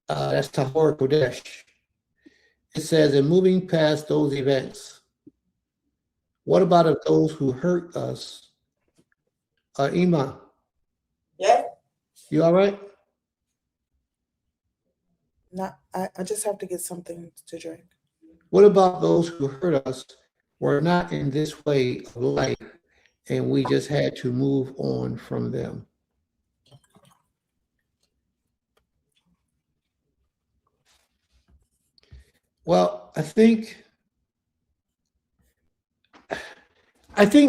That's Tahor Kodesh. It says, in moving past those events, what about if those who hurt us are Ima? Yeah. You all right? I just have to get something to drink. What about those who hurt us were not in this way of life and we just had to move on from them? Well, I think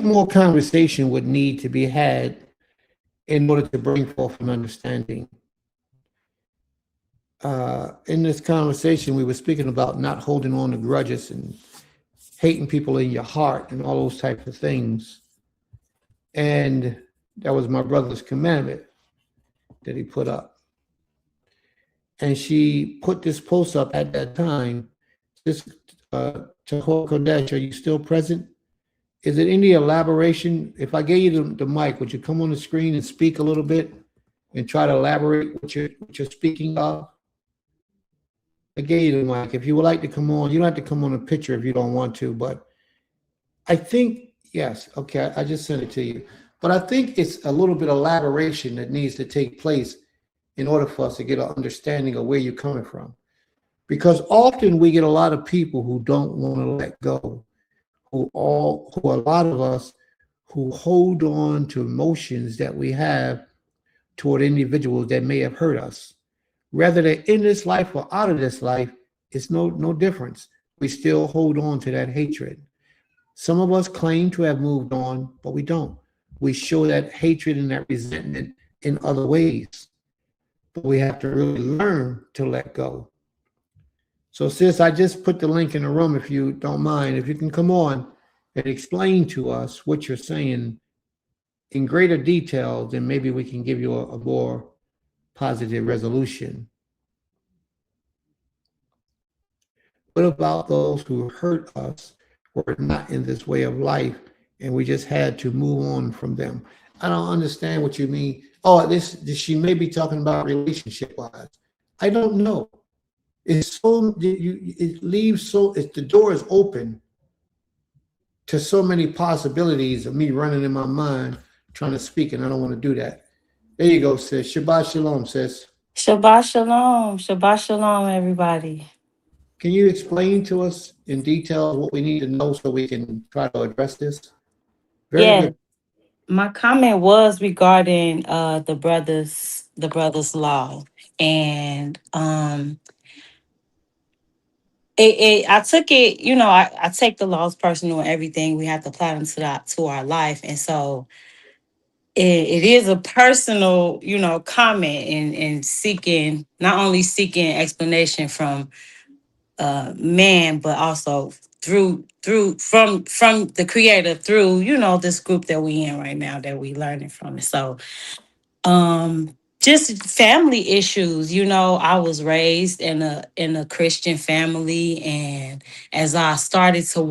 more conversation would need to be had in order to bring forth an understanding. In this conversation, we were speaking about not holding on to grudges and hating people in your heart and all those types of things. And that was my brother's commandment that he put up. And she put this post up at that time. This Tahor Kodesh, are you still present? Is it any elaboration? If I gave you the mic, would you come on the screen and speak a little bit and try to elaborate what you're speaking of? I gave you the mic. If you would like to come on, you don't have to come on a picture if you don't want to, but I think, yes, okay, I just sent it to you. But I think it's a little bit of elaboration that needs to take place in order for us to get an understanding of where you're coming from. Because often we get a lot of people who don't want to let go, who a lot of us who hold on to emotions that we have toward individuals that may have hurt us. Whether they're in this life or out of this life, it's no difference. We still hold on to that hatred. Some of us claim to have moved on, but we don't. We show that hatred and that resentment in other ways. But we have to really learn to let go. So, sis, I just put the link in the room if you don't mind. If you can come on and explain to us what you're saying in greater detail, then maybe we can give you a more positive resolution. What about those who hurt us, were not in this way of life, and we just had to move on from them? I don't understand what you mean. Oh, this she may be talking about relationship wise. I don't know. It's so it leaves so the door is open to so many possibilities of me running in my mind trying to speak, and I don't want to do that. There you go, sis. Shabbat shalom, sis. Shabbat shalom. Shabbat shalom, everybody. Can you explain to us in detail what we need to know so we can try to address this? Very Yeah, good. my comment was regarding the brothers law. And I took it, I take the laws personal and everything. We have to apply them to our life. And so it is a personal, comment and seeking, not only seeking explanation from man, but also from the creator through, this group that we in right now that we learning from. And so just family issues, I was raised in a Christian family, and as I started to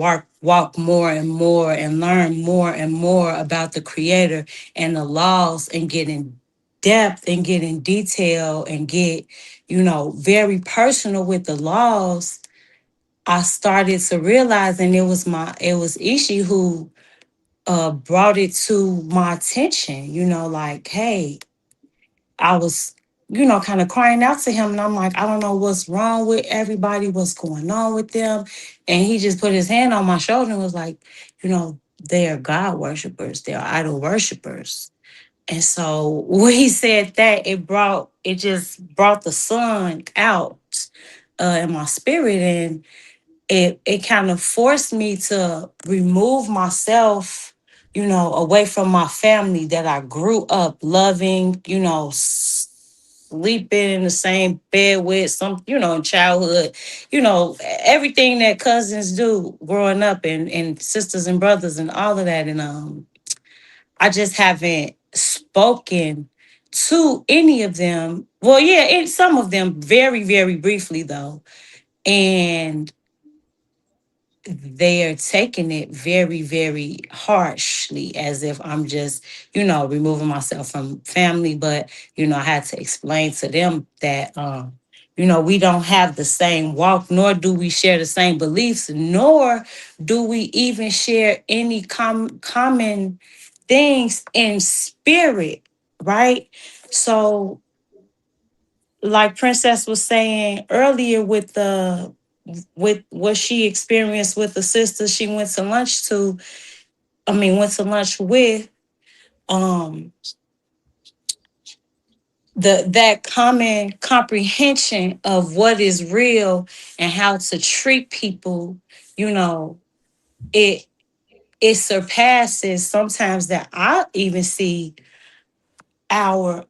walk more and more and learn more and more about the creator and the laws, and get in depth and get in detail and get, very personal with the laws, I started to realize, and it was Ishi who brought it to my attention, like, hey, I was, kind of crying out to him, and I'm like, I don't know what's wrong with everybody, what's going on with them. And he just put his hand on my shoulder and was like, they are God worshipers, they are idol worshipers. And so when he said that, it just brought the sun out in my spirit, and it kind of forced me to remove myself, away from my family that I grew up loving, sleeping in the same bed with, some, in childhood, everything that cousins do growing up, and sisters and brothers and all of that. And I just haven't spoken to any of them. Well, yeah, and some of them very, very briefly though. And they are taking it very, very harshly, as if I'm just, removing myself from family. But, I had to explain to them that, we don't have the same walk, nor do we share the same beliefs, nor do we even share any common things in spirit, right? So, like Princess was saying earlier, with what she experienced with the sister she went to lunch with, um that common comprehension of what is real and how to treat people, you know it it surpasses sometimes that I even see our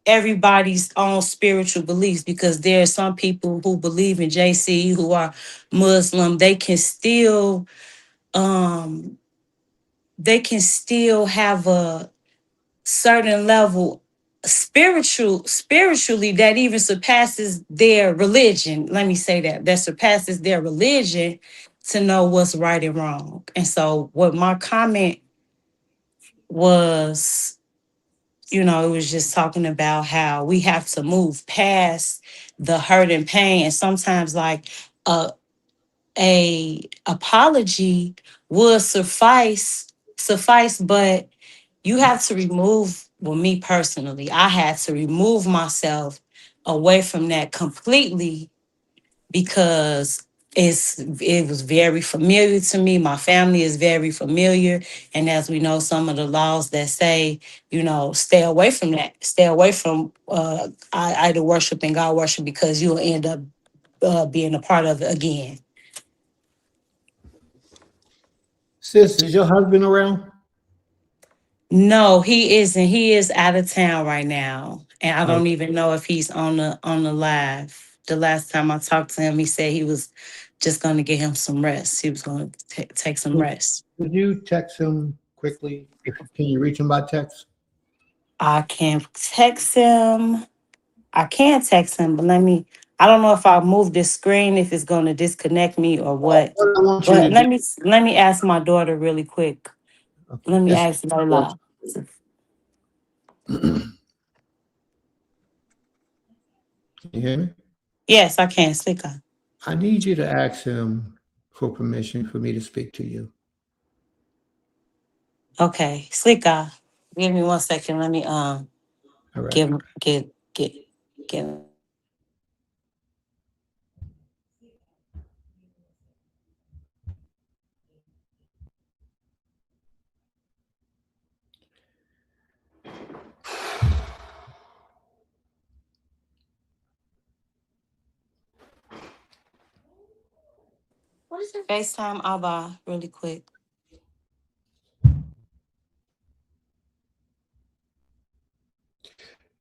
everybody's own spiritual beliefs, because there are some people who believe in JC, who are Muslim. Um they can still have a certain level spiritually that even surpasses their religion. Let me say that surpasses their religion, to know what's right and wrong. And so what my comment was, it was just talking about how we have to move past the hurt and pain. And sometimes like a apology would suffice, but you have to remove, well, me personally, I had to remove myself away from that completely because it was very familiar to me. My family is very familiar. And as we know, some of the laws that say, stay away from that, stay away from idol worship and God worship, because you'll end up being a part of it again. Sis, is your husband around? No, he isn't. He is out of town right now. And I Uh, don't even know if he's on the live. The last time I talked to him, he said he was just going to get him some rest. He was going to take some rest. Could you text him quickly? Can you reach him by text? I can text him. I can text him, but I don't know if I move this screen, if it's going to disconnect me or what. What I want you But to do, let me ask my daughter really quick. okay, Let me this ask Lola. can you hear me? Yes, I can. Slika. I need you to ask him for permission for me to speak to you. Okay, Slika. Give me 1 second. Let me All right. get. What is it? FaceTime Abba really quick.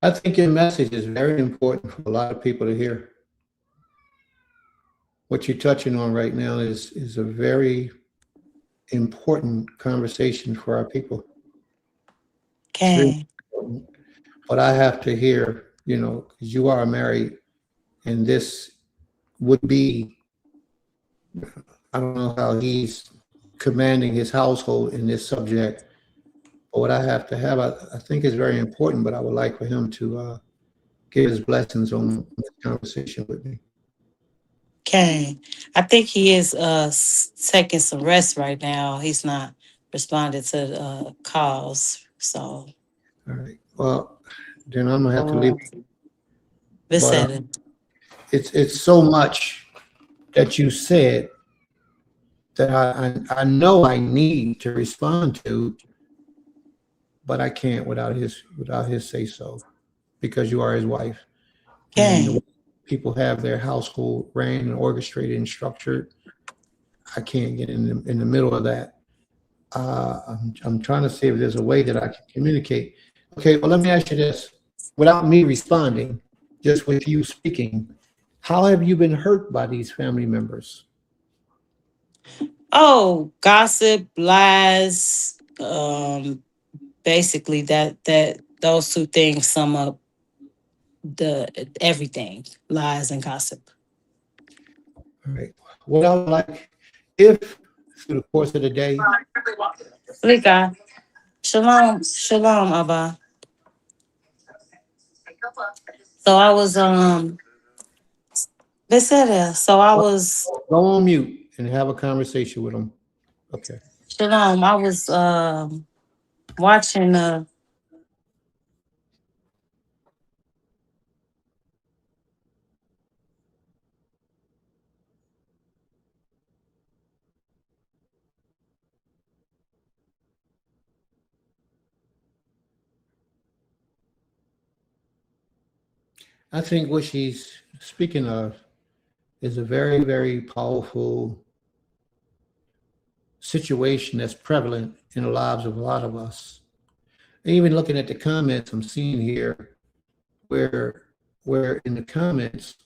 I think your message is very important for a lot of people to hear. What you're touching on right now is a very important conversation for our people. It's very Okay. important. But I have to hear, because you are married, and this would be, I don't know how he's commanding his household in this subject. But what I have to have, I think is very important, but I would like for him to give his blessings on this conversation with me. Okay. I think he is taking some rest right now. He's not responding to calls. So All right. Well, then I'm gonna have to leave. this But it. it's so much that you said that I know I need to respond to, but I can't without his say so, because you are his wife, and the way Okay. people have their household ran and orchestrated and structured, I can't get in the middle of that. I'm trying to see if there's a way that I can communicate. Okay, well, let me ask you this. Without me responding, just with you speaking, how have you been hurt by these family members? Oh, gossip, lies, basically that those two things sum up the everything, lies and gossip. All right. What I would like, if through the course of the day, Lika, shalom, Abba. So I was so I was go on mute and have a conversation with them. Okay. shalom. I was watching I think what she's speaking of is a very, very powerful situation that's prevalent in the lives of a lot of us. And even looking at the comments I'm seeing here, where in the comments,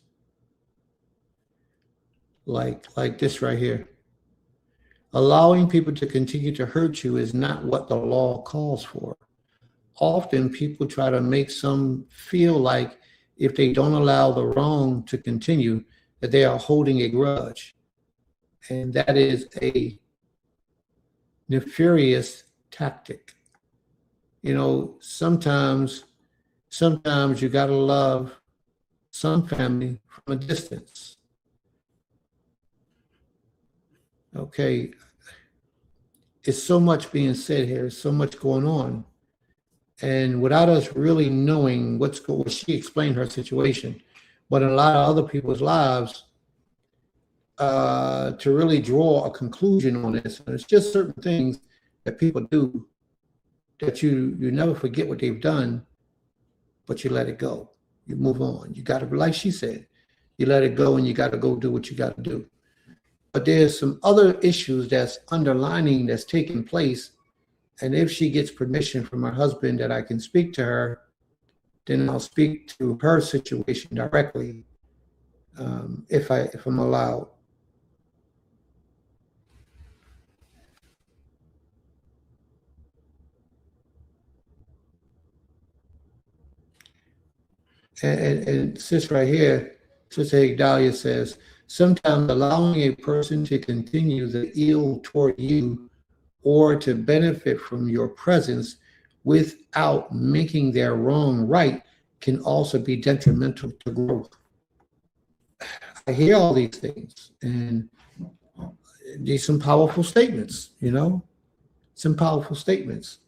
like this right here, allowing people to continue to hurt you is not what the law calls for. Often people try to make some feel like if they don't allow the wrong to continue, that they are holding a grudge. And that is a nefarious tactic. Sometimes you gotta love some family from a distance. Okay, it's so much being said here, so much going on. And without us really knowing what she explained her situation, but in a lot of other people's lives, to really draw a conclusion on this. And it's just certain things that people do that you never forget what they've done, but you let it go. You move on. You got to, like she said, you let it go and you got to go do what you got to do. But there's some other issues that's underlining that's taking place. And if she gets permission from her husband that I can speak to her, then I'll speak to her situation directly, if I'm allowed. And sis right here, Sister Higdalia says, sometimes allowing a person to continue the ill toward you or to benefit from your presence without making their wrong right can also be detrimental to growth. I hear all these things, and these some powerful statements, some powerful statements.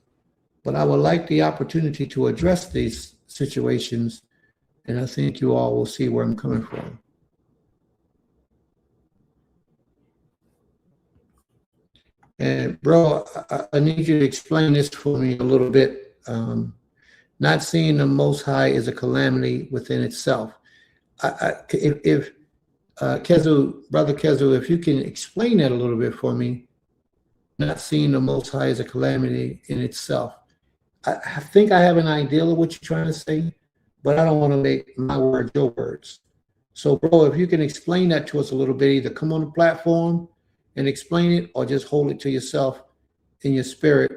But I would like the opportunity to address these situations, and I think you all will see where I'm coming from. And bro, I need you to explain this for me a little bit. Not seeing the Most High is a calamity within itself. If Kezu, Brother Kezu, if you can explain that a little bit for me, not seeing the Most High is a calamity in itself. I think I have an idea of what you're trying to say, but I don't want to make my words your words. So, bro, if you can explain that to us a little bit, either come on the platform and explain it, or just hold it to yourself in your spirit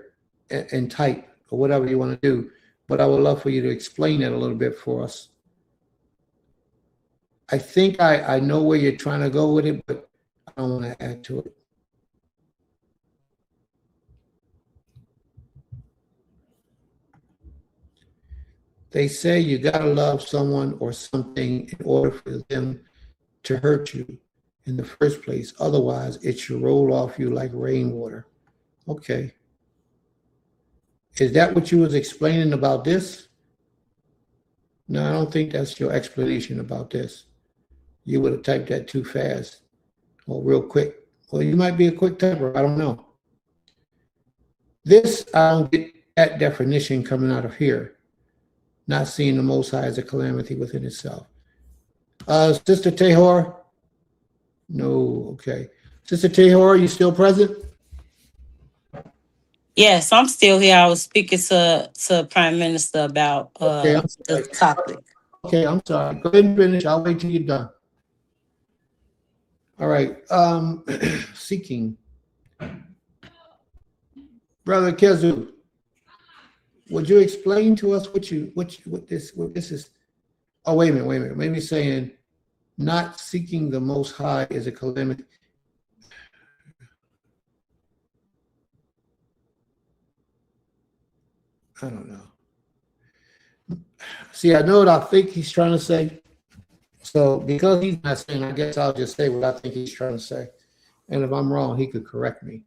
and type, or whatever you want to do. But I would love for you to explain that a little bit for us. I think I know where you're trying to go with it, but I don't want to add to it. They say you got to love someone or something in order for them to hurt you in the first place. Otherwise, it should roll off you like rainwater. Okay. Is that what you was explaining about this? No, I don't think that's your explanation about this. You would have typed that too fast or real quick. Well, you might be a quick typer. I don't know. This, I don't get that definition coming out of here. Not seeing the Most High as a calamity within itself. Sister Tehor? No, okay. Sister Tehor, are you still present? Yes, I'm still here. I was speaking to Prime Minister about the topic. Okay, I'm sorry. Go ahead and finish. I'll wait till you're done. All right. Seeking. Brother Kezu, would you explain to us what this is? Oh, wait a minute. Maybe saying not seeking the Most High is a calamity. I don't know. See, I know what I think he's trying to say. So because he's not saying, I guess I'll just say what I think he's trying to say. And if I'm wrong, he could correct me.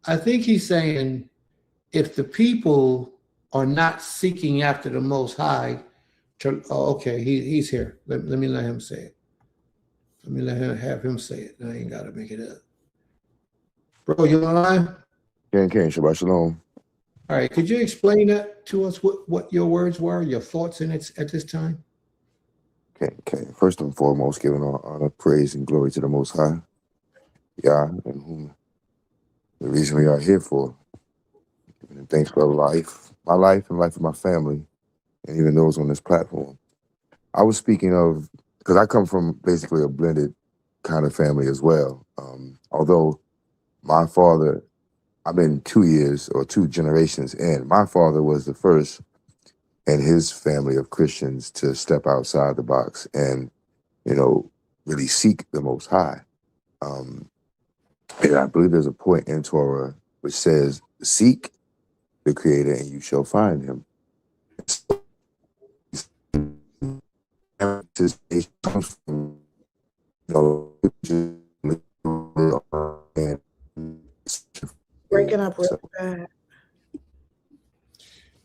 I think he's saying if the people are not seeking after the Most High, okay, he's here. Let me let him say it. Let me have him say it. I ain't got to make it up. Bro, you online? Can, Shabbat Shalom. All right, could you explain that to us, what your words were, your thoughts in it at this time? Okay. First and foremost, giving all honor, praise, and glory to the Most High, Yah, and whom the reason we are here for. Giving thanks for life, my life, and life of my family, and even those on this platform. I was speaking of, because I come from basically a blended kind of family as well. Although my father, I've been 2 generations in. My father was the first in his family of Christians to step outside the box and, really seek the Most High. And I believe there's a point in Torah which says, seek the Creator and you shall find him. this comes from, and Breaking up real bad.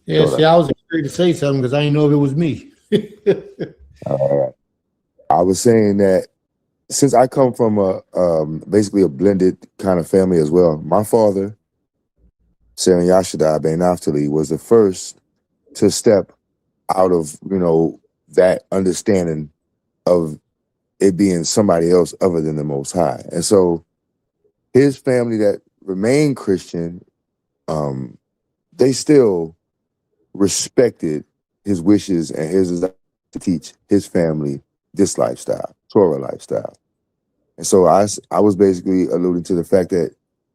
Yeah, see, I was afraid to say something because I didn't know if it was me. I was saying that since I come from a basically a blended kind of family as well, my father, Seren Yashadai Ben Naftali, was the first to step out of, that understanding of it being somebody else other than the Most High. And so his family that remained Christian, they still respected his wishes and his desire to teach his family this lifestyle, Torah lifestyle. And so I was basically alluding to the fact that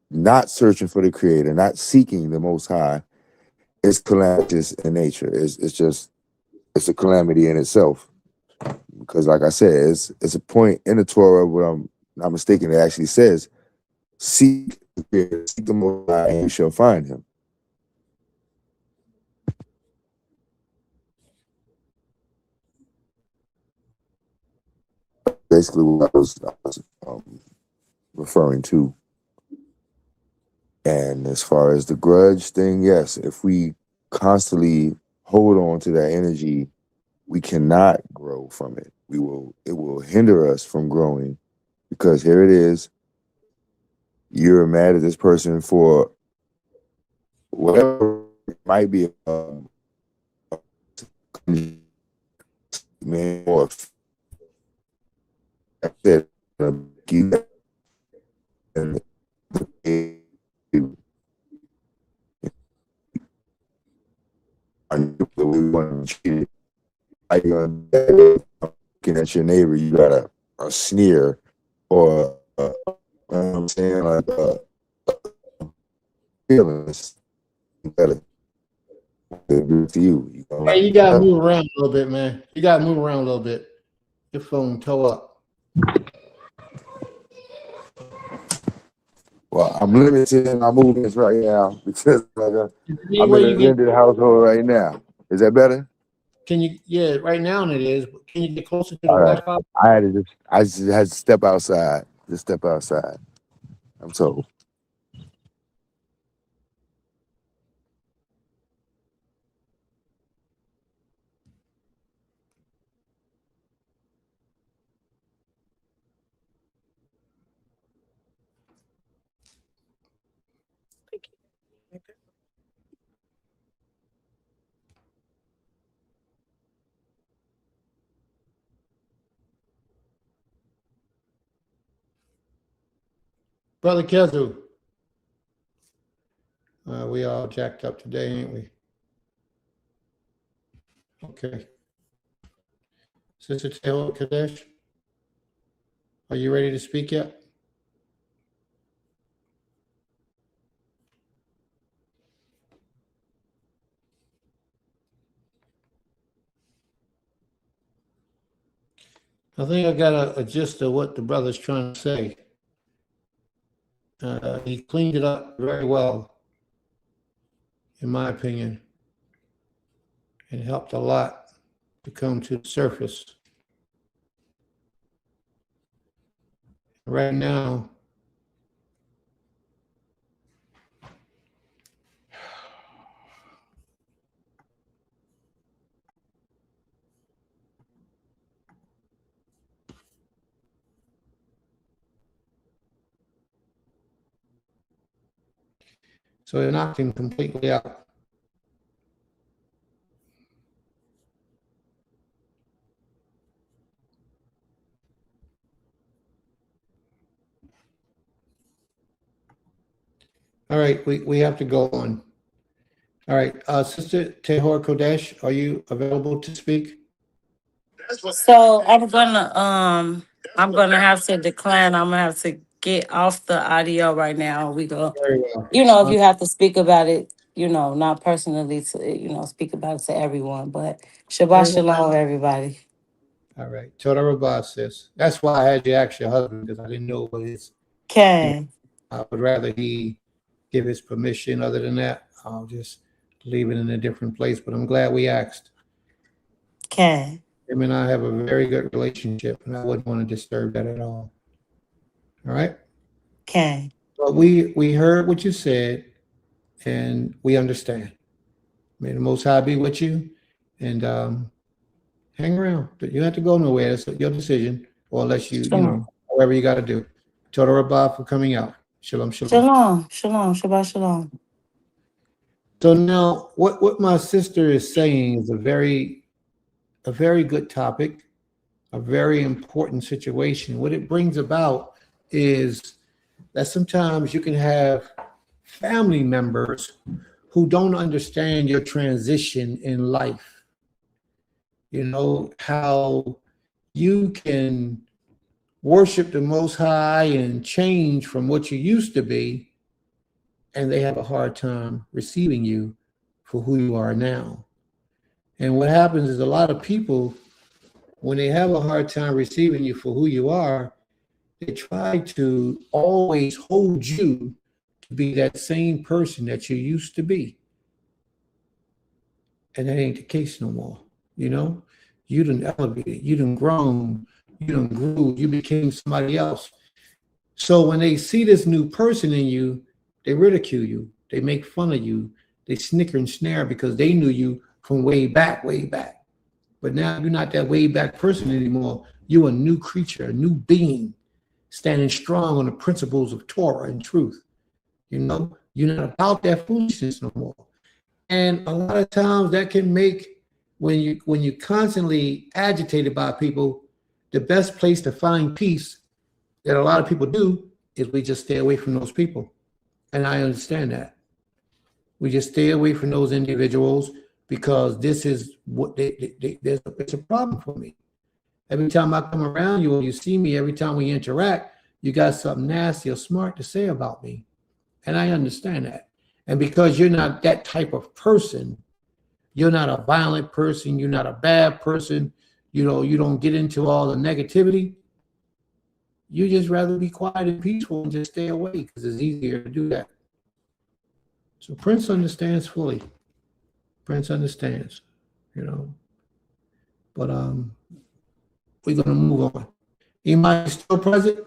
not searching for the Creator, not seeking the Most High, is calamitous in nature. It's a calamity in itself. Because like I said, it's a point in the Torah where I'm not mistaken, it actually says, seek the Creator, seek the Most High, and you shall find him. Basically what I was referring to. And as far as the grudge thing, yes, if we constantly hold on to that energy, we cannot grow from it. It will hinder us from growing, because here it is, you're mad at this person for whatever it might be, man, or I said, and we want to cheat. Looking at your neighbor, you got a sneer or you know what I'm saying, like feelings. You gotta do to you. Hey, you gotta move around a little bit, man. You gotta move around a little bit. Your phone toe up. Well, I'm limited in my movements right now because I'm in a blended household right now. Is that better? Can you? Yeah, right now it is. But can you get closer to the Wi-Fi? I just had to step outside. Just step outside. I'm told. Brother Kezu. We all jacked up today, ain't we? Okay. Sister Taylor Kadesh, are you ready to speak yet? I think I got a gist of what the brother's trying to say. He cleaned it up very well, in my opinion. It helped a lot to come to the surface. Right now, so it knocked him completely out. All right, we have to go on. All right, Sister Tehor Kodesh, are you available to speak? So I'm gonna have to decline. I'm gonna have to get off the audio right now. We go, Very well. if you have to speak about it, not personally to, speak about it to everyone, but Shabbat Shalom, everybody. All right, Toda Rabah says. That's why I had you ask your husband, because I didn't know what his. Can. I would rather he give his permission. Other than that, I'll just leave it in a different place, but I'm glad we asked. Can. Him and I have a very good relationship, and I wouldn't want to disturb that at all. All right. Okay. But we heard what you said, and we understand. May the Most High be with you, and hang around. You don't have to go nowhere. It's your decision, or unless you Shalom. whatever you got to do. Total Rabah for coming out. Shalom, shalom. Shalom. Shalom. Shabbat shalom. So now, what my sister is saying is a very good topic, a very important situation. What it brings about is that sometimes you can have family members who don't understand your transition in life. You know, how you can worship the Most High and change from what you used to be, and they have a hard time receiving you for who you are now. And what happens is a lot of people, when they have a hard time receiving you for who you are, they try to always hold you to be that same person that you used to be. And that ain't the case no more. You know, you done elevated, you done grown, you done grew, you became somebody else. So when they see this new person in you, they ridicule you, they make fun of you, they snicker and snare because they knew you from way back. But now you're not that way back person anymore. You're a new creature, a new being, standing strong on the principles of Torah and truth. You know, you're not about that foolishness no more. And a lot of times that can make, when you constantly agitated by people, the best place to find peace that a lot of people do is we just stay away from those people. And I understand that. We just stay away from those individuals because this is what it's a problem for me. Every time I come around you or you see me, every time we interact, you got something nasty or smart to say about me. And I understand that. And because you're not that type of person, you're not a violent person, you're not a bad person, you know, you don't get into all the negativity. You just rather be quiet and peaceful and just stay away because it's easier to do that. So Prince understands fully. Prince understands, you know. But we're gonna move on. Imai still present?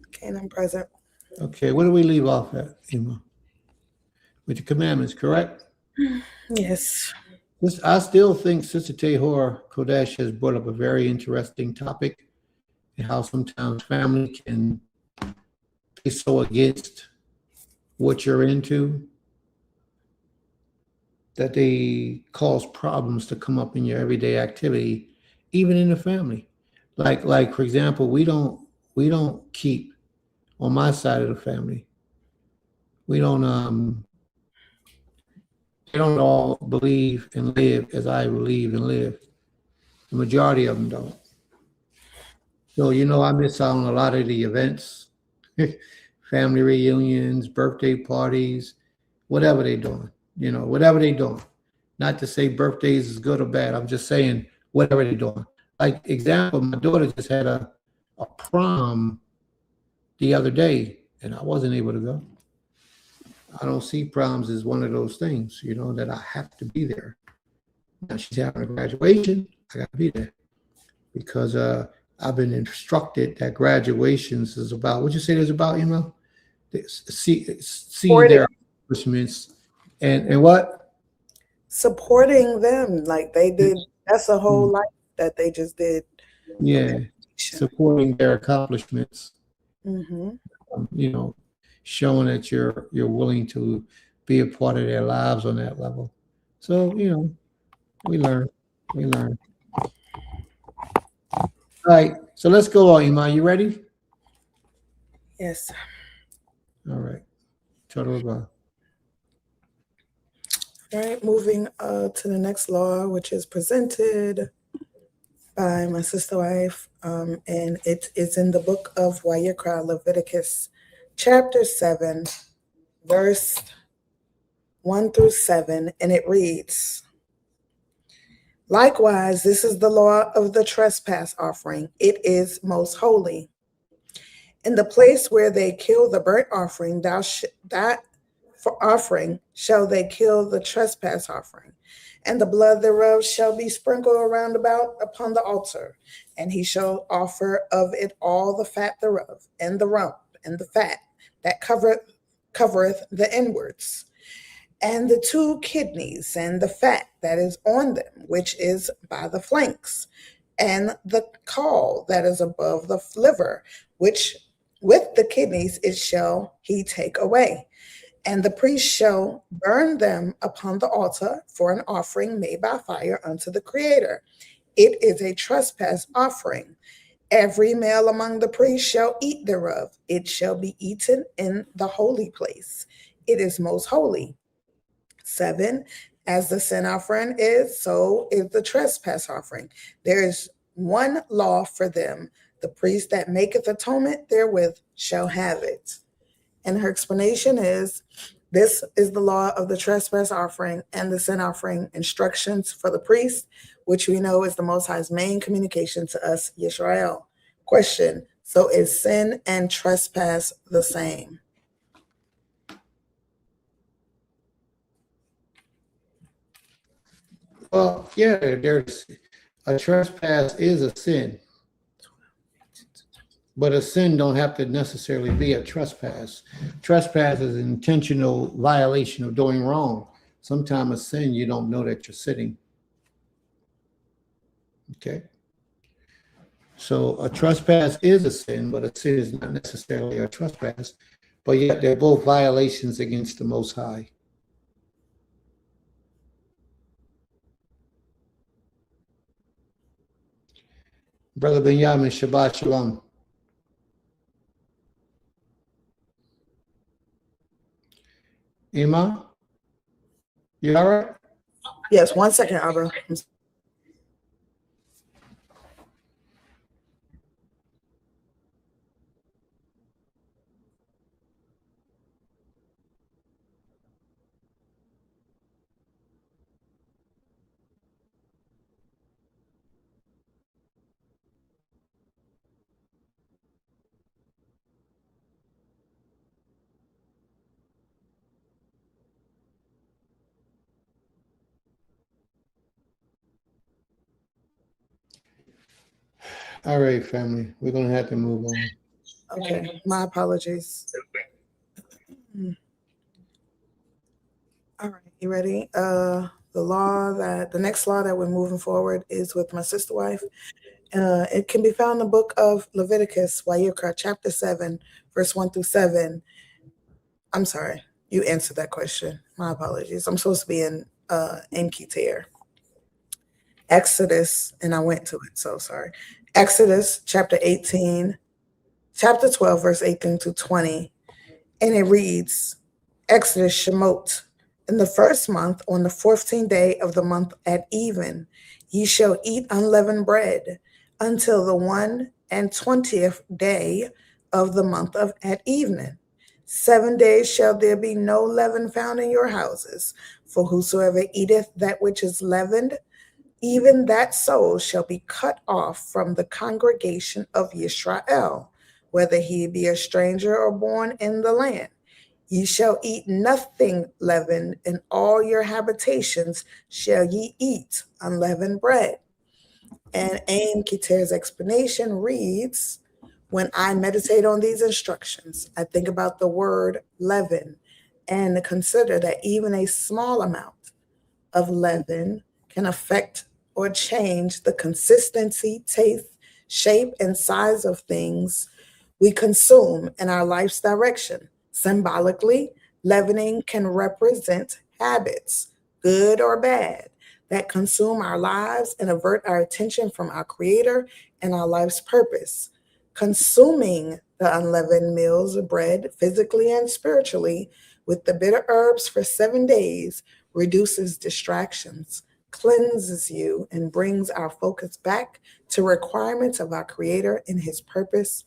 Okay, and I'm present. Okay, where do we leave off at, Ima? With the commandments, correct? Yes. I still think Sister Tehor Kodesh has brought up a very interesting topic, and how sometimes family can be so against what you're into that they cause problems to come up in your everyday activity, even in the family. Like for example, we don't keep, on my side of the family, we don't they don't all believe and live as I believe and live. The majority of them don't. So, you know, I miss out on a lot of the events, family reunions, birthday parties, whatever they're doing, you know, whatever they're doing. Not to say birthdays is good or bad. I'm just saying whatever they're doing. Like example, my daughter just had a prom the other day, and I wasn't able to go. I don't see proms as one of those things, you know, that I have to be there. Now she's having a graduation, I got to be there because I've been instructed that graduations is about, what you say it's about, you know, see their accomplishments and what? Supporting them like they did. That's a whole life that they just did. Yeah, supporting their accomplishments. Mm-hmm. You know, showing that you're willing to be a part of their lives on that level. So, you know, we learn. All right, so let's go on, Iman. You ready? Yes. All right. Total Rabah. All right, moving to the next law, which is presented by my sister wife, and it is in the book of Vayikra, Leviticus, chapter 7, verse 1 through 7, and it reads, "Likewise, this is the law of the trespass offering. It is most holy. In the place where they kill the burnt offering, for offering shall they kill the trespass offering, and the blood thereof shall be sprinkled around about upon the altar, and he shall offer of it all the fat thereof, and the rump, and the fat that covereth the inwards, and the 2 kidneys, and the fat that is on them, which is by the flanks, and the caul that is above the liver, which with the kidneys it shall he take away. And the priest shall burn them upon the altar for an offering made by fire unto the Creator. It is a trespass offering. Every male among the priests shall eat thereof. It shall be eaten in the holy place. It is most holy. 7, as the sin offering is, so is the trespass offering. There is one law for them. The priest that maketh atonement therewith shall have it. And her explanation is, this is the law of the trespass offering and the sin offering instructions for the priest, which we know is the Most High's main communication to us, Yisrael. Question, so is sin and trespass the same? Well, yeah, there's a trespass is a sin, but a sin don't have to necessarily be a trespass. Trespass is an intentional violation of doing wrong. Sometimes a sin, you don't know that you're sinning. Okay. So a trespass is a sin, but a sin is not necessarily a trespass. But yet they're both violations against the Most High. Brother Benjamin, Shabbat Shalom. Ima, you all right? Yes, 1 second, Abba. All right, family. We're going to have to move on. Okay, my apologies. All right, you ready? The next law that we're moving forward is with my sister wife. It can be found in the book of Leviticus, Wayikra, chapter 7, verse 1 through 7. I'm sorry, you answered that question. My apologies. I'm supposed to be in Keter. Exodus, and I went to it, so sorry. Exodus chapter 12, verse 18 to 20. And it reads, Exodus Shemot, in the first month, on the 14th day of the month at even, ye shall eat unleavened bread until the 21st day of the month of at evening. 7 days shall there be no leaven found in your houses, for whosoever eateth that which is leavened, even that soul shall be cut off from the congregation of Yisrael, whether he be a stranger or born in the land. Ye shall eat nothing leavened, in all your habitations shall ye eat unleavened bread. And Aim Keter's explanation reads, when I meditate on these instructions, I think about the word leaven and consider that even a small amount of leaven can affect or change the consistency, taste, shape, and size of things we consume in our life's direction. Symbolically, leavening can represent habits, good or bad, that consume our lives and avert our attention from our Creator and our life's purpose. Consuming the unleavened meals of bread, physically and spiritually, with the bitter herbs for 7 days reduces distractions, cleanses you, and brings our focus back to requirements of our Creator and His purpose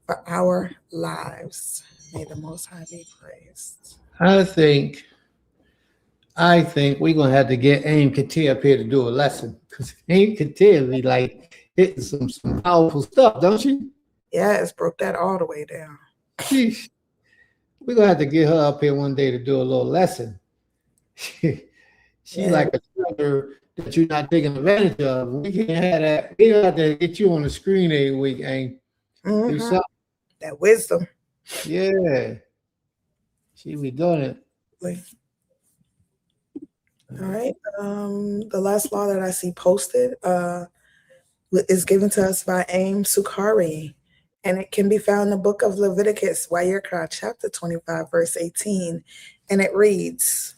for our lives. May the Most High be praised. I think we're going to have to get Aim Keter up here to do a lesson, because Aim Keter be like hitting some powerful stuff, don't you? Yes, broke that all the way down. Sheesh. we're gonna have to get her up here one day to do a little lesson. She Yeah. like a treasure that you're not taking advantage of. We can't have that. We have to get you on the screen every week, and do Mhm. something. That wisdom. Yeah, she be doing it. Like, all right. The last law that I see posted is given to us by Aim Sukhari, and it can be found in the book of Leviticus, Wayikra, chapter 25, verse 18, and it reads,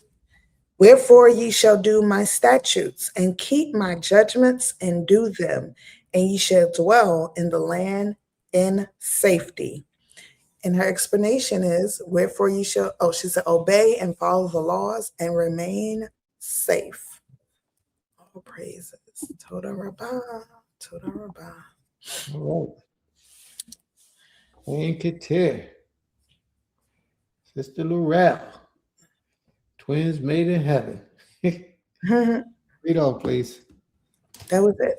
"Wherefore ye shall do my statutes and keep my judgments and do them, and ye shall dwell in the land in safety." And her explanation is, wherefore you shall, she said, obey and follow the laws and remain safe. All praises. Toda Rabbah. Toda Rabbah. All right. Thank you, Ter. Sister Laurel. Twins made in heaven. Read on, please. That was it.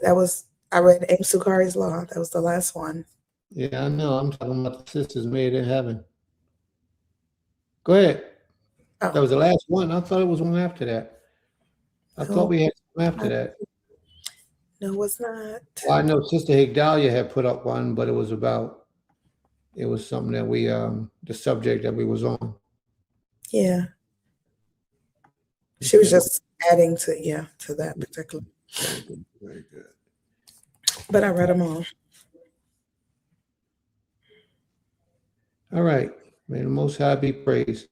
I read Aim Sukhari's law. That was the last one. Yeah, I know. I'm talking about the sisters made in heaven. Go ahead. Oh. That was the last one. I thought it was one after that. I thought we had one after that. No, it's not. Well, I know Sister Higdalia had put up one, but it was something that we, the subject that we was on. Yeah. She was just adding to that particular. Very good. Very good. But I read them all. All right. May the Most High be praised.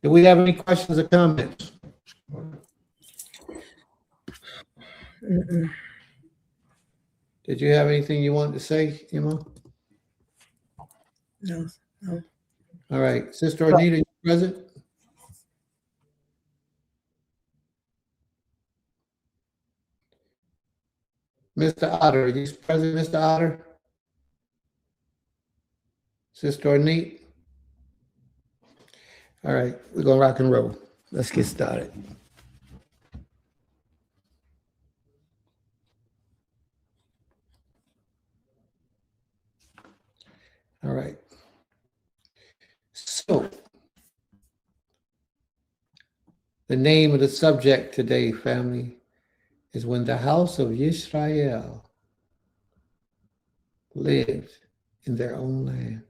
Do we have any questions or comments? Mm-mm. Did you have anything you wanted to say, Emma? No. All right. Sister Anita, you present? Mr. Otter, are you present, Mr. Otter? Sister Anita? All right. We're going to rock and roll. Let's get started. All right. So, the name of the subject today, family, is when the house of Israel lived in their own land.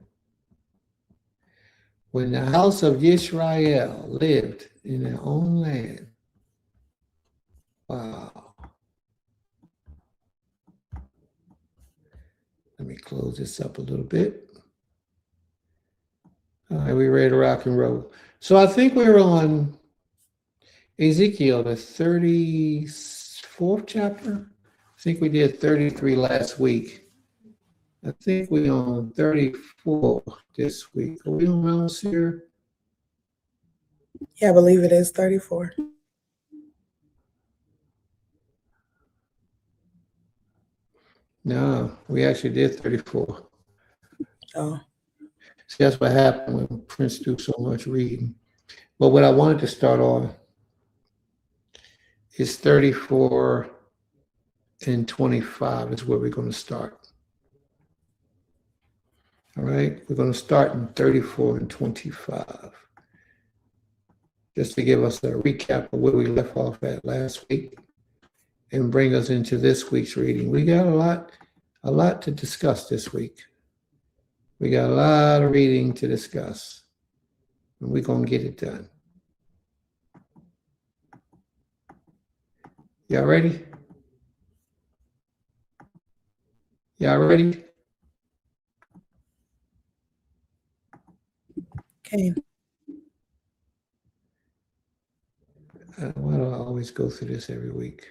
When the house of Israel lived in their own land. Wow. Let me close this up a little bit. All right, we ready to rock and roll. So I think we're on Ezekiel, the 34th chapter. I think we did 33 last week. I think we're on 34 this week. Are we on Mount Seir? Yeah, I believe it is 34. No, we actually did 34. Oh. See, that's what happened when Prince do so much reading. But what I wanted to start on is 34 and 25 is where we're going to start. All right, we're going to start in 34 and 25. Just to give us a recap of where we left off at last week and bring us into this week's reading. We got a lot to discuss this week. We got a lot of reading to discuss, and we're going to get it done. Y'all ready? Y'all ready? Okay. Why do I always go through this every week?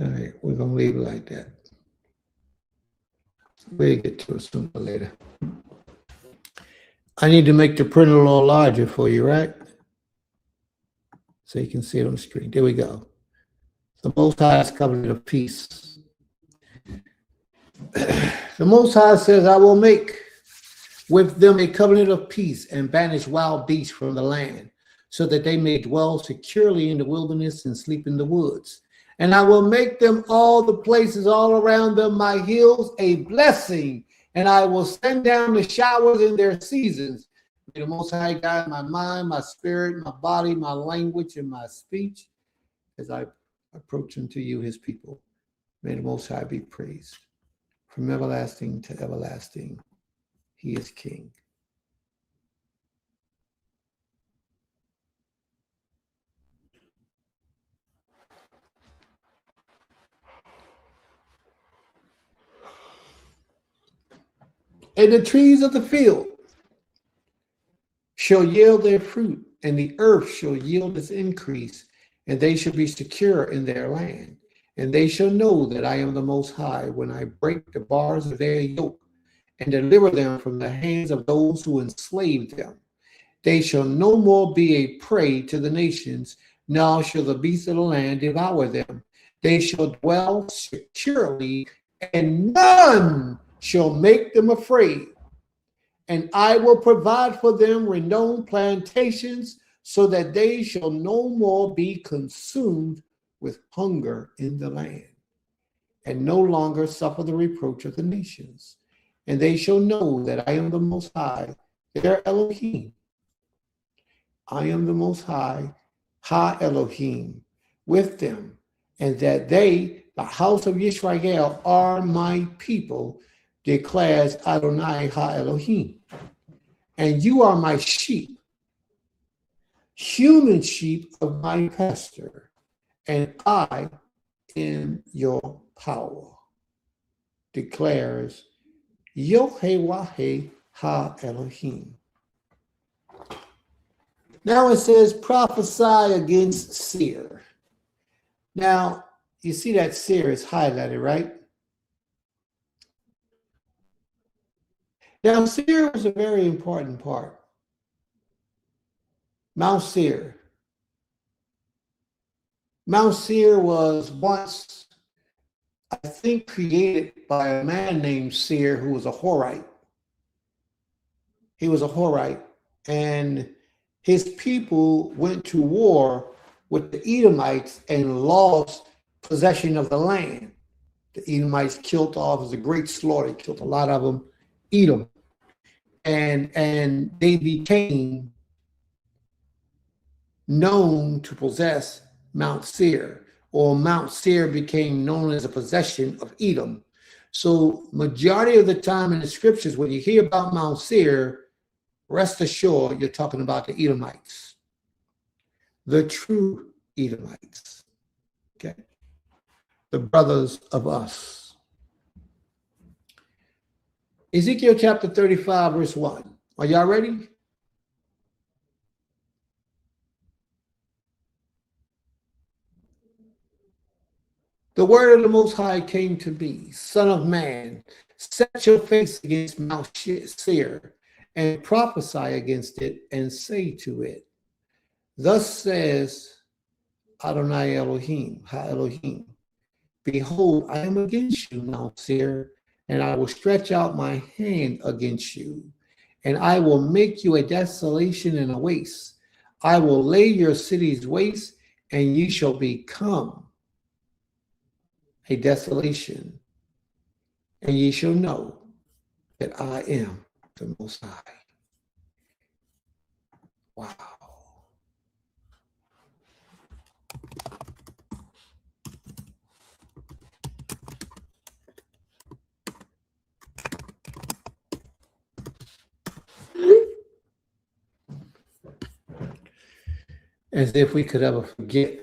All right, we're going to leave it like that. We'll get to it sooner or later. I need to make the print a little larger for you, right? So you can see it on the screen. There we go. The Most High's covenant of peace. The Most High says, I will make with them a covenant of peace and banish wild beasts from the land, so that they may dwell securely in the wilderness and sleep in the woods. And I will make them all the places all around them, my hills, a blessing. And I will send down the showers in their seasons. May the Most High guide my mind, my spirit, my body, my language, and my speech as I approach unto you, his people. May the Most High be praised. From everlasting to everlasting, he is King. And the trees of the field shall yield their fruit, and the earth shall yield its increase, and they shall be secure in their land. And they shall know that I am the Most High when I break the bars of their yoke and deliver them from the hands of those who enslaved them. They shall no more be a prey to the nations, nor shall the beasts of the land devour them. They shall dwell securely, and none shall make them afraid. And I will provide for them renowned plantations, so that they shall no more be consumed with hunger in the land, and no longer suffer the reproach of the nations. And they shall know that I am the Most High, their Elohim. I am the Most High, Ha Elohim, with them, and that they, the house of Yisrael, are my people, declares Adonai Ha Elohim. And you are my sheep, human sheep of my pasture, and I am your power, declares Yohewah Ha Elohim. Now it says prophesy against seer. Now, you see that seer is highlighted, right? Now, seer was a very important part. Mount Seir. Mount Seir was once, I think, created by a man named Seir who was a Horite. He was a Horite, and his people went to war with the Edomites and lost possession of the land. The Edomites killed off, it was a great slaughter, killed a lot of them, Edom. And they became known to possess Mount Seir, or Mount Seir became known as a possession of Edom. So majority of the time in the scriptures, when you hear about Mount Seir, rest assured you're talking about the Edomites, the true Edomites, okay? The brothers of us. Ezekiel chapter 35, verse 1. Are y'all ready? The word of the Most High came to me, Son of man, set your face against Mount Seir and prophesy against it and say to it, thus says Adonai Elohim, Ha Elohim, behold, I am against you, Mount Seir, and I will stretch out my hand against you, and I will make you a desolation and a waste. I will lay your cities waste, and ye shall become a desolation, and ye shall know that I am the Most High. Wow. As if we could ever forget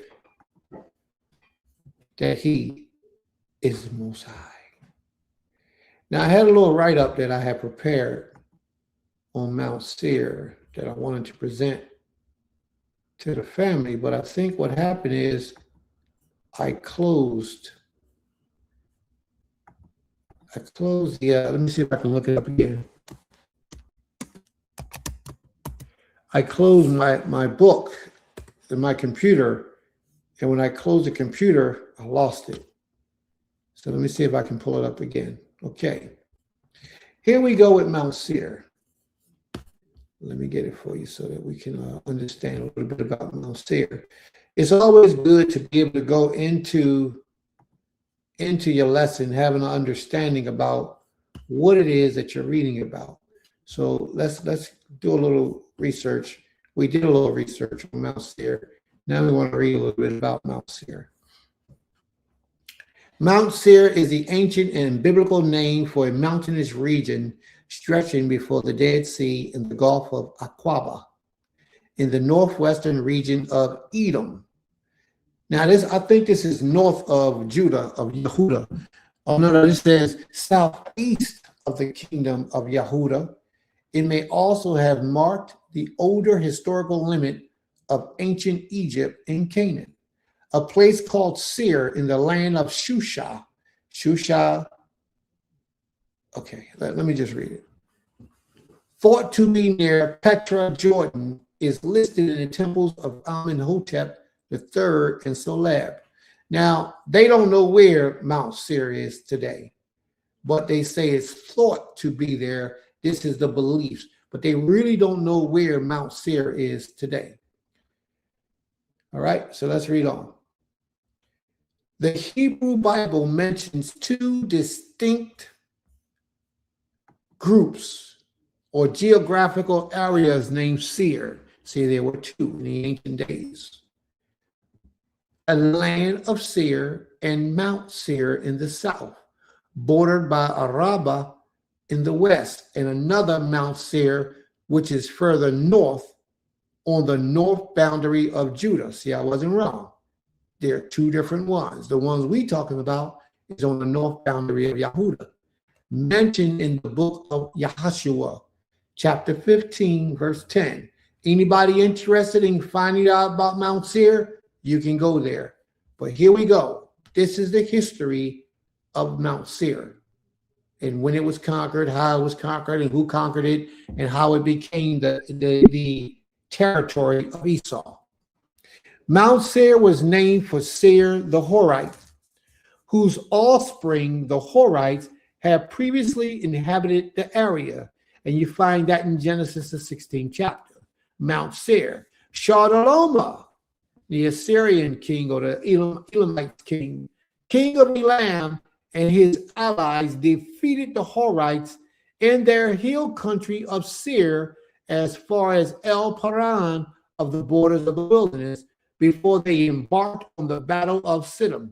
that he is the Most High. Now, I had a little write-up that I had prepared on Mount Seir that I wanted to present to the family, but I think what happened is I closed the, let me see if I can look it up again. I closed my book in my computer, and when I closed the computer, I lost it. So let me see if I can pull it up again. Okay. Here we go with Mount Seir. Let me get it for you so that we can understand a little bit about Mount Seir. It's always good to be able to go into your lesson, having an understanding about what it is that you're reading about. So let's do a little research. We did a little research on Mount Seir. Now we want to read a little bit about Mount Seir. Mount Seir is the ancient and biblical name for a mountainous region stretching before the Dead Sea in the Gulf of Aqaba, in the northwestern region of Edom. Now, I think this is north of Judah, of Yehuda. Oh, no, this says southeast of the kingdom of Yehuda. It may also have marked the older historical limit of ancient Egypt and Canaan, a place called Seir in the land of Shusha. Shusha, okay, let me just read it. Thought to be near Petra, Jordan, is listed in the temples of Amenhotep III and Soleb. Now, they don't know where Mount Seir is today, but they say it's thought to be there. This is the beliefs, but they really don't know where Mount Seir is today. All right, so let's read on. The Hebrew Bible mentions two distinct groups or geographical areas named Seir. See, there were two in the ancient days. A land of Seir and Mount Seir in the south, bordered by Araba in the west, and another Mount Seir, which is further north on the north boundary of Judah. See, I wasn't wrong. There are two different ones. The ones we talking about is on the north boundary of Yehuda, mentioned in the book of Yahashua, chapter 15, verse 10. Anybody interested in finding out about Mount Seir? You can go there. But here we go. This is the history of Mount Seir and when it was conquered, how it was conquered, and who conquered it, and how it became the territory of Esau. Mount Seir was named for Seir the Horite, whose offspring, the Horites, had previously inhabited the area. And you find that in Genesis, the 16th chapter. Mount Seir. Chedorlaomer, the Assyrian king, or the Elamite king, king of Elam, and his allies defeated the Horites in their hill country of Seir as far as El Paran of the borders of the wilderness before they embarked on the battle of Siddim.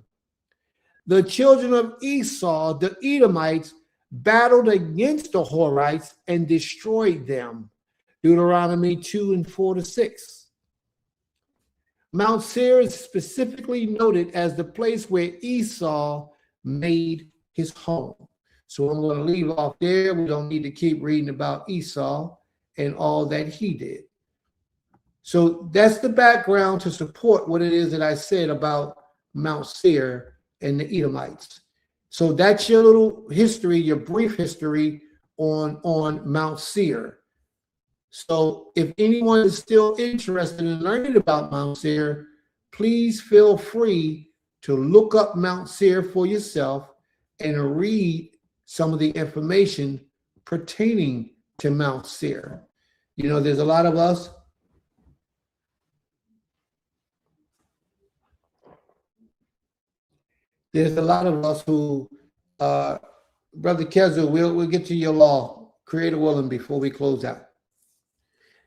The children of Esau, the Edomites, battled against the Horites and destroyed them. Deuteronomy 2 and 4-6. Mount Seir is specifically noted as the place where Esau made his home. So I'm going to leave off there. We don't need to keep reading about Esau and all that he did. So that's the background to support what it is that I said about Mount Seir and the Edomites. So that's your little history, your brief history on Mount Seir. So if anyone is still interested in learning about Mount Seir, please feel free to look up Mount Seir for yourself and read some of the information pertaining to Mount Seir. You know, there's a lot of us who, Brother Kezu, we'll get to your law, creator willing, before we close out.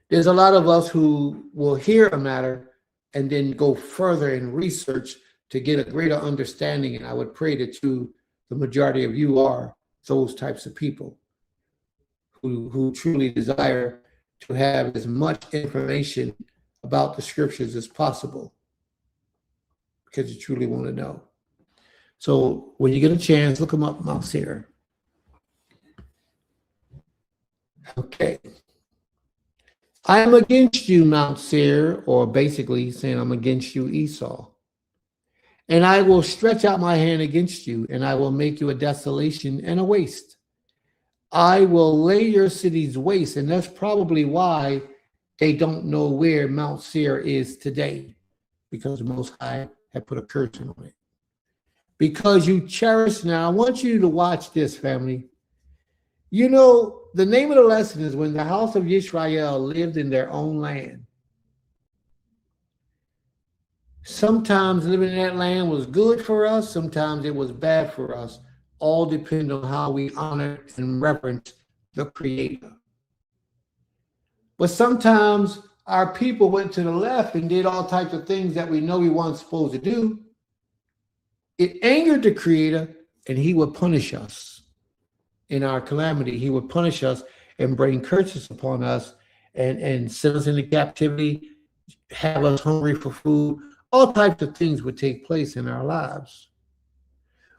There's a lot of us who will hear a matter and then go further in research to get a greater understanding. And I would pray that the majority of you are those types of people who truly desire to have as much information about the scriptures as possible because you truly want to know. So when you get a chance, look them up, Mount Seir. Okay. I am against you, Mount Seir, or basically saying I'm against you, Esau. And I will stretch out my hand against you, and I will make you a desolation and a waste. I will lay your cities waste, and that's probably why they don't know where Mount Seir is today, because the Most High had put a curse on it. Because you cherish, now I want you to watch this, family. You know, the name of the lesson is when the house of Israel lived in their own land. Sometimes living in that land was good for us, sometimes it was bad for us, all depend on how we honor and reverence the Creator. But sometimes our people went to the left and did all types of things that we know we weren't supposed to do. It angered the Creator, and he would punish us in our calamity. He would punish us and bring curses upon us and send us into captivity, have us hungry for food. All types of things would take place in our lives.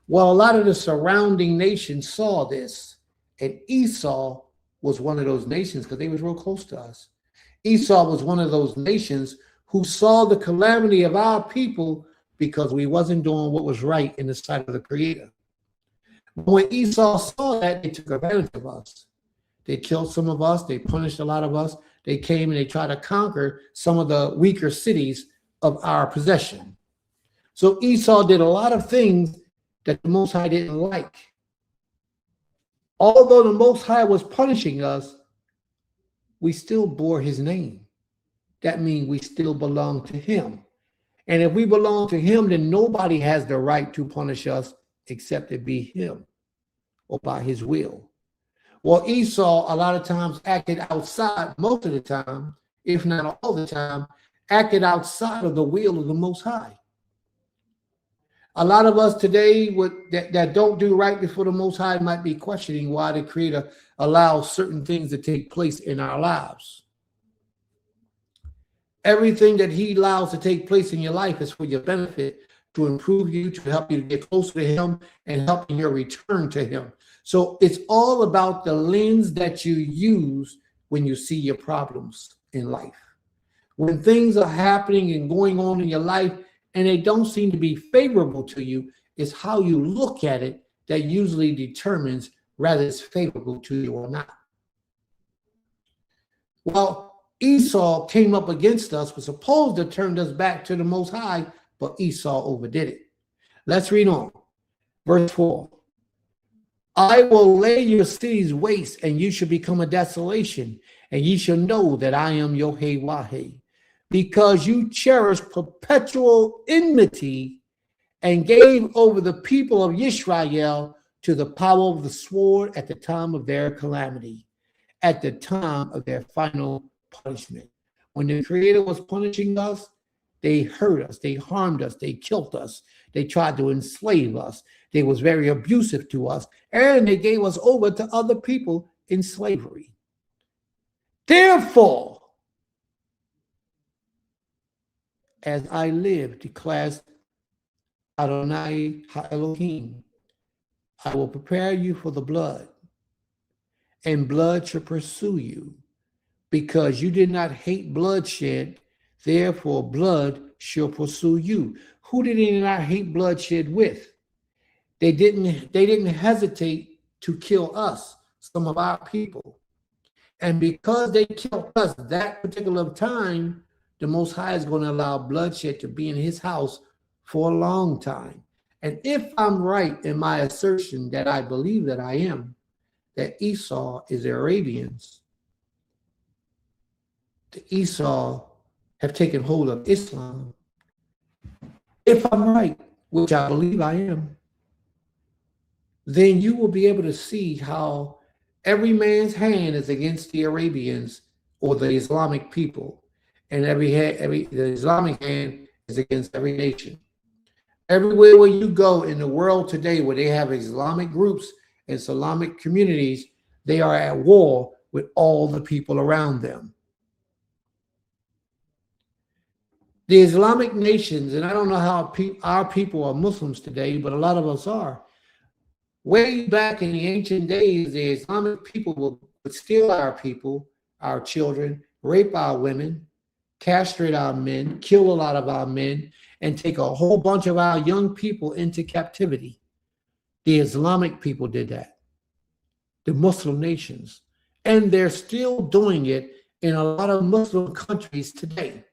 Well, a lot of the surrounding nations saw this, and Esau was one of those nations because they was real close to us. Esau was one of those nations who saw the calamity of our people because we wasn't doing what was right in the sight of the Creator. When Esau saw that, they took advantage of us. They killed some of us. They punished a lot of us. They came and they tried to conquer some of the weaker cities of our possession. So Esau did a lot of things that the Most High didn't like. Although the Most High was punishing us, we still bore his name. That means we still belong to him. And if we belong to him, then nobody has the right to punish us except it be him or by his will. Well, Esau a lot of times acted outside, most of the time, if not all the time, acted outside of the will of the Most High. A lot of us today that don't do right before the Most High might be questioning why the Creator allows certain things to take place in our lives. Everything that he allows to take place in your life is for your benefit, to improve you, to help you to get closer to him, and help in your return to him. So it's all about the lens that you use when you see your problems in life. When things are happening and going on in your life and they don't seem to be favorable to you, it's how you look at it that usually determines whether it's favorable to you or not. Well, Esau came up against us, was supposed to turn us back to the Most High, but Esau overdid it. Let's read on. Verse 4. I will lay your cities waste, and you shall become a desolation, and ye shall know that I am Yahweh, because you cherish perpetual enmity and gave over the people of Israel to the power of the sword at the time of their calamity, at the time of their final punishment. When the Creator was punishing us, they hurt us, they harmed us, they killed us, they tried to enslave us, they was very abusive to us, and they gave us over to other people in slavery. Therefore, as I live, declares Adonai Elohim, I will prepare you for the blood, and blood shall pursue you, because you did not hate bloodshed, therefore blood shall pursue you. Who did they not hate bloodshed with? They didn't hesitate to kill us, some of our people. And because they killed us that particular time, the Most High is going to allow bloodshed to be in his house for a long time. And if I'm right in my assertion that I believe that I am, that Esau is the Arabians, the Esau have taken hold of Islam. If I'm right, which I believe I am, then you will be able to see how every man's hand is against the Arabians or the Islamic people, and the Islamic hand is against every nation. Everywhere where you go in the world today, where they have Islamic groups and Islamic communities, they are at war with all the people around them. The Islamic nations, and I don't know how our people are Muslims today, but a lot of us are. Way back in the ancient days, the Islamic people would steal our people, our children, rape our women, castrate our men, kill a lot of our men, and take a whole bunch of our young people into captivity. The Islamic people did that, the Muslim nations, and they're still doing it in a lot of Muslim countries today.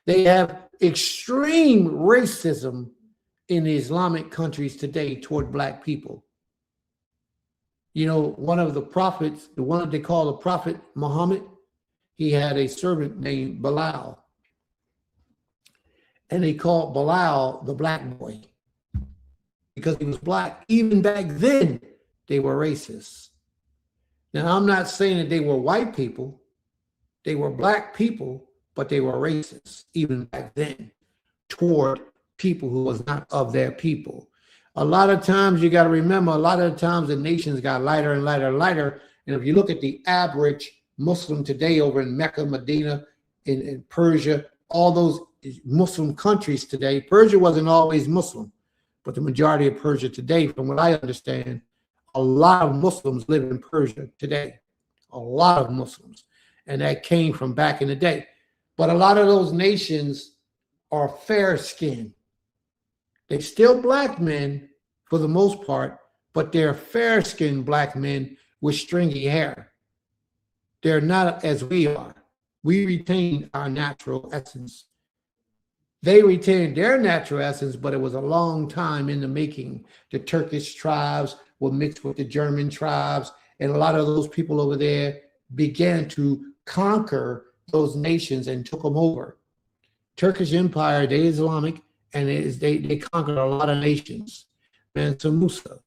They have extreme racism in the Islamic countries today toward black people. You know, one of the prophets, the one that they call the Prophet Muhammad, he had a servant named Bilal. and they called Bilal the black boy because he was black. Even back then, they were racist. Now, I'm not saying that they were white people. They were black people, but they were racist even back then toward people who was not of their people. A lot of times, you got to remember, a lot of the times the nations got lighter and lighter and lighter. And if you look at the average Muslim today over in Mecca, Medina, in Persia, all those Muslim countries today, Persia wasn't always Muslim, but the majority of Persia today, from what I understand, a lot of Muslims live in Persia today, a lot of Muslims, and that came from back in the day. But a lot of those nations are fair-skinned. They're still black men for the most part, but they're fair-skinned black men with stringy hair. They're not as we are. We retain our natural essence. They retained their natural essence, but it was a long time in the making. The Turkish tribes were mixed with the German tribes, and a lot of those people over there began to conquer those nations and took them over. Turkish Empire, they Islamic, and they conquered a lot of nations. Mansa Musa,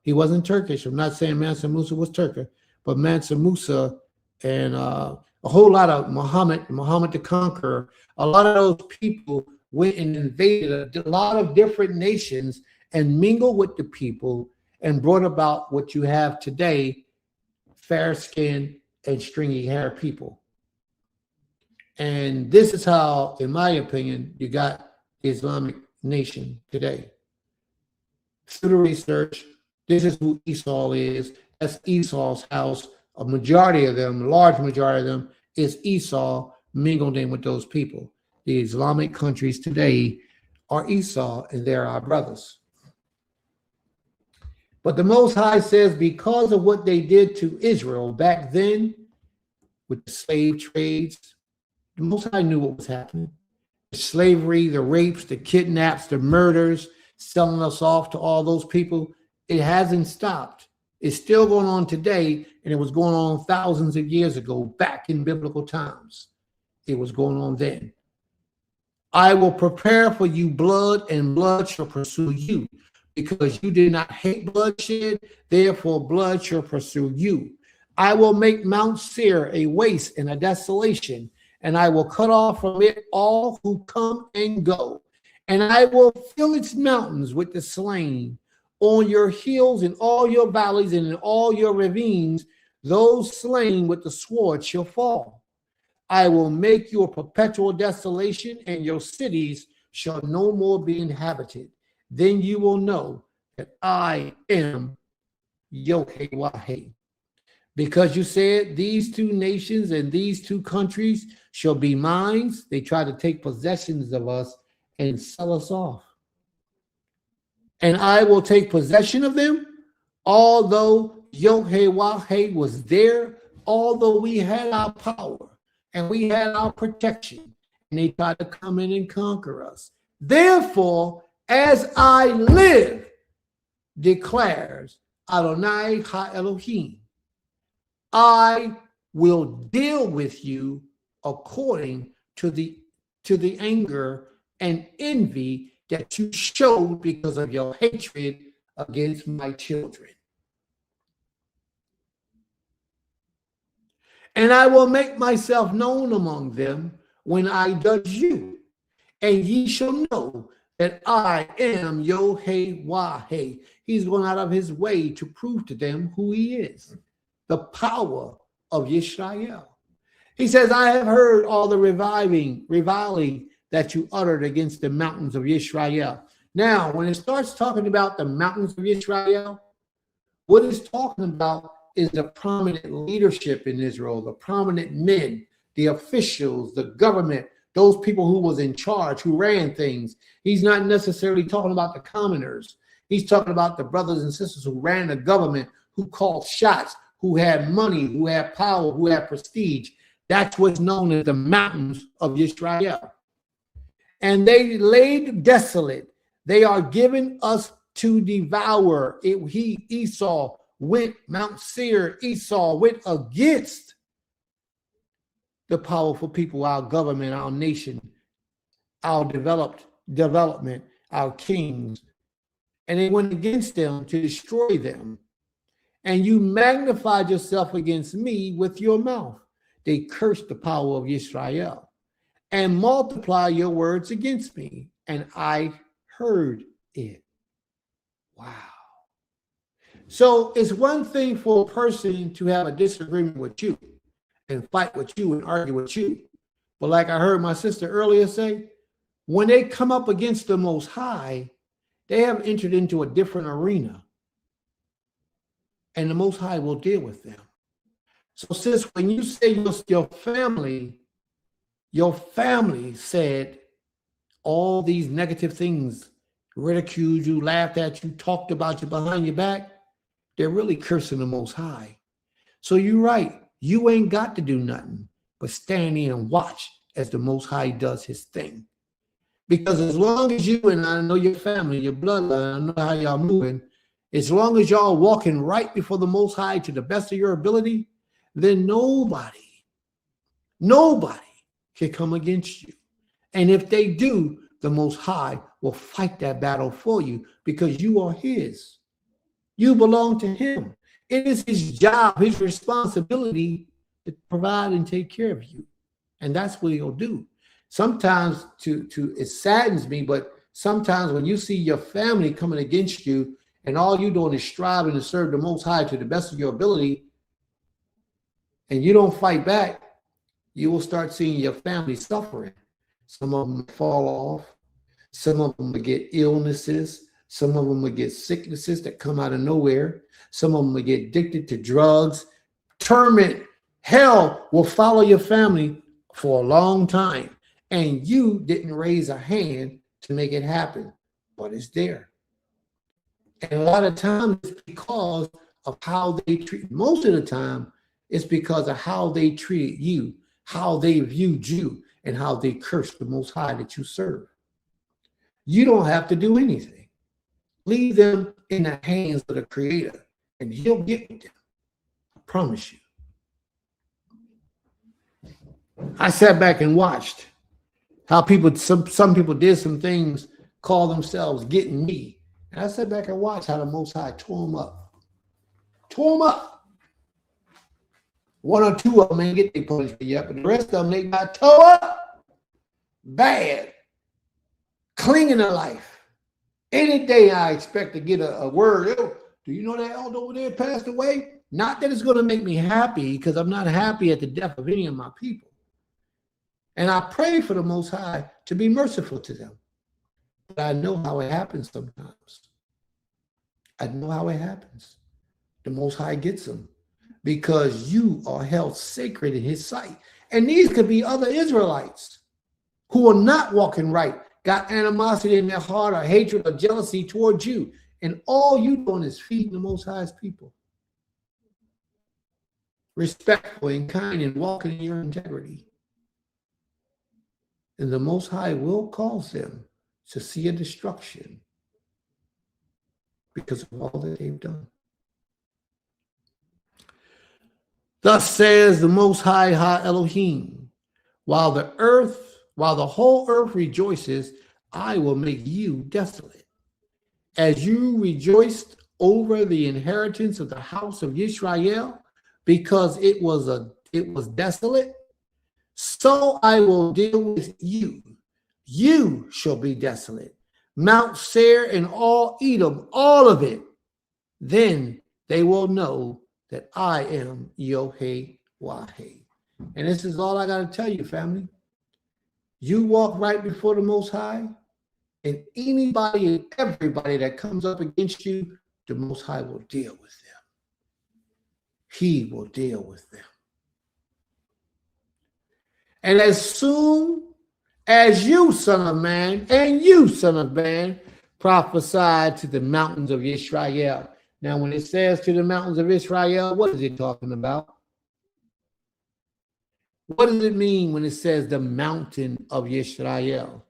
he wasn't Turkish. I'm not saying Mansa Musa was Turkish, but Mansa Musa and a whole lot of Muhammad the Conqueror, a lot of those people went and invaded a lot of different nations and mingled with the people and brought about what you have today, fair-skinned and stringy hair people. And this is how, in my opinion, you got the Islamic nation today. Through the research, this is who Esau is. That's Esau's house. A majority of them, large majority of them, is Esau mingled in with those people. The Islamic countries today are Esau, and they're our brothers. But the Most High says, because of what they did to Israel back then with the slave trades, the Most High knew what was happening. The slavery, the rapes, the kidnaps, the murders, selling us off to all those people, it hasn't stopped. It's still going on today, and it was going on thousands of years ago, back in biblical times. It was going on then. I will prepare for you blood, and blood shall pursue you. Because you did not hate bloodshed, therefore blood shall pursue you. I will make Mount Seir a waste and a desolation, and I will cut off from it all who come and go. And I will fill its mountains with the slain. On your hills, in all your valleys, and in all your ravines, those slain with the sword shall fall. I will make you a perpetual desolation, and your cities shall no more be inhabited. Then you will know that I am Yahweh. Because you said these two nations and these two countries shall be mine, they try to take possessions of us and sell us off. And I will take possession of them, although Yahweh was there, although we had our power and we had our protection, and they tried to come in and conquer us. Therefore, as I live, declares Adonai Ha-Elohim, I will deal with you according to the anger and envy that you showed because of your hatred against my children. And I will make myself known among them when I judge you, and ye shall know that I am Yahweh. He's going out of his way to prove to them who he is, the power of Yisrael. He says, I have heard all the reviling that you uttered against the mountains of Yisrael. Now, when it starts talking about the mountains of Yisrael, what it's talking about is the prominent leadership in Israel, the prominent men, the officials, the government, those people who was in charge, who ran things. He's not necessarily talking about the commoners. He's talking about the brothers and sisters who ran the government, who called shots, who had money, who had power, who had prestige. That's what's known as the mountains of Israel. And they laid desolate. They are given us to devour. Esau went, Mount Seir, Esau went against the powerful people, our government, our nation, our development, our kings, and they went against them to destroy them. And you magnified yourself against me with your mouth. They cursed the power of Israel and multiply your words against me. And I heard it. Wow. So it's one thing for a person to have a disagreement with you and fight with you and argue with you. But like I heard my sister earlier say, when they come up against the Most High, they have entered into a different arena. And the Most High will deal with them. So sis, when you say your family said all these negative things, ridiculed you, laughed at you, talked about you behind your back, they're really cursing the Most High. So you're right. You ain't got to do nothing but stand in and watch as the Most High does his thing. Because as long as you, and I know your family, your bloodline, I know how y'all moving, as long as y'all walking right before the Most High to the best of your ability, then nobody can come against you. And if they do, the Most High will fight that battle for you because you are his. You belong to him. It is his job, his responsibility to provide and take care of you. And that's what he'll do. Sometimes it saddens me, but sometimes when you see your family coming against you and all you're doing is striving to serve the Most High to the best of your ability, and you don't fight back, you will start seeing your family suffering. Some of them fall off. Some of them will get illnesses. Some of them will get sicknesses that come out of nowhere. Some of them will get addicted to drugs. Torment, hell will follow your family for a long time. And you didn't raise a hand to make it happen, but it's there. And a lot of times it's because of how they treat, most of the time, it's because of how they treated you, how they viewed you, and how they cursed the Most High that you serve. You don't have to do anything. Leave them in the hands of the Creator, and he'll get with them. I promise you. I sat back and watched how people, some people did some things, call themselves getting me. And I sat back and watched how the Most High tore them up. Tore them up. One or two of them ain't get their punishment yet, but the rest of them, they got tore up bad, clinging to life. Any day I expect to get a word, oh, do you know that elder over there passed away? Not that it's going to make me happy, because I'm not happy at the death of any of my people. And I pray for the Most High to be merciful to them. But I know how it happens sometimes. I know how it happens. The Most High gets them because you are held sacred in his sight. And these could be other Israelites who are not walking right, got animosity in their heart or hatred or jealousy towards you. And all you doing is feeding the Most High's people. Respectful and kind and walking in your integrity. And the Most High will cause them to see a destruction because of all that they've done. Thus says the Most High Ha Elohim, while the whole earth rejoices, I will make you desolate. As you rejoiced over the inheritance of the house of Israel, because it was desolate, so I will deal with you. You shall be desolate. Mount Seir and all Edom, all of it. Then they will know that I am Yod-Heh-Wah-Heh. And this is all I got to tell you, family. You walk right before the Most High, and anybody and everybody that comes up against you, the Most High will deal with them. He will deal with them. And as soon as you, son of man, and you, son of man, prophesy to the mountains of Israel. Now, when it says to the mountains of Israel, what is it talking about? What does it mean when it says the mountain of Israel?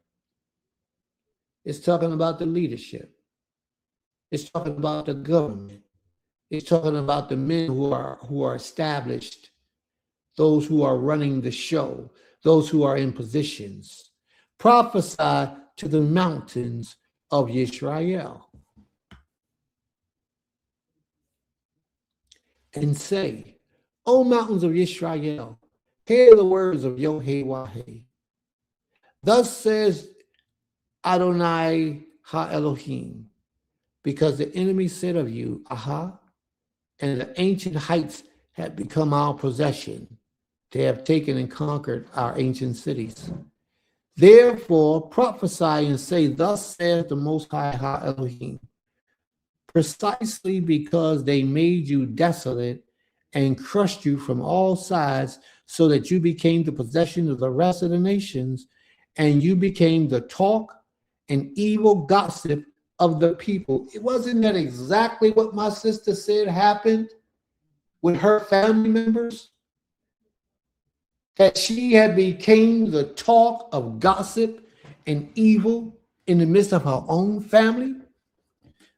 It's talking about the leadership. It's talking about the government. It's talking about the men who are established, those who are running the show, those who are in positions. prophesy to the mountains of Israel and say, O mountains of Israel, hear the words of Yod-Heh-Wah-Heh. Thus says Adonai Ha-Elohim, because the enemy said of you, Aha, and the ancient heights have become our possession. They have taken and conquered our ancient cities. Therefore prophesy and say, Thus says the Most High Ha-Elohim, precisely because they made you desolate and crushed you from all sides, so that you became the possession of the rest of the nations, and you became the talk and evil gossip of the people. It wasn't that exactly what my sister said happened with her family members? That she had became the talk of gossip and evil in the midst of her own family?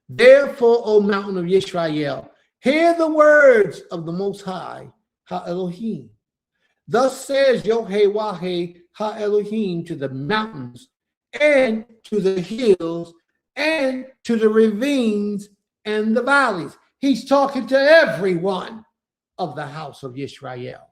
Therefore, O mountain of Israel, hear the words of the Most High, Ha-Elohim. Thus says Yod-Heh-Wah-Heh, Ha-Elohim, to the mountains and to the hills and to the ravines and the valleys. He's talking to everyone of the house of Israel.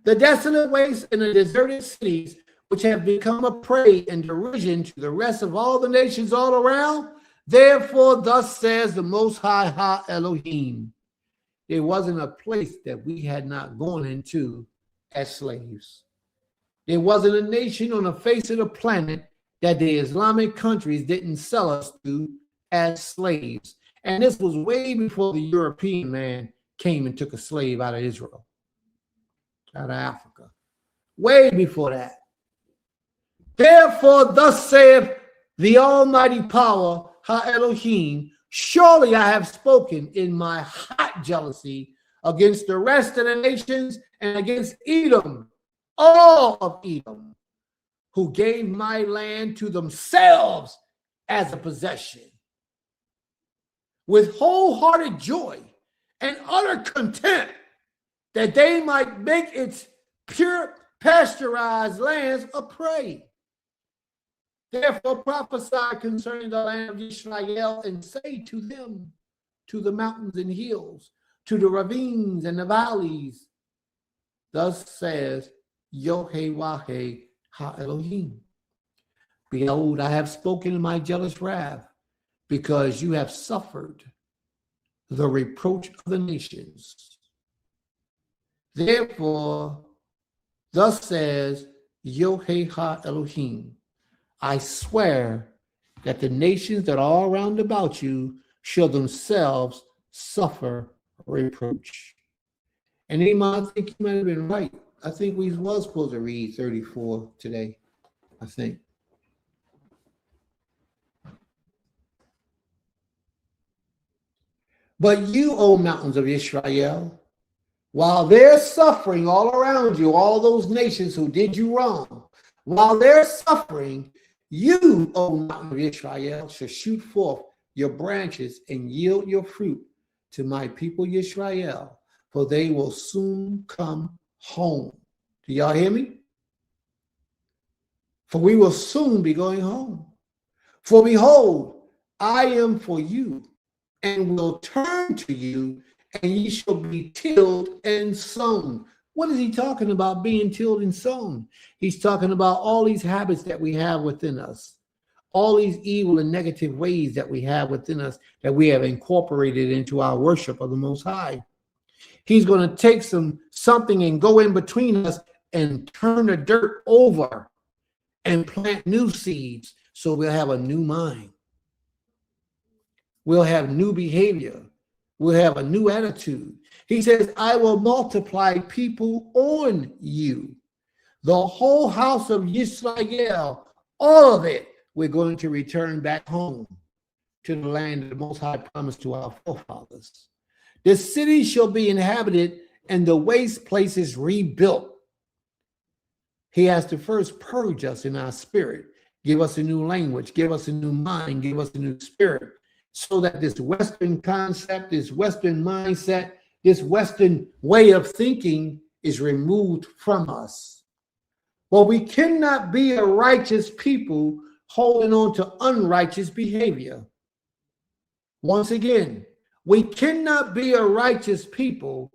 The desolate wastes and the deserted cities, which have become a prey and derision to the rest of all the nations all around. Therefore, thus says the Most High Ha-Elohim, there wasn't a place that we had not gone into as slaves. There wasn't a nation on the face of the planet that the Islamic countries didn't sell us to as slaves. And this was way before the European man came and took a slave out of Israel, out of Africa. Way before that. Therefore, thus saith the Almighty Power, Ha-Elohim, surely I have spoken in my hot jealousy against the rest of the nations and against Edom, all of Edom, who gave my land to themselves as a possession, with wholehearted joy and utter content, that they might make its pure pasteurized lands a prey. Therefore prophesy concerning the land of Israel and say to them, to the mountains and hills, to the ravines and the valleys, thus says Yod-Heh-Wah-Heh Ha-Elohim, behold, I have spoken in my jealous wrath, because you have suffered the reproach of the nations. Therefore, thus says Yod-Heh Ha-Elohim, I swear that the nations that are all round about you shall themselves suffer reproach. And I think you might have been right. I think we was supposed to read 34 today, I think. But you, O mountains of Israel, while they're suffering all around you, all those nations who did you wrong, while they're suffering, you, O mountain of Israel, shall shoot forth your branches and yield your fruit to my people Israel, for they will soon come home. Do y'all hear me? For we will soon be going home. For behold, I am for you, and will turn to you, and ye shall be tilled and sown. What is he talking about being tilled and sown? He's talking about all these habits that we have within us, all these evil and negative ways that we have within us that we have incorporated into our worship of the Most High. He's going to take something and go in between us and turn the dirt over and plant new seeds, so we'll have a new mind. We'll have new behavior. We'll have a new attitude. He says, I will multiply people on you. The whole house of Israel, all of it, we're going to return back home to the land that the Most High promised to our forefathers. The city shall be inhabited and the waste places rebuilt. He has to first purge us in our spirit, give us a new language, give us a new mind, give us a new spirit, so that this Western concept, this Western mindset, this Western way of thinking is removed from us. But we cannot be a righteous people holding on to unrighteous behavior. Once again, we cannot be a righteous people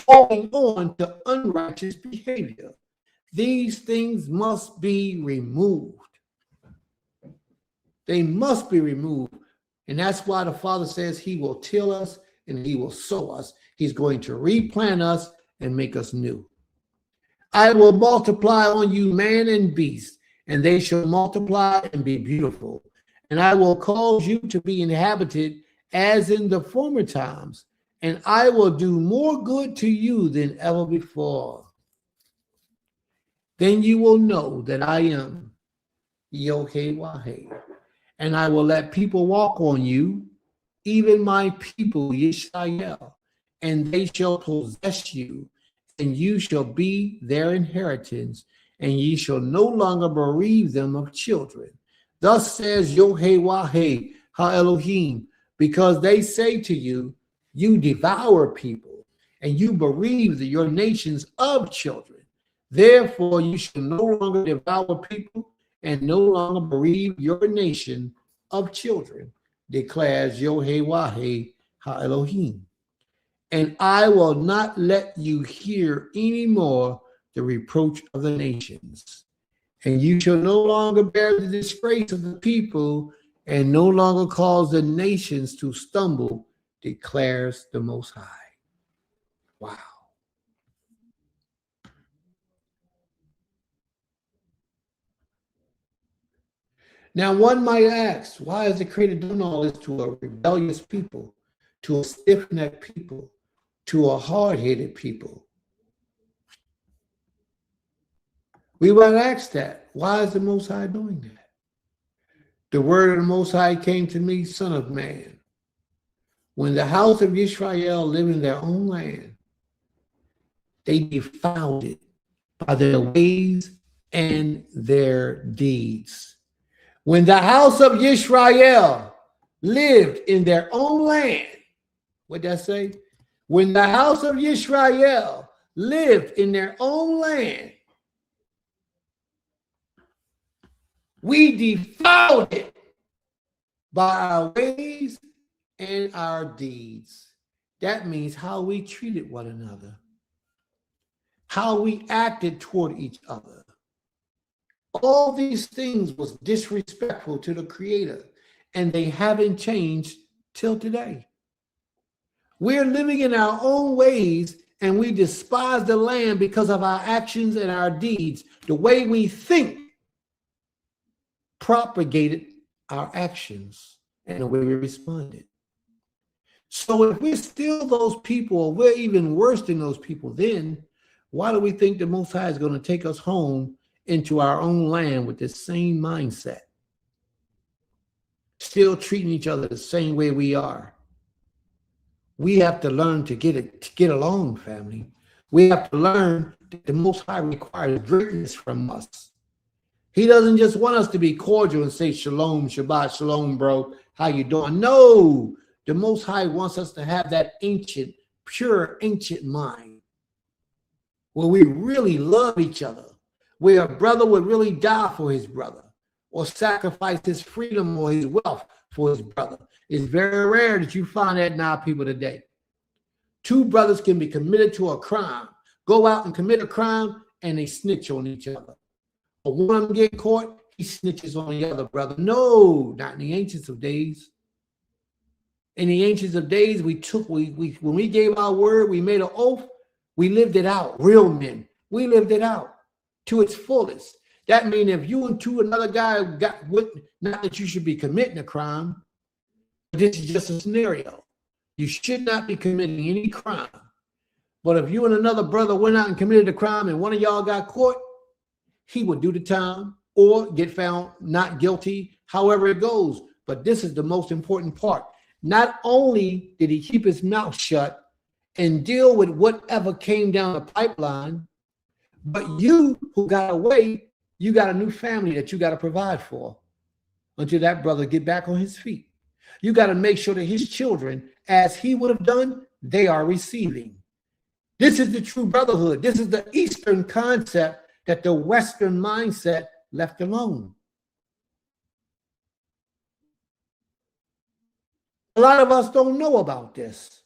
holding on to unrighteous behavior. These things must be removed. They must be removed. And that's why the Father says he will till us and he will sow us. He's going to replant us and make us new. I will multiply on you man and beast, and they shall multiply and be beautiful. And I will cause you to be inhabited as in the former times, and I will do more good to you than ever before. Then you will know that I am Yod-Heh-Wah-Heh, and I will let people walk on you, even my people Yisrael, and they shall possess you, and you shall be their inheritance, and ye shall no longer bereave them of children. Thus says Yod-Heh-Wah-Heh, Ha-Elohim, because they say to you, you devour people, and you bereave your nations of children. Therefore you shall no longer devour people, and no longer bereave your nation of children, declares Yod-Heh-Wah-Heh, Ha-Elohim. And I will not let you hear any more the reproach of the nations. And you shall no longer bear the disgrace of the people, and no longer cause the nations to stumble, declares the Most High. Wow. Now one might ask, why has the Creator done all this to a rebellious people, to a stiff-necked people, to a hard-headed people? We might ask that. Why is the Most High doing that? The word of the Most High came to me, son of man. When the house of Israel lived in their own land, they defiled it by their ways and their deeds. When the house of Israel lived in their own land, what did that say? When the house of Israel lived in their own land, we defiled it by our ways and our deeds. That means how we treated one another, how we acted toward each other. All these things was disrespectful to the Creator, and they haven't changed till today. We're living in our own ways, and we despise the land because of our actions and our deeds. The way we think propagated our actions and the way we responded. So if we're still those people, or we're even worse than those people, then why do we think the Most High is going to take us home into our own land with this same mindset? Still treating each other the same way we are. We have to learn to get along, family. We have to learn that the Most High requires greatness from us. He doesn't just want us to be cordial and say shalom, Shabbat, shalom, bro. How you doing? No, the Most High wants us to have that ancient, pure, ancient mind where we really love each other, where a brother would really die for his brother or sacrifice his freedom or his wealth for his brother. It's very rare that you find that in our people today. Two brothers can be committed to a crime, go out and commit a crime, and they snitch on each other. But one of them get caught, he snitches on the other brother. No, not in the ancients of days. In the ancients of days, when we gave our word, we made an oath, we lived it out. Real men, we lived it out to its fullest. That means if you and another guy got with, not that you should be committing a crime, but this is just a scenario. You should not be committing any crime. But if you and another brother went out and committed a crime and one of y'all got caught, he would do the time or get found not guilty, however it goes. But this is the most important part. Not only did he keep his mouth shut and deal with whatever came down the pipeline, but you who got away, you got a new family that you got to provide for until that brother get back on his feet. You got to make sure that his children, as he would have done, they are receiving. This is the true brotherhood. This is the Eastern concept that the Western mindset left alone. A lot of us don't know about this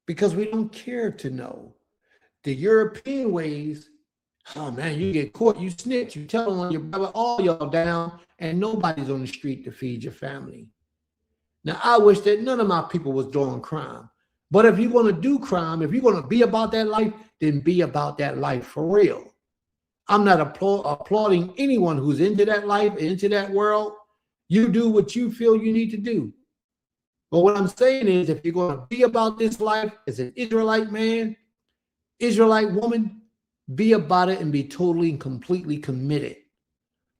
because we don't care to know. The European ways, oh man, you get caught, you snitch, you tell on your brother, all y'all down, and nobody's on the street to feed your family. Now, I wish that none of my people was doing crime. But if you're going to do crime, if you're going to be about that life, then be about that life for real. I'm not applauding anyone who's into that life, into that world. You do what you feel you need to do. But what I'm saying is, if you're going to be about this life as an Israelite man, Israelite woman, be about it and be totally and completely committed.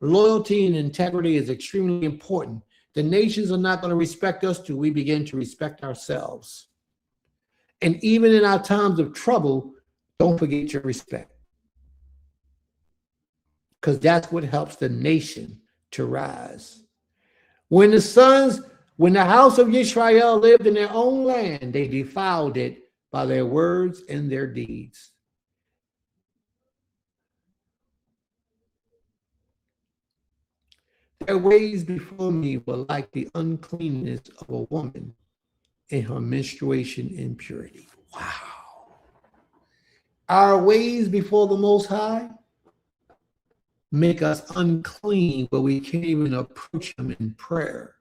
Loyalty and integrity is extremely important. The nations are not going to respect us till we begin to respect ourselves. And even in our times of trouble, don't forget your respect. Because that's what helps the nation to rise. When the house of Israel lived in their own land, they defiled it by their words and their deeds. Their ways before me were like the uncleanness of a woman in her menstruation impurity. Wow. Our ways before the Most High make us unclean, but we can't even approach him in prayer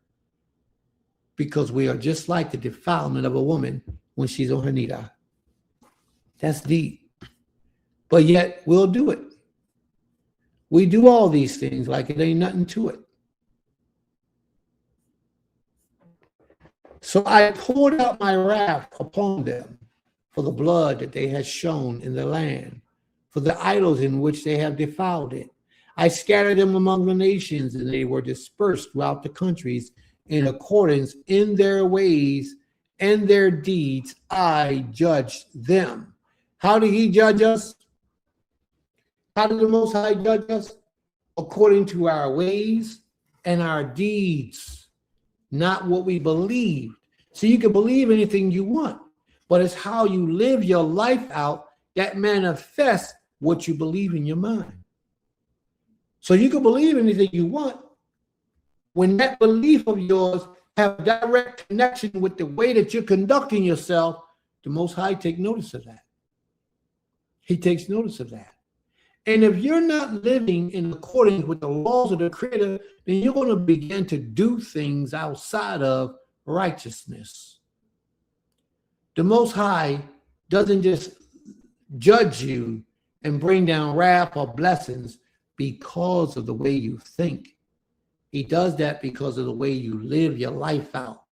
because we are just like the defilement of a woman when she's on her nida. That's deep. But yet we'll do it. We do all these things like it ain't nothing to it. So I poured out my wrath upon them for the blood that they had shown in the land, for the idols in which they have defiled it. I scattered them among the nations, and they were dispersed throughout the countries in accordance in their ways and their deeds. I judged them. How did he judge us? How did the Most High judge us? According to our ways and our deeds, not what we believed. So you can believe anything you want, but it's how you live your life out that manifests what you believe in your mind. So you can believe anything you want when that belief of yours have a direct connection with the way that you're conducting yourself. The Most High take notice of that. He takes notice of that. And if you're not living in accordance with the laws of the Creator, then you're going to begin to do things outside of righteousness. The Most High doesn't just judge you and bring down wrath or blessings because of the way you think. He does that because of the way you live your life out.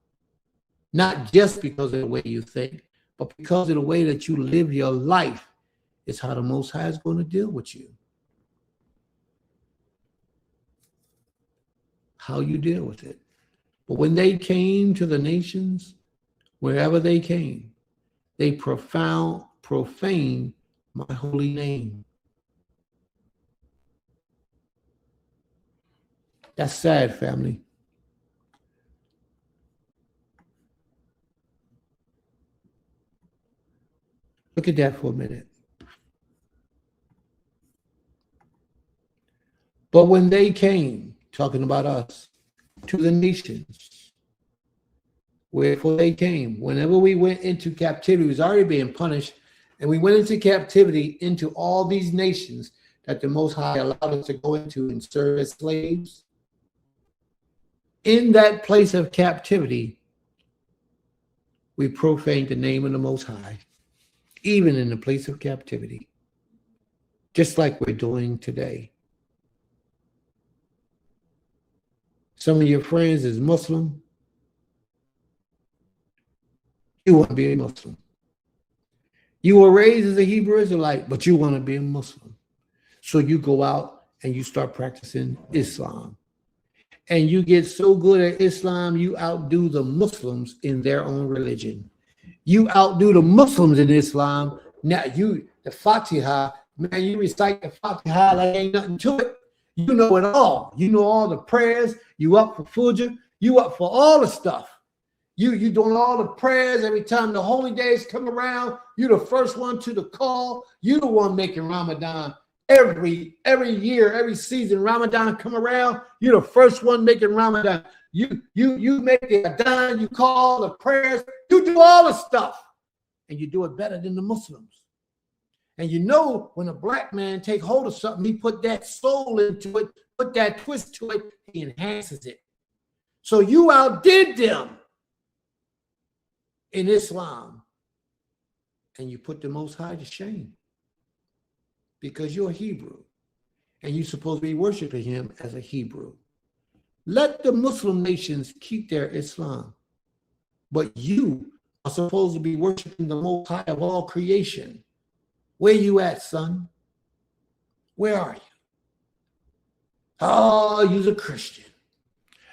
Not just because of the way you think, but because of the way that you live your life. It's how the Most High is going to deal with you. How you deal with it. But when they came to the nations, wherever they came, they profaned my holy name. That's sad, family. Look at that for a minute. But when they came, talking about us, to the nations, wherefore they came, whenever we went into captivity, we was already being punished, and we went into captivity into all these nations that the Most High allowed us to go into and serve as slaves. In that place of captivity, we profaned the name of the Most High, even in the place of captivity, just like we're doing today. Some of your friends is Muslim. You want to be a Muslim. You were raised as a Hebrew Israelite, but you want to be a Muslim. So you go out and you start practicing Islam. And you get so good at Islam, you outdo the Muslims in their own religion. You outdo the Muslims in Islam. Now the Fatiha, man, you recite the Fatiha like ain't nothing to it. You know it all. You know all the prayers. You up for Fujr. You up for all the stuff. You doing all the prayers every time the holy days come around. You the first one to the call. You the one making Ramadan. every year, every season, Ramadan come around, you're the first one making Ramadan. You make the adhan, you call the prayers, you do all the stuff, and you do it better than the Muslims. And you know, when a black man take hold of something, he put that soul into it, put that twist to it, he enhances it. So you outdid them in Islam, and you put the Most High to shame because you're a Hebrew, and you're supposed to be worshiping him as a Hebrew. Let the Muslim nations keep their Islam, but you are supposed to be worshiping the Most High of all creation. Where you at, son? Where are you? Oh, you're a Christian.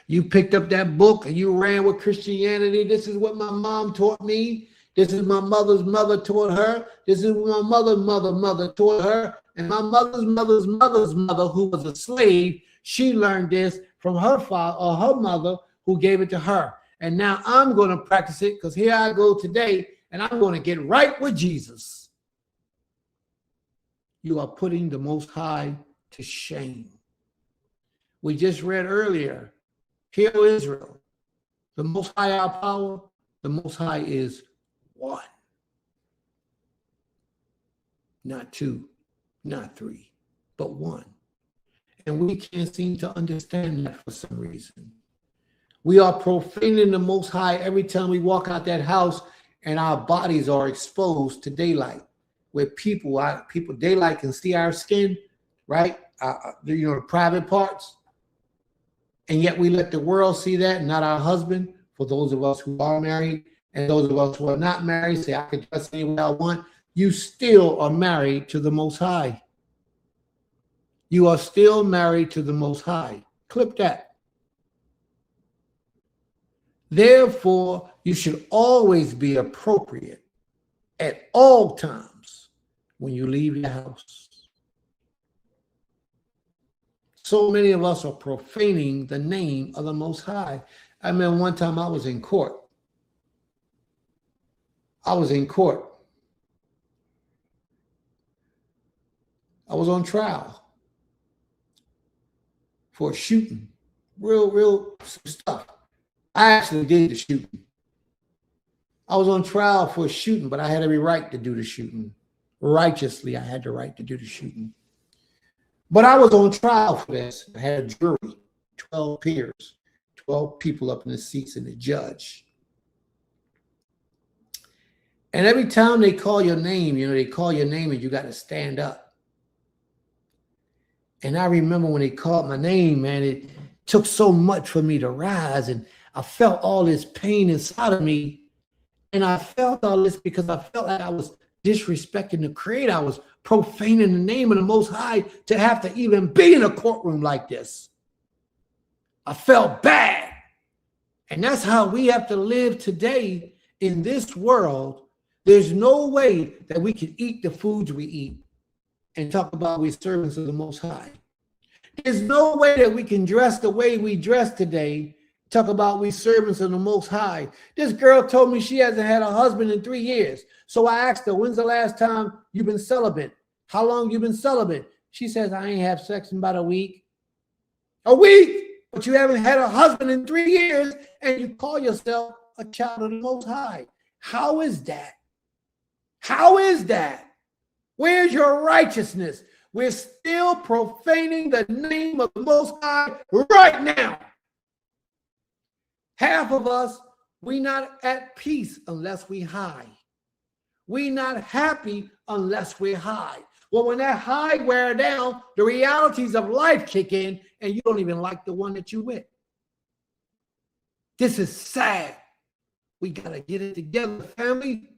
You picked up that book and you ran with Christianity. This is what my mom taught me. This is my mother's mother taught her. This is what my mother taught her. And my mother's mother, who was a slave, she learned this from her father or her mother who gave it to her. And now I'm going to practice it because here I go today and I'm going to get right with Jesus. You are putting the Most High to shame. We just read earlier, hear, O Israel, the Most High our power, the Most High is one. Not two, not three, but one. And we can't seem to understand that for some reason. We are profaning the Most High every time we walk out that house and our bodies are exposed to daylight, where people daylight can see our skin, right? The private parts. And yet we let the world see that, not our husband. For those of us who are married and those of us who are not married, say, I can dress any way I want. You still are married to the Most High. You are still married to the Most High. Clip that. Therefore, you should always be appropriate at all times when you leave your house. So many of us are profaning the name of the Most High. I remember one time I was in court. I was on trial for shooting. Real stuff. I actually did the shooting. I was on trial for shooting, but I had every right to do the shooting. Righteously, I had the right to do the shooting. But I was on trial for this. I had a jury, 12 peers, 12 people up in the seats and the judge. And every time they call your name, they call your name and you got to stand up. And I remember when they called my name, man, it took so much for me to rise. And I felt all this pain inside of me. And I felt all this because I felt like I was disrespecting the Creator. I was profaning the name of the Most High to have to even be in a courtroom like this. I felt bad. And that's how we have to live today in this world. There's no way that we can eat the foods we eat and talk about we're servants of the Most High. There's no way that we can dress the way we dress today, talk about we servants of the Most High. This girl told me she hasn't had a husband in 3 years. So I asked her, when's the last time you've been celibate? How long you been celibate? She says, I ain't have sex in about a week. A week? But you haven't had a husband in 3 years and you call yourself a child of the Most High. How is that? How is that? Where's your righteousness? We're still profaning the name of the Most High right now. Half of us, we not at peace unless we high. We not happy unless we're high. Well, when that high wear down, the realities of life kick in and you don't even like the one that you with. This is sad. We got to get it together, family.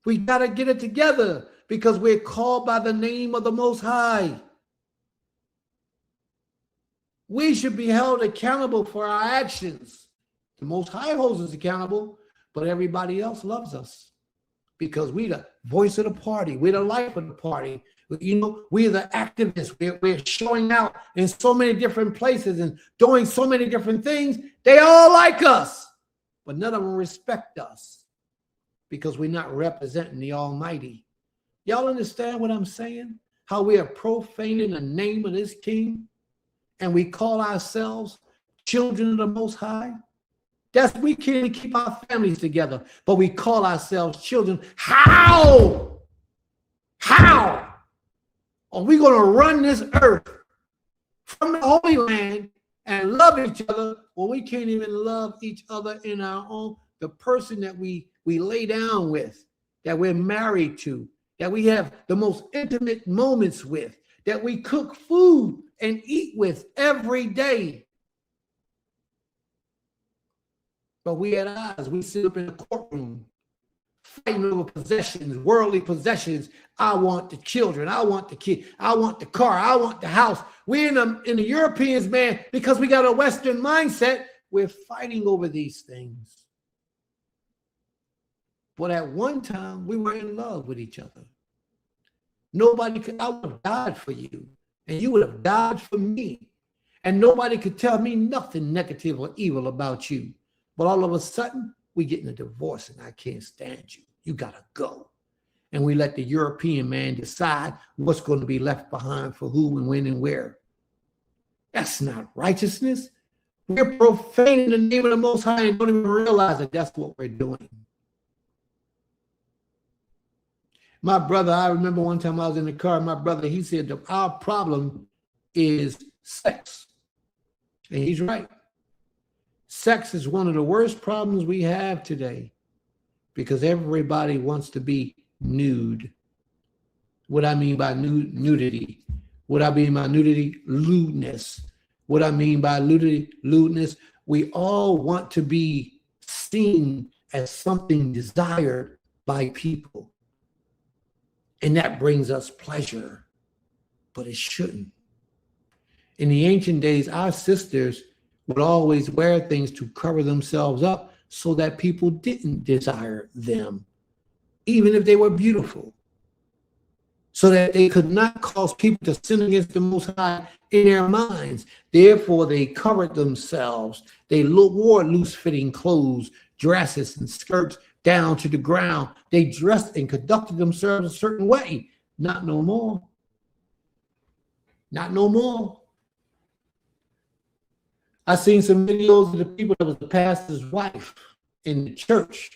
We got to get it together because we're called by the name of the Most High. We should be held accountable for our actions. The Most High holds us accountable, but everybody else loves us because we're the voice of the party. We're the life of the party. We're the activists. We're showing out in so many different places and doing so many different things. They all like us, but none of them respect us because we're not representing the Almighty. Y'all understand what I'm saying? how we are profaning the name of this King, and we call ourselves children of the Most High? We can't keep our families together, but we call ourselves children. How? How are we going to run this earth from the Holy Land and love each other when we can't even love each other in our own, the person that we lay down with, that we're married to, that we have the most intimate moments with, that we cook food and eat with every day? But we at odds. We sit up in the courtroom fighting over possessions, worldly possessions. I want the children. I want the kid. I want the car. I want the house. We're in the Europeans, man, because we got a Western mindset. We're fighting over these things. But at one time, we were in love with each other. Nobody could, I would have died for you, and you would have died for me. And nobody could tell me nothing negative or evil about you. But all of a sudden, we getting a divorce, and I can't stand you. You got to go. And we let the European man decide what's going to be left behind for who and when and where. That's not righteousness. We're profaning the name of the Most High and don't even realize that that's what we're doing. My brother, I remember one time I was in the car, my brother, he said, our problem is sex. And he's right. Sex is one of the worst problems we have today because everybody wants to be nude. What I mean by nudity. What I mean by nudity, lewdness. What I mean by lewdness, we all want to be seen as something desired by people. And that brings us pleasure, but it shouldn't. In the ancient days, our sisters would always wear things to cover themselves up so that people didn't desire them, even if they were beautiful, so that they could not cause people to sin against the Most High in their minds. Therefore, they covered themselves. They wore loose-fitting clothes, dresses, and skirts down to the ground. They dressed and conducted themselves a certain way. Not no more. Not no more. I seen some videos of the people that was the pastor's wife in the church,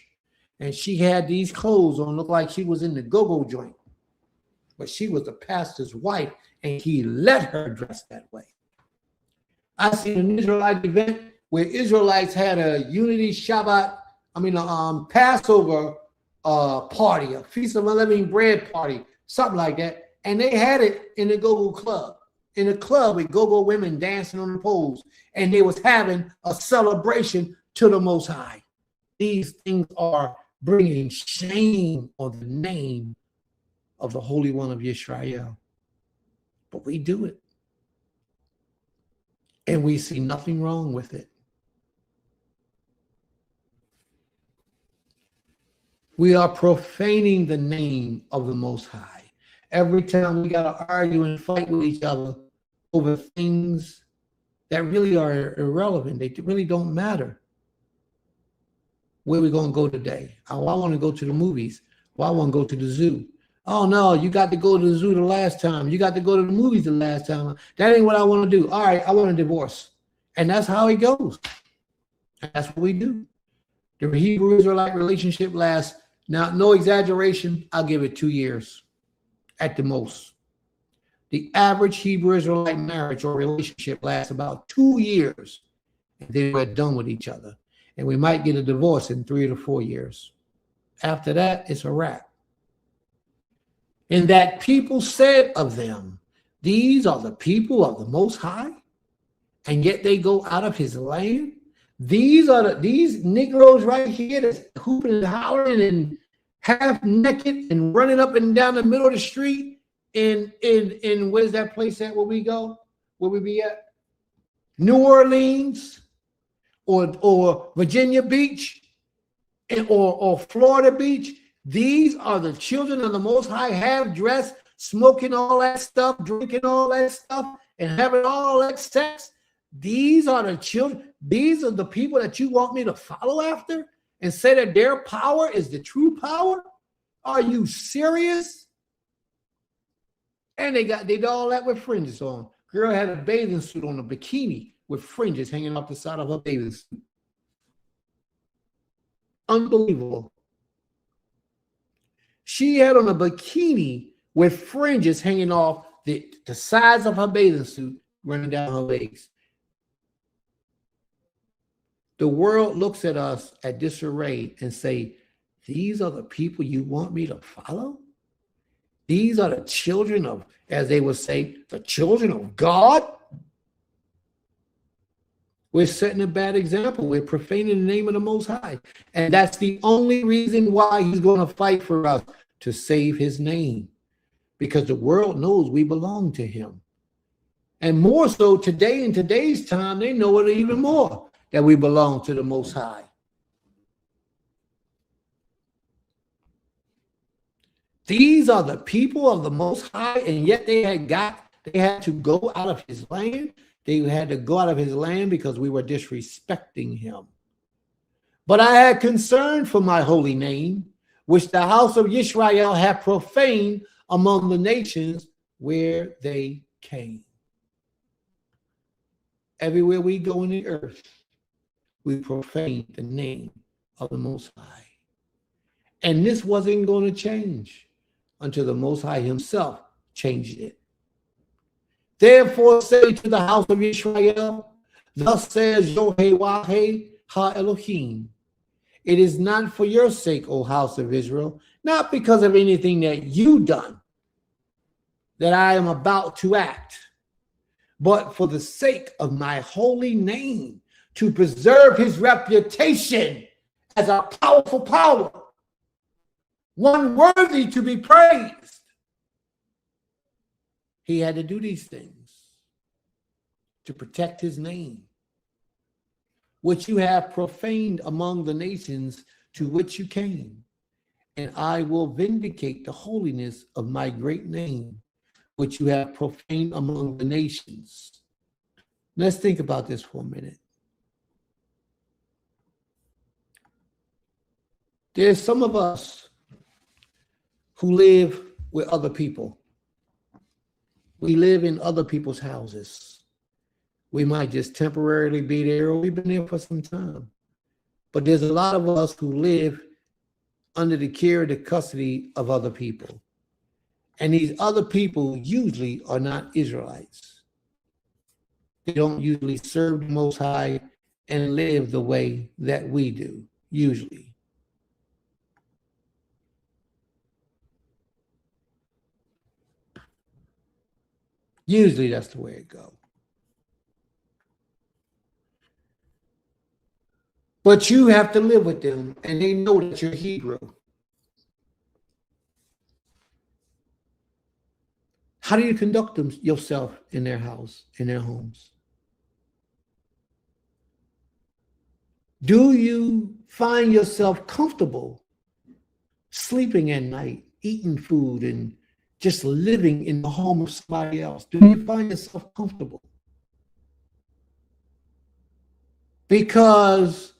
and she had these clothes on, looked like she was in the go-go joint, but she was the pastor's wife, and he let her dress that way. I seen an Israelite event where Israelites had a unity Shabbat, Passover party, a Feast of Unleavened Bread party, something like that, and they had it in the go-go club. In a club with go-go women dancing on the poles, and they was having a celebration to the Most High. These things are bringing shame on the name of the Holy One of Yisrael. But we do it. And we see nothing wrong with it. We are profaning the name of the Most High. Every time we got to argue and fight with each other over things that really are irrelevant. They really don't matter. Where are we going to go today? Oh, I want to go to the movies. Well, I want to go to the zoo. Oh, no, you got to go to the zoo the last time. You got to go to the movies the last time. That ain't what I want to do. All right, I want a divorce. And that's how it goes. And that's what we do. The Hebrew-Israelite relationship lasts, now, no exaggeration, I'll give it 2 years at the most. The average Hebrew-Israelite marriage or relationship lasts about 2 years, and then we're done with each other. And we might get a divorce in 3 to 4 years. After that, it's a wrap. And that people said of them, these are the people of the Most High, and yet they go out of his land. These Negroes right here that's hooping and hollering and half naked and running up and down the middle of the street in where's that place at where we go? Where we be at? New Orleans or Virginia Beach or Florida Beach. These are the children of the Most High, half dressed, smoking all that stuff, drinking all that stuff, and having all that sex. These are the children. These are the people that you want me to follow after and say that their power is the true power? Are you serious? And they did all that with fringes on. Girl had a bathing suit on, a bikini with fringes hanging off the side of her bathing suit. Unbelievable. She had on a bikini with fringes hanging off the sides of her bathing suit running down her legs. The world looks at us at disarray and say, these are the people you want me to follow? These are the children of, as they would say, the children of God? We're setting a bad example. We're profaning the name of the Most High. And that's the only reason why he's going to fight for us, to save his name. Because the world knows we belong to him. And more so today, in today's time, they know it even more, that we belong to the Most High. These are the people of the Most High, and yet they had to go out of his land. They had to go out of his land because we were disrespecting him. But I had concern for my holy name, which the house of Israel had profaned among the nations where they came. Everywhere we go in the earth, we profane the name of the Most High. And this wasn't going to change until the Most High himself changed it. Therefore say to the house of Israel, thus says Yahweh ha Elohim, it is not for your sake, O house of Israel, not because of anything that you done, that I am about to act, but for the sake of my holy name, to preserve his reputation as a powerful power, one worthy to be praised. He had to do these things to protect his name, which you have profaned among the nations to which you came. And I will vindicate the holiness of my great name, which you have profaned among the nations. Let's think about this for a minute. There's some of us who live with other people. We live in other people's houses. We might just temporarily be there, or we've been there for some time. But there's a lot of us who live under the care, the custody of other people. And these other people usually are not Israelites. They don't usually serve the Most High and live the way that we do, usually. Usually that's the way it goes. But you have to live with them, and they know that you're Hebrew. How do you conduct yourself in their house, in their homes? Do you find yourself comfortable sleeping at night, eating food, and just living in the home of somebody else? Do you find yourself comfortable? Because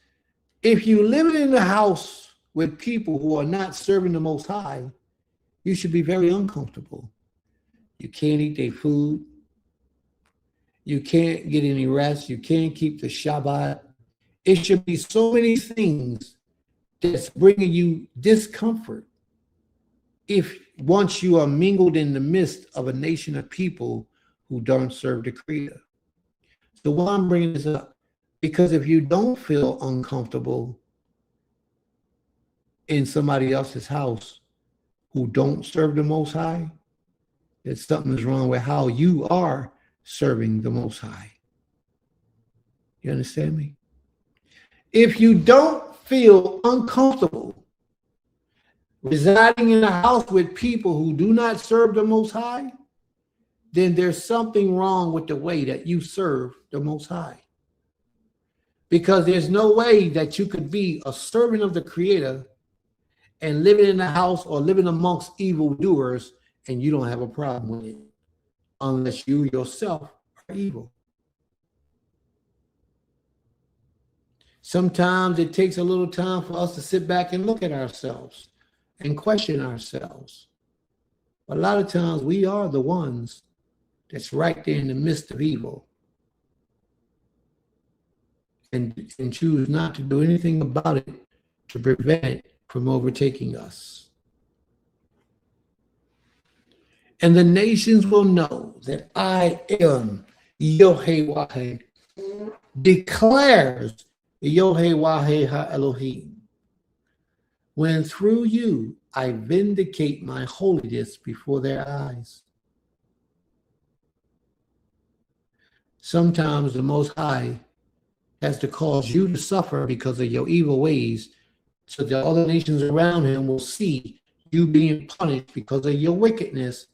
if you live in a house with people who are not serving the Most High, you should be very uncomfortable. You can't eat their food. You can't get any rest. You can't keep the Shabbat. It should be so many things that's bringing you discomfort if once you are mingled in the midst of a nation of people who don't serve the Creator. So why I'm bringing this up? Because if you don't feel uncomfortable in somebody else's house who don't serve the Most High, that something is wrong with how you are serving the Most High. You understand me? If you don't feel uncomfortable residing in a house with people who do not serve the Most High, then there's something wrong with the way that you serve the Most High. Because there's no way that you could be a servant of the Creator and living in a house or living amongst evildoers and you don't have a problem with it, unless you yourself are evil. Sometimes it takes a little time for us to sit back and look at ourselves and question ourselves. A lot of times we are the ones that's right there in the midst of evil and choose not to do anything about it to prevent it from overtaking us. And the nations will know that I am Yahweh, declares Yahweh Ha Elohim, when through you I vindicate my holiness before their eyes. Sometimes the Most High has to cause you to suffer because of your evil ways, so that other nations around him will see you being punished because of your wickedness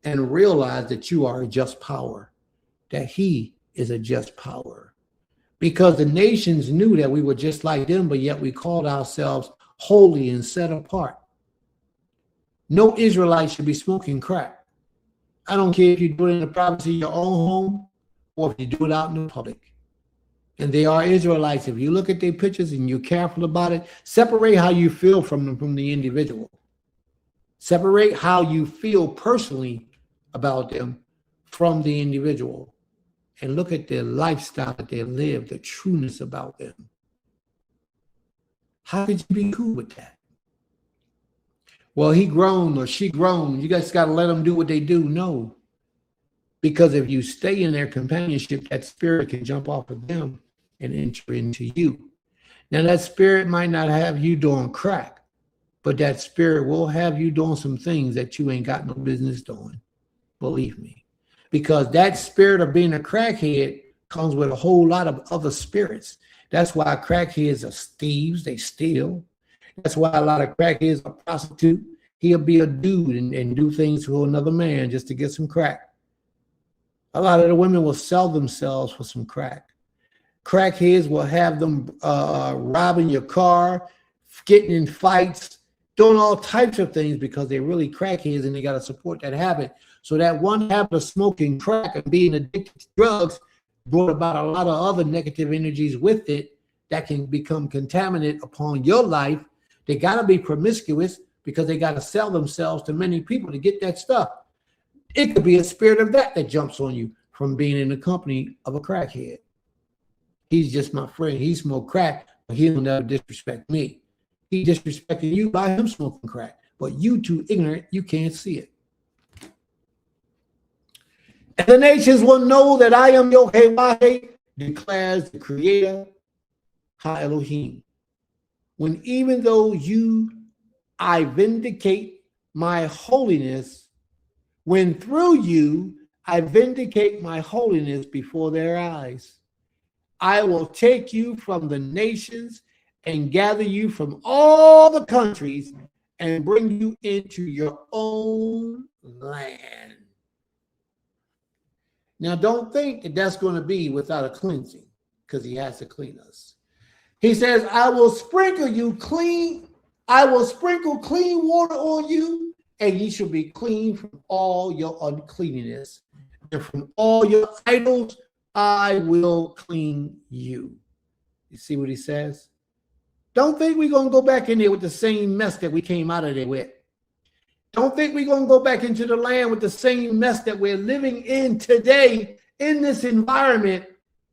and realize that you are a just power, that he is a just power. Because the nations knew that we were just like them, but yet we called ourselves holy and set apart. No Israelite should be smoking crack. I don't care if you do it in the privacy of your own home or if you do it out in the public. And they are Israelites. If you look at their pictures and you're careful about it, separate how you feel from them, from the individual. Separate how you feel personally about them from the individual. And look at their lifestyle that they live, the trueness about them. How could you be cool with that? Well, he grown or she grown. You guys got to let them do what they do. No. Because if you stay in their companionship, that spirit can jump off of them and enter into you. Now, that spirit might not have you doing crack, but that spirit will have you doing some things that you ain't got no business doing. Believe me. Because that spirit of being a crackhead comes with a whole lot of other spirits. That's why crackheads are thieves, they steal. That's why a lot of crackheads are prostitute. He'll be a dude and do things to another man just to get some crack. A lot of the women will sell themselves for some crack. Crackheads will have them robbing your car, getting in fights, doing all types of things because they're really crackheads and they got to support that habit. So that one habit of smoking crack and being addicted to drugs brought about a lot of other negative energies with it that can become contaminant upon your life. They got to be promiscuous because they got to sell themselves to many people to get that stuff. It could be a spirit of that jumps on you from being in the company of a crackhead. He's just my friend. He smoked crack, but he will never disrespect me. He disrespecting you by him smoking crack, but you too ignorant, you can't see it. And the nations will know that I am Yahweh, declares the Creator, Ha Elohim. When even though I vindicate my holiness, when through you I vindicate my holiness before their eyes, I will take you from the nations and gather you from all the countries and bring you into your own land. Now, don't think that that's going to be without a cleansing, because he has to clean us. He says, I will sprinkle you clean. I will sprinkle clean water on you, and ye shall be clean from all your uncleanness. And from all your idols, I will clean you. You see what he says? Don't think we're going to go back in there with the same mess that we came out of there with. Don't think we're going to go back into the land with the same mess that we're living in today in this environment,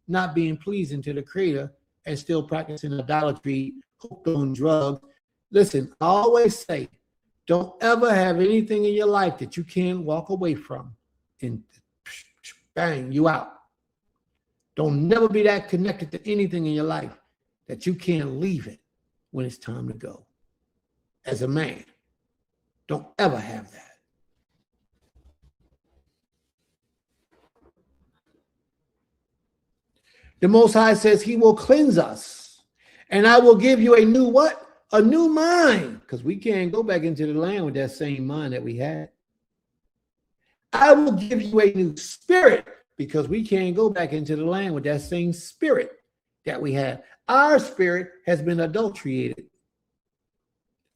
not being pleasing to the Creator and still practicing idolatry, hooked on drugs. Listen, I always say, don't ever have anything in your life that you can't walk away from and bang, you out. Don't never be that connected to anything in your life that you can't leave it when it's time to go. As a man, don't ever have that. The Most High says he will cleanse us, and I will give you a new what? A new mind, because we can't go back into the land with that same mind that we had. I will give you a new spirit, because we can't go back into the land with that same spirit that we had. Our spirit has been adulterated.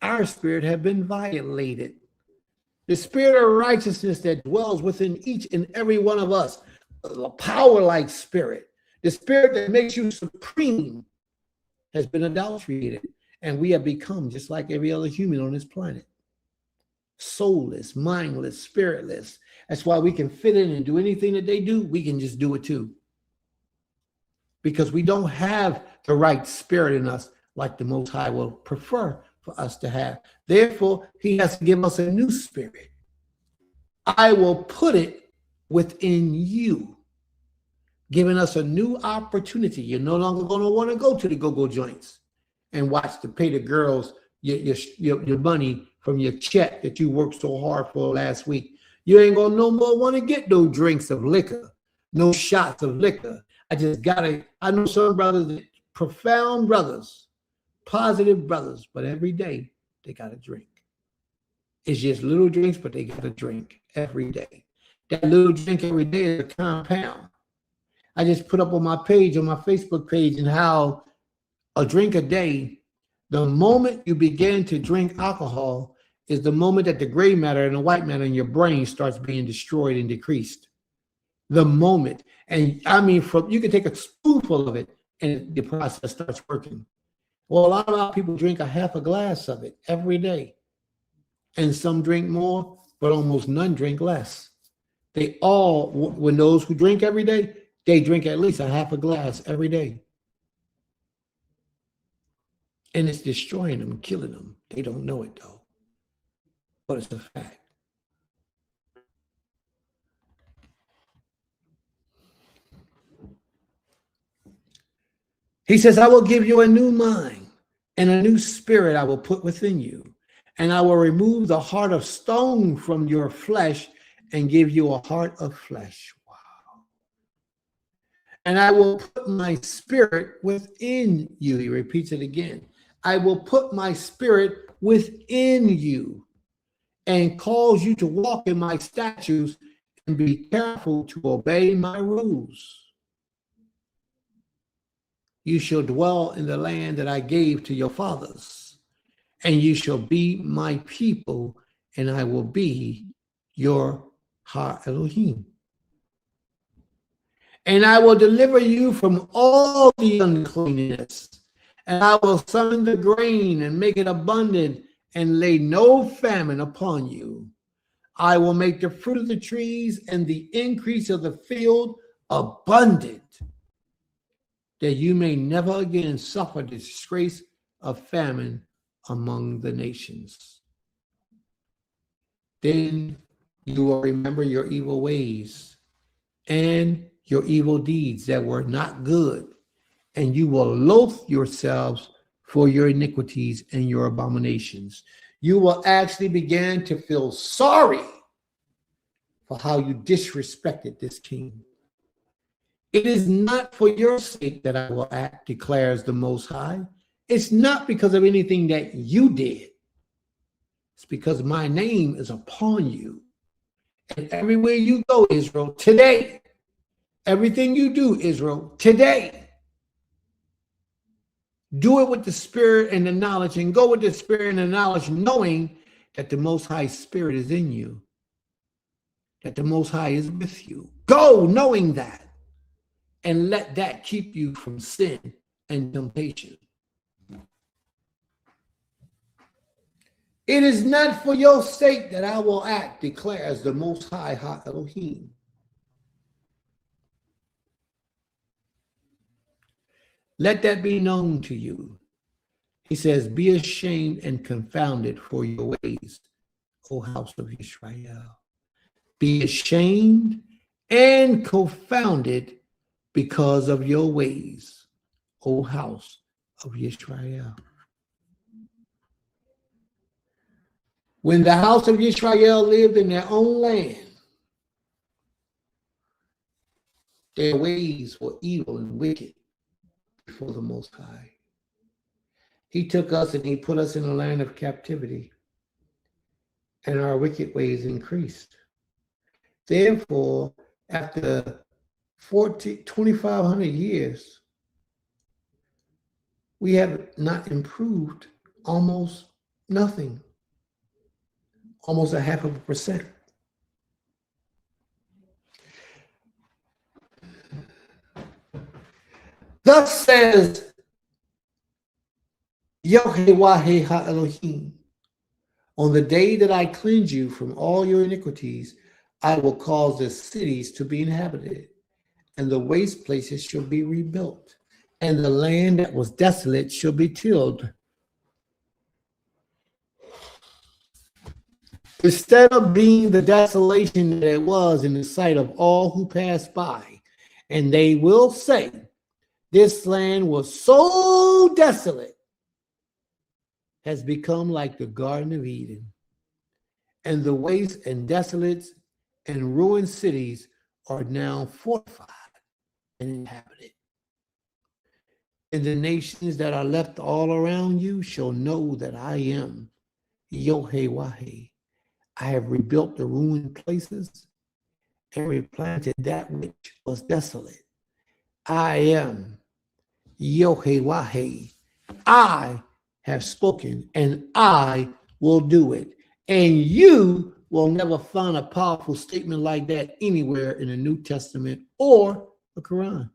Our spirit has been violated. The spirit of righteousness that dwells within each and every one of us, a power-like spirit, the spirit that makes you supreme, has been adulterated, and we have become just like every other human on this planet. soulless, mindless, spiritless. That's why we can fit in and do anything that they do. We can just do it too. Because we don't have the right spirit in us like the Most High will prefer for us to have. Therefore, he has to give us a new spirit. I will put it within you, giving us a new opportunity. You're no longer going to want to go to the go-go joints and watch to pay the girls your money from your check that you worked so hard for last week. You ain't going to no more want to get no drinks of liquor, no shots of liquor. I know some brothers, profound brothers, positive brothers, but every day they got to drink. It's just little drinks, but they got to drink every day. That little drink every day is a compound. I just put up on my page, on my Facebook page, and how a drink a day, the moment you begin to drink alcohol is the moment that the gray matter and the white matter in your brain starts being destroyed and decreased. The moment. And I mean, you can take a spoonful of it and the process starts working. Well, a lot of people drink a half a glass of it every day. And some drink more, but almost none drink less. They all, when those who drink every day, they drink at least a half a glass every day. And it's destroying them, killing them. They don't know it though, but it's a fact. He says, I will give you a new mind and a new spirit I will put within you. And I will remove the heart of stone from your flesh and give you a heart of flesh. Wow. And I will put my spirit within you. He repeats it again. I will put my spirit within you and cause you to walk in my statutes and be careful to obey my rules. You shall dwell in the land that I gave to your fathers, and you shall be my people, and I will be your Ha Elohim. And I will deliver you from all the uncleanness, and I will summon the grain and make it abundant, and lay no famine upon you. I will make the fruit of the trees and the increase of the field abundant, that you may never again suffer the disgrace of famine among the nations. Then you will remember your evil ways and your evil deeds that were not good, and you will loathe yourselves for your iniquities and your abominations. You will actually begin to feel sorry for how you disrespected this king. It is not for your sake that I will act, declares the Most High. It's not because of anything that you did. It's because my name is upon you. And everywhere you go, Israel, today, everything you do, Israel, today, do it with the spirit and the knowledge, and go with the spirit and the knowledge, knowing that the Most High Spirit is in you, that the Most High is with you. Go knowing that. And let that keep you from sin and temptation. It is not for your sake that I will act, declares the Most High Ha Elohim. Let that be known to you. He says, be ashamed and confounded for your ways, O house of Israel. Be ashamed and confounded because of your ways, O house of Israel. When the house of Israel lived in their own land, their ways were evil and wicked before the Most High. He took us and he put us in a land of captivity, and our wicked ways increased. Therefore, after 2,500 years, we have not improved almost nothing, almost 0.5%. Thus says Yahweh Ha Elohim, On the day that I cleanse you from all your iniquities, I will cause the cities to be inhabited, and the waste places shall be rebuilt, and the land that was desolate shall be tilled. Instead of being the desolation that it was in the sight of all who pass by, and they will say, this land was so desolate, has become like the Garden of Eden, and the waste and desolates and ruined cities are now fortified and inhabited. And the nations that are left all around you shall know that I am Yahweh. I have rebuilt the ruined places and replanted that which was desolate. I am Yahweh. I have spoken, and I will do it. And you will never find a powerful statement like that anywhere in the New Testament or the Quran.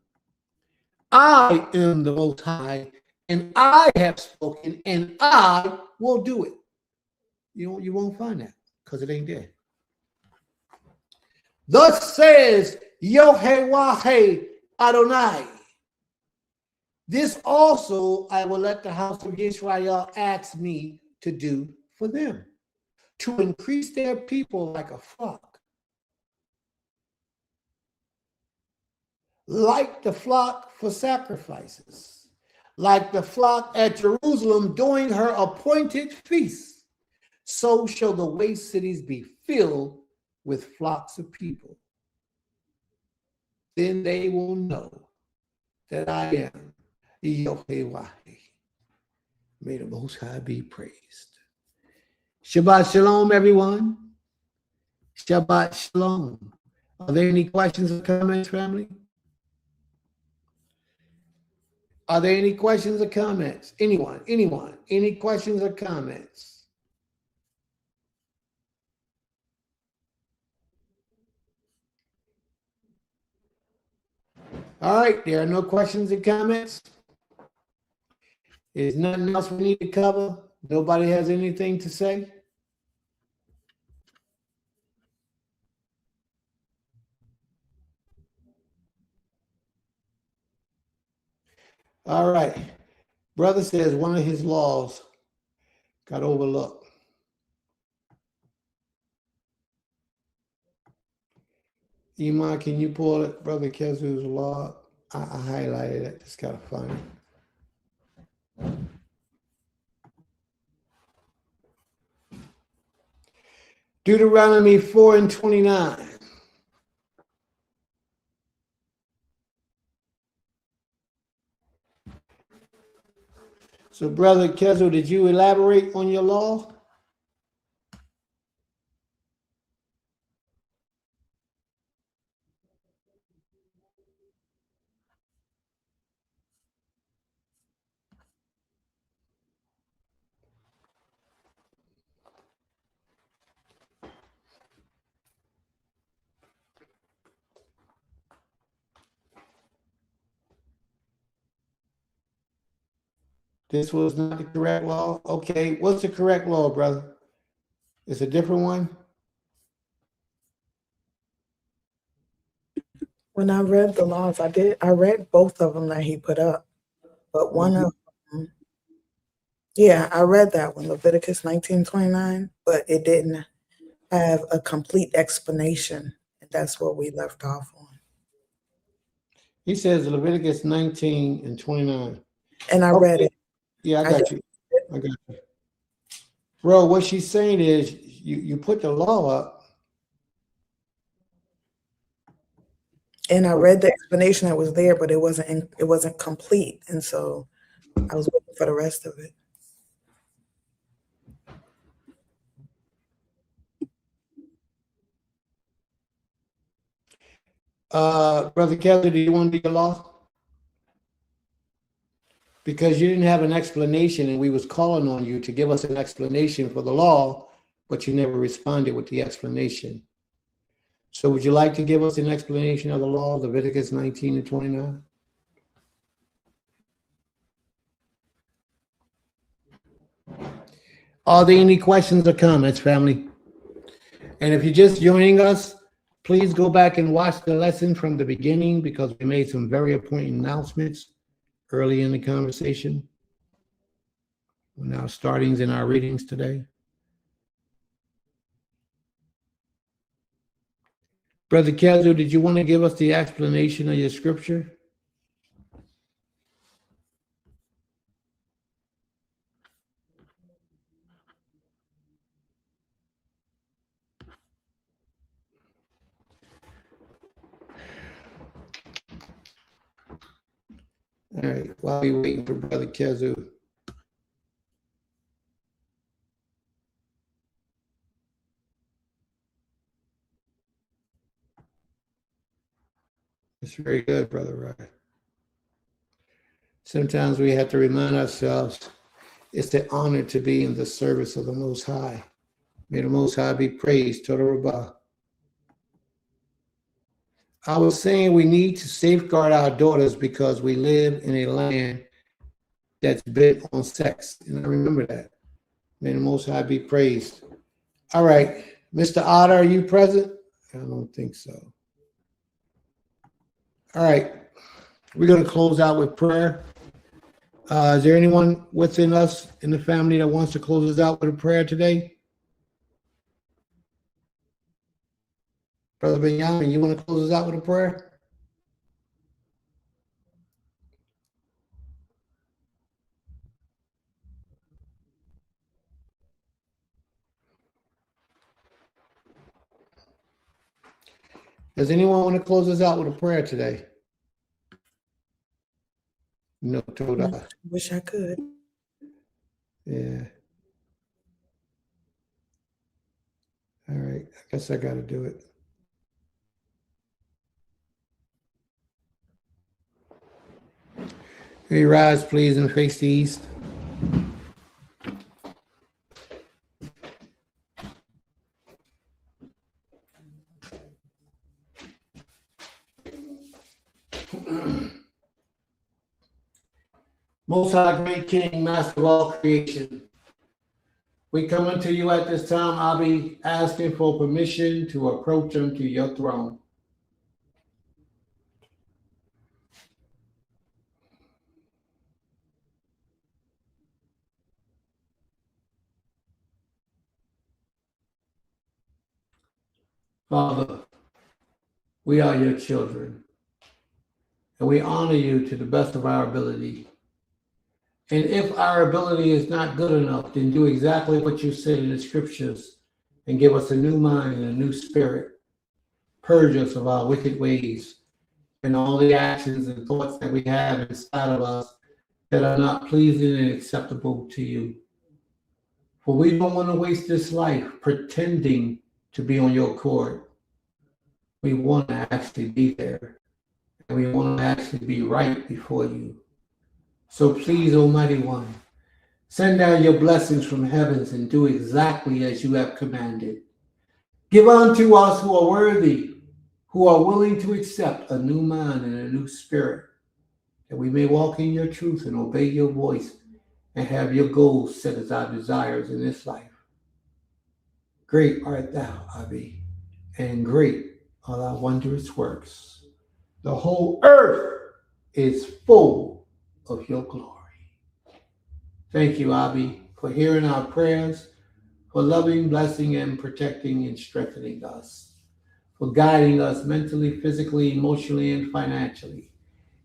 I am the Most High, and I have spoken, and I will do it. You won't find that because it ain't there. Thus says Yahweh Adonai. This also I will let the house of Israel ask me to do for them, to increase their people like a flock, like the flock for sacrifices, like the flock at Jerusalem during her appointed feasts. So shall the waste cities be filled with flocks of people. Then they will know that I am Yahweh. May the Most High be praised. Shabbat Shalom, everyone. Shabbat Shalom. Are there any questions or comments, family? Are there any questions or comments? Anyone? Any questions or comments? All right, there are no questions or comments. There's nothing else we need to cover. Nobody has anything to say. All right. Brother says one of his laws got overlooked. Iman, can you pull it? Brother Kezu's law. I highlighted it. Just gotta find it. Deuteronomy 4:29. So, Brother Kezu, did you elaborate on your law? This was not the correct law. Okay, what's the correct law, brother? It's a different one? When I read the laws, I read both of them that he put up, but one of them, yeah, I read that one, Leviticus 19:29, but it didn't have a complete explanation. And that's what we left off on. He says Leviticus 19:29. And I read it. Yeah, I got you. Bro, what she's saying is you put the law up. And I read the explanation that was there, but it wasn't complete. And so I was waiting for the rest of it. Brother Kelly, do you want to do your law? Because you didn't have an explanation and we was calling on you to give us an explanation for the law, but you never responded with the explanation. So would you like to give us an explanation of the law, Leviticus 19:29? Are there any questions or comments, family? And if you're just joining us, please go back and watch the lesson from the beginning because we made some very important announcements early in the conversation. We're now starting in our readings today. Brother Kazu, did you want to give us the explanation of your scripture? All right, while we're waiting for Brother Kazu. It's very good, Brother Ryan. Sometimes we have to remind ourselves it's an honor to be in the service of the Most High. May the Most High be praised. Total Rabbah. I was saying we need to safeguard our daughters because we live in a land that's bent on sex. And I remember that. May the Most High be praised. All right. Mr. Otter, are you present? I don't think so. All right. We're going to close out with prayer. Is there anyone within us in the family that wants to close us out with a prayer today? Brother Benjamin, you want to close us out with a prayer? Does anyone want to close us out with a prayer today? No, Toda. Wish I could. Yeah. All right. I guess I got to do it. Will you rise, please, and face the east? Most High, great King, Master of all creation, we come unto you at this time. I'll be asking for permission to approach unto your throne. Father, we are your children, and we honor you to the best of our ability. And if our ability is not good enough, then do exactly what you said in the scriptures and give us a new mind and a new spirit. Purge us of our wicked ways and all the actions and thoughts that we have inside of us that are not pleasing and acceptable to you. For we don't want to waste this life pretending to be on your court. We want to actually be there, and we want to actually be right before you. So please, Almighty One, send down your blessings from heavens and do exactly as you have commanded. Give unto us who are worthy, who are willing to accept a new mind and a new spirit, that we may walk in your truth and obey your voice and have your goals set as our desires in this life. Great art thou, Abi, and great are thy wondrous works. The whole earth is full of your glory. Thank you, Abi, for hearing our prayers, for loving, blessing, and protecting and strengthening us, for guiding us mentally, physically, emotionally, and financially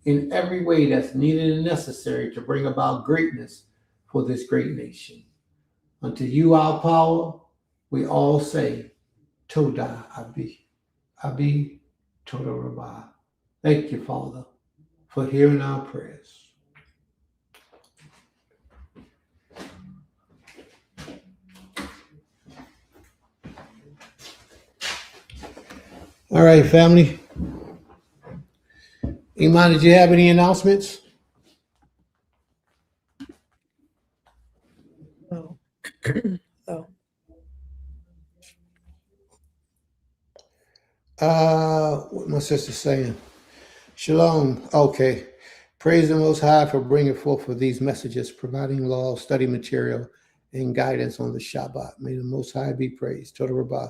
in every way that's needed and necessary to bring about greatness for this great nation. Unto you, our power, we all say, Toda Abi, Abi Toda Rabbah. Thank you, Father, for hearing our prayers. All right, family. Iman, did you have any announcements? No. Oh. What my sister saying? Shalom. Okay. Praise the Most High for bringing forth for these messages, providing law, study material, and guidance on the Shabbat. May the Most High be praised. Toda Rabbah.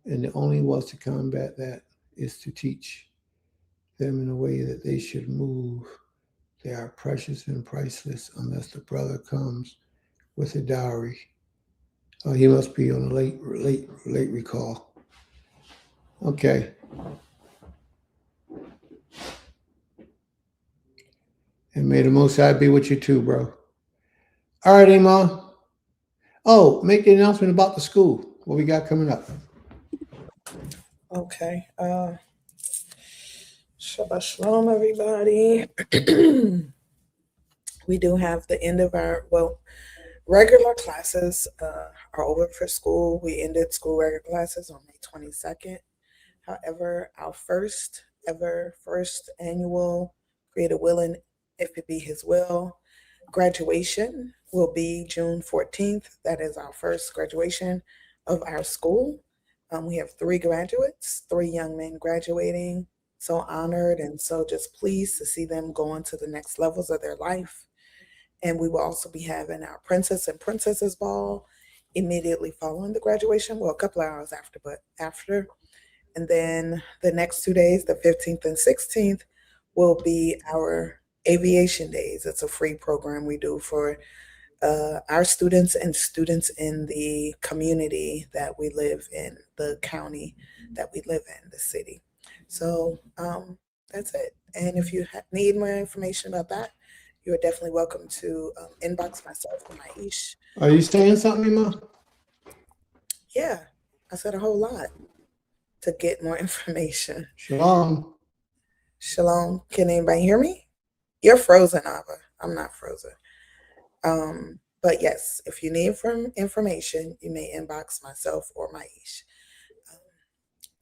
And the only was to combat that is to teach them in a way that they should move. They are precious and priceless unless the brother comes with a dowry. Oh, he must be on a late recall. Okay. And may the Most High be with you too, bro. All right, Imam. Oh, make the announcement about the school. What we got coming up? Okay. Shabbat shalom, everybody. We do have the end of our, regular classes are over for school. We ended school regular classes on May 22nd. However, our first annual Creator Willing, if it be His will, graduation will be June 14th. That is our first graduation of our school. We have 3 graduates, 3 young men graduating. So honored and so just pleased to see them going to the next levels of their life. And we will also be having our Princess and Princesses Ball immediately following the graduation. Well, a couple of hours after, but after. And then the next 2 days, the 15th and 16th, will be our Aviation Days. It's a free program we do for our students and students in the community that we live in, the county that we live in, the city. So that's it. And if you need more information about that, you are definitely welcome to inbox myself or Maish. Are you saying something, Imam? Yeah, I said a whole lot to get more information. Shalom. Shalom. Can anybody hear me? You're frozen, Abba. I'm not frozen. But yes, if you need information, you may inbox myself or Maish.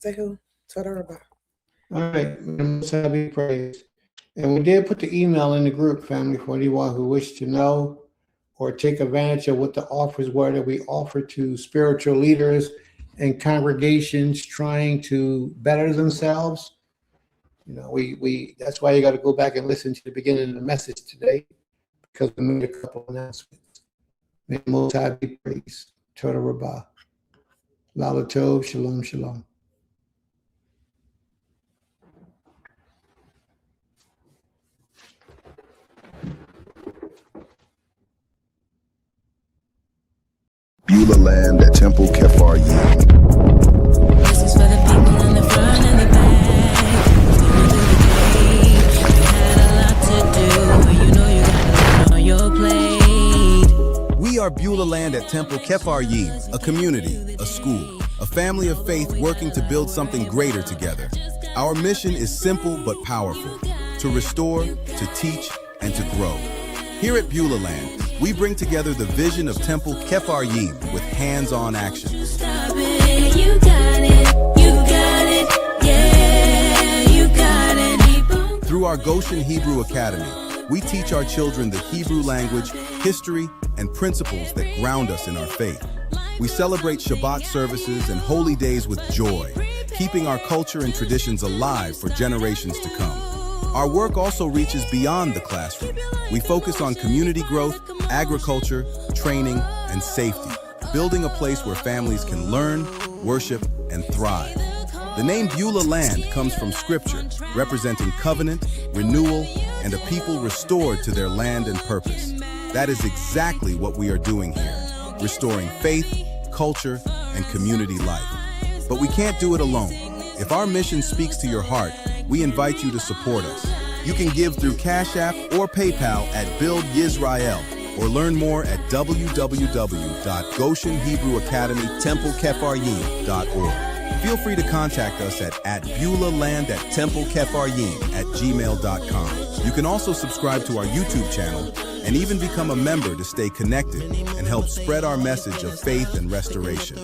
Zehu, Toda Rabbah. All right. May the Most High be praised. And we did put the email in the group, family, for anyone who wished to know or take advantage of what the offers were that we offer to spiritual leaders and congregations trying to better themselves. You know, we that's why you got to go back and listen to the beginning of the message today, because we made a couple announcements. May the Most High be praised. Toda Rabbah. Lala Tov. Shalom, shalom. Beulah land at Temple Kefar Yim. This is for the people in the front and the back. You had a lot to do, you know you got a lot on your plate. We are Beulah land at Temple Kefar Yim, a community, a school, a family of faith working to build something greater together. Our mission is simple but powerful: to restore, to teach, and to grow. Here at Beulah land, we bring together the vision of Temple Kefar Yim with hands-on action. Stop it, you got it, yeah, you got it. Through our Goshen Hebrew Academy, we teach our children the Hebrew language, history, and principles that ground us in our faith. We celebrate Shabbat services and holy days with joy, keeping our culture and traditions alive for generations to come. Our work also reaches beyond the classroom. We focus on community growth, agriculture, training, and safety, building a place where families can learn, worship, and thrive. The name Beulah land comes from scripture, representing covenant, renewal, and a people restored to their land and purpose. That is exactly what we are doing here, restoring faith, culture, and community life. But we can't do it alone. If our mission speaks to your heart, we invite you to support us. You can give through Cash App or PayPal at Build Yisrael, or learn more at www.GoshenHebrewAcademyTempleKefaryim.org. Feel free to contact us at BeulahLand@TempleKefaryim@gmail.com. You can also subscribe to our YouTube channel and even become a member to stay connected and help spread our message of faith and restoration.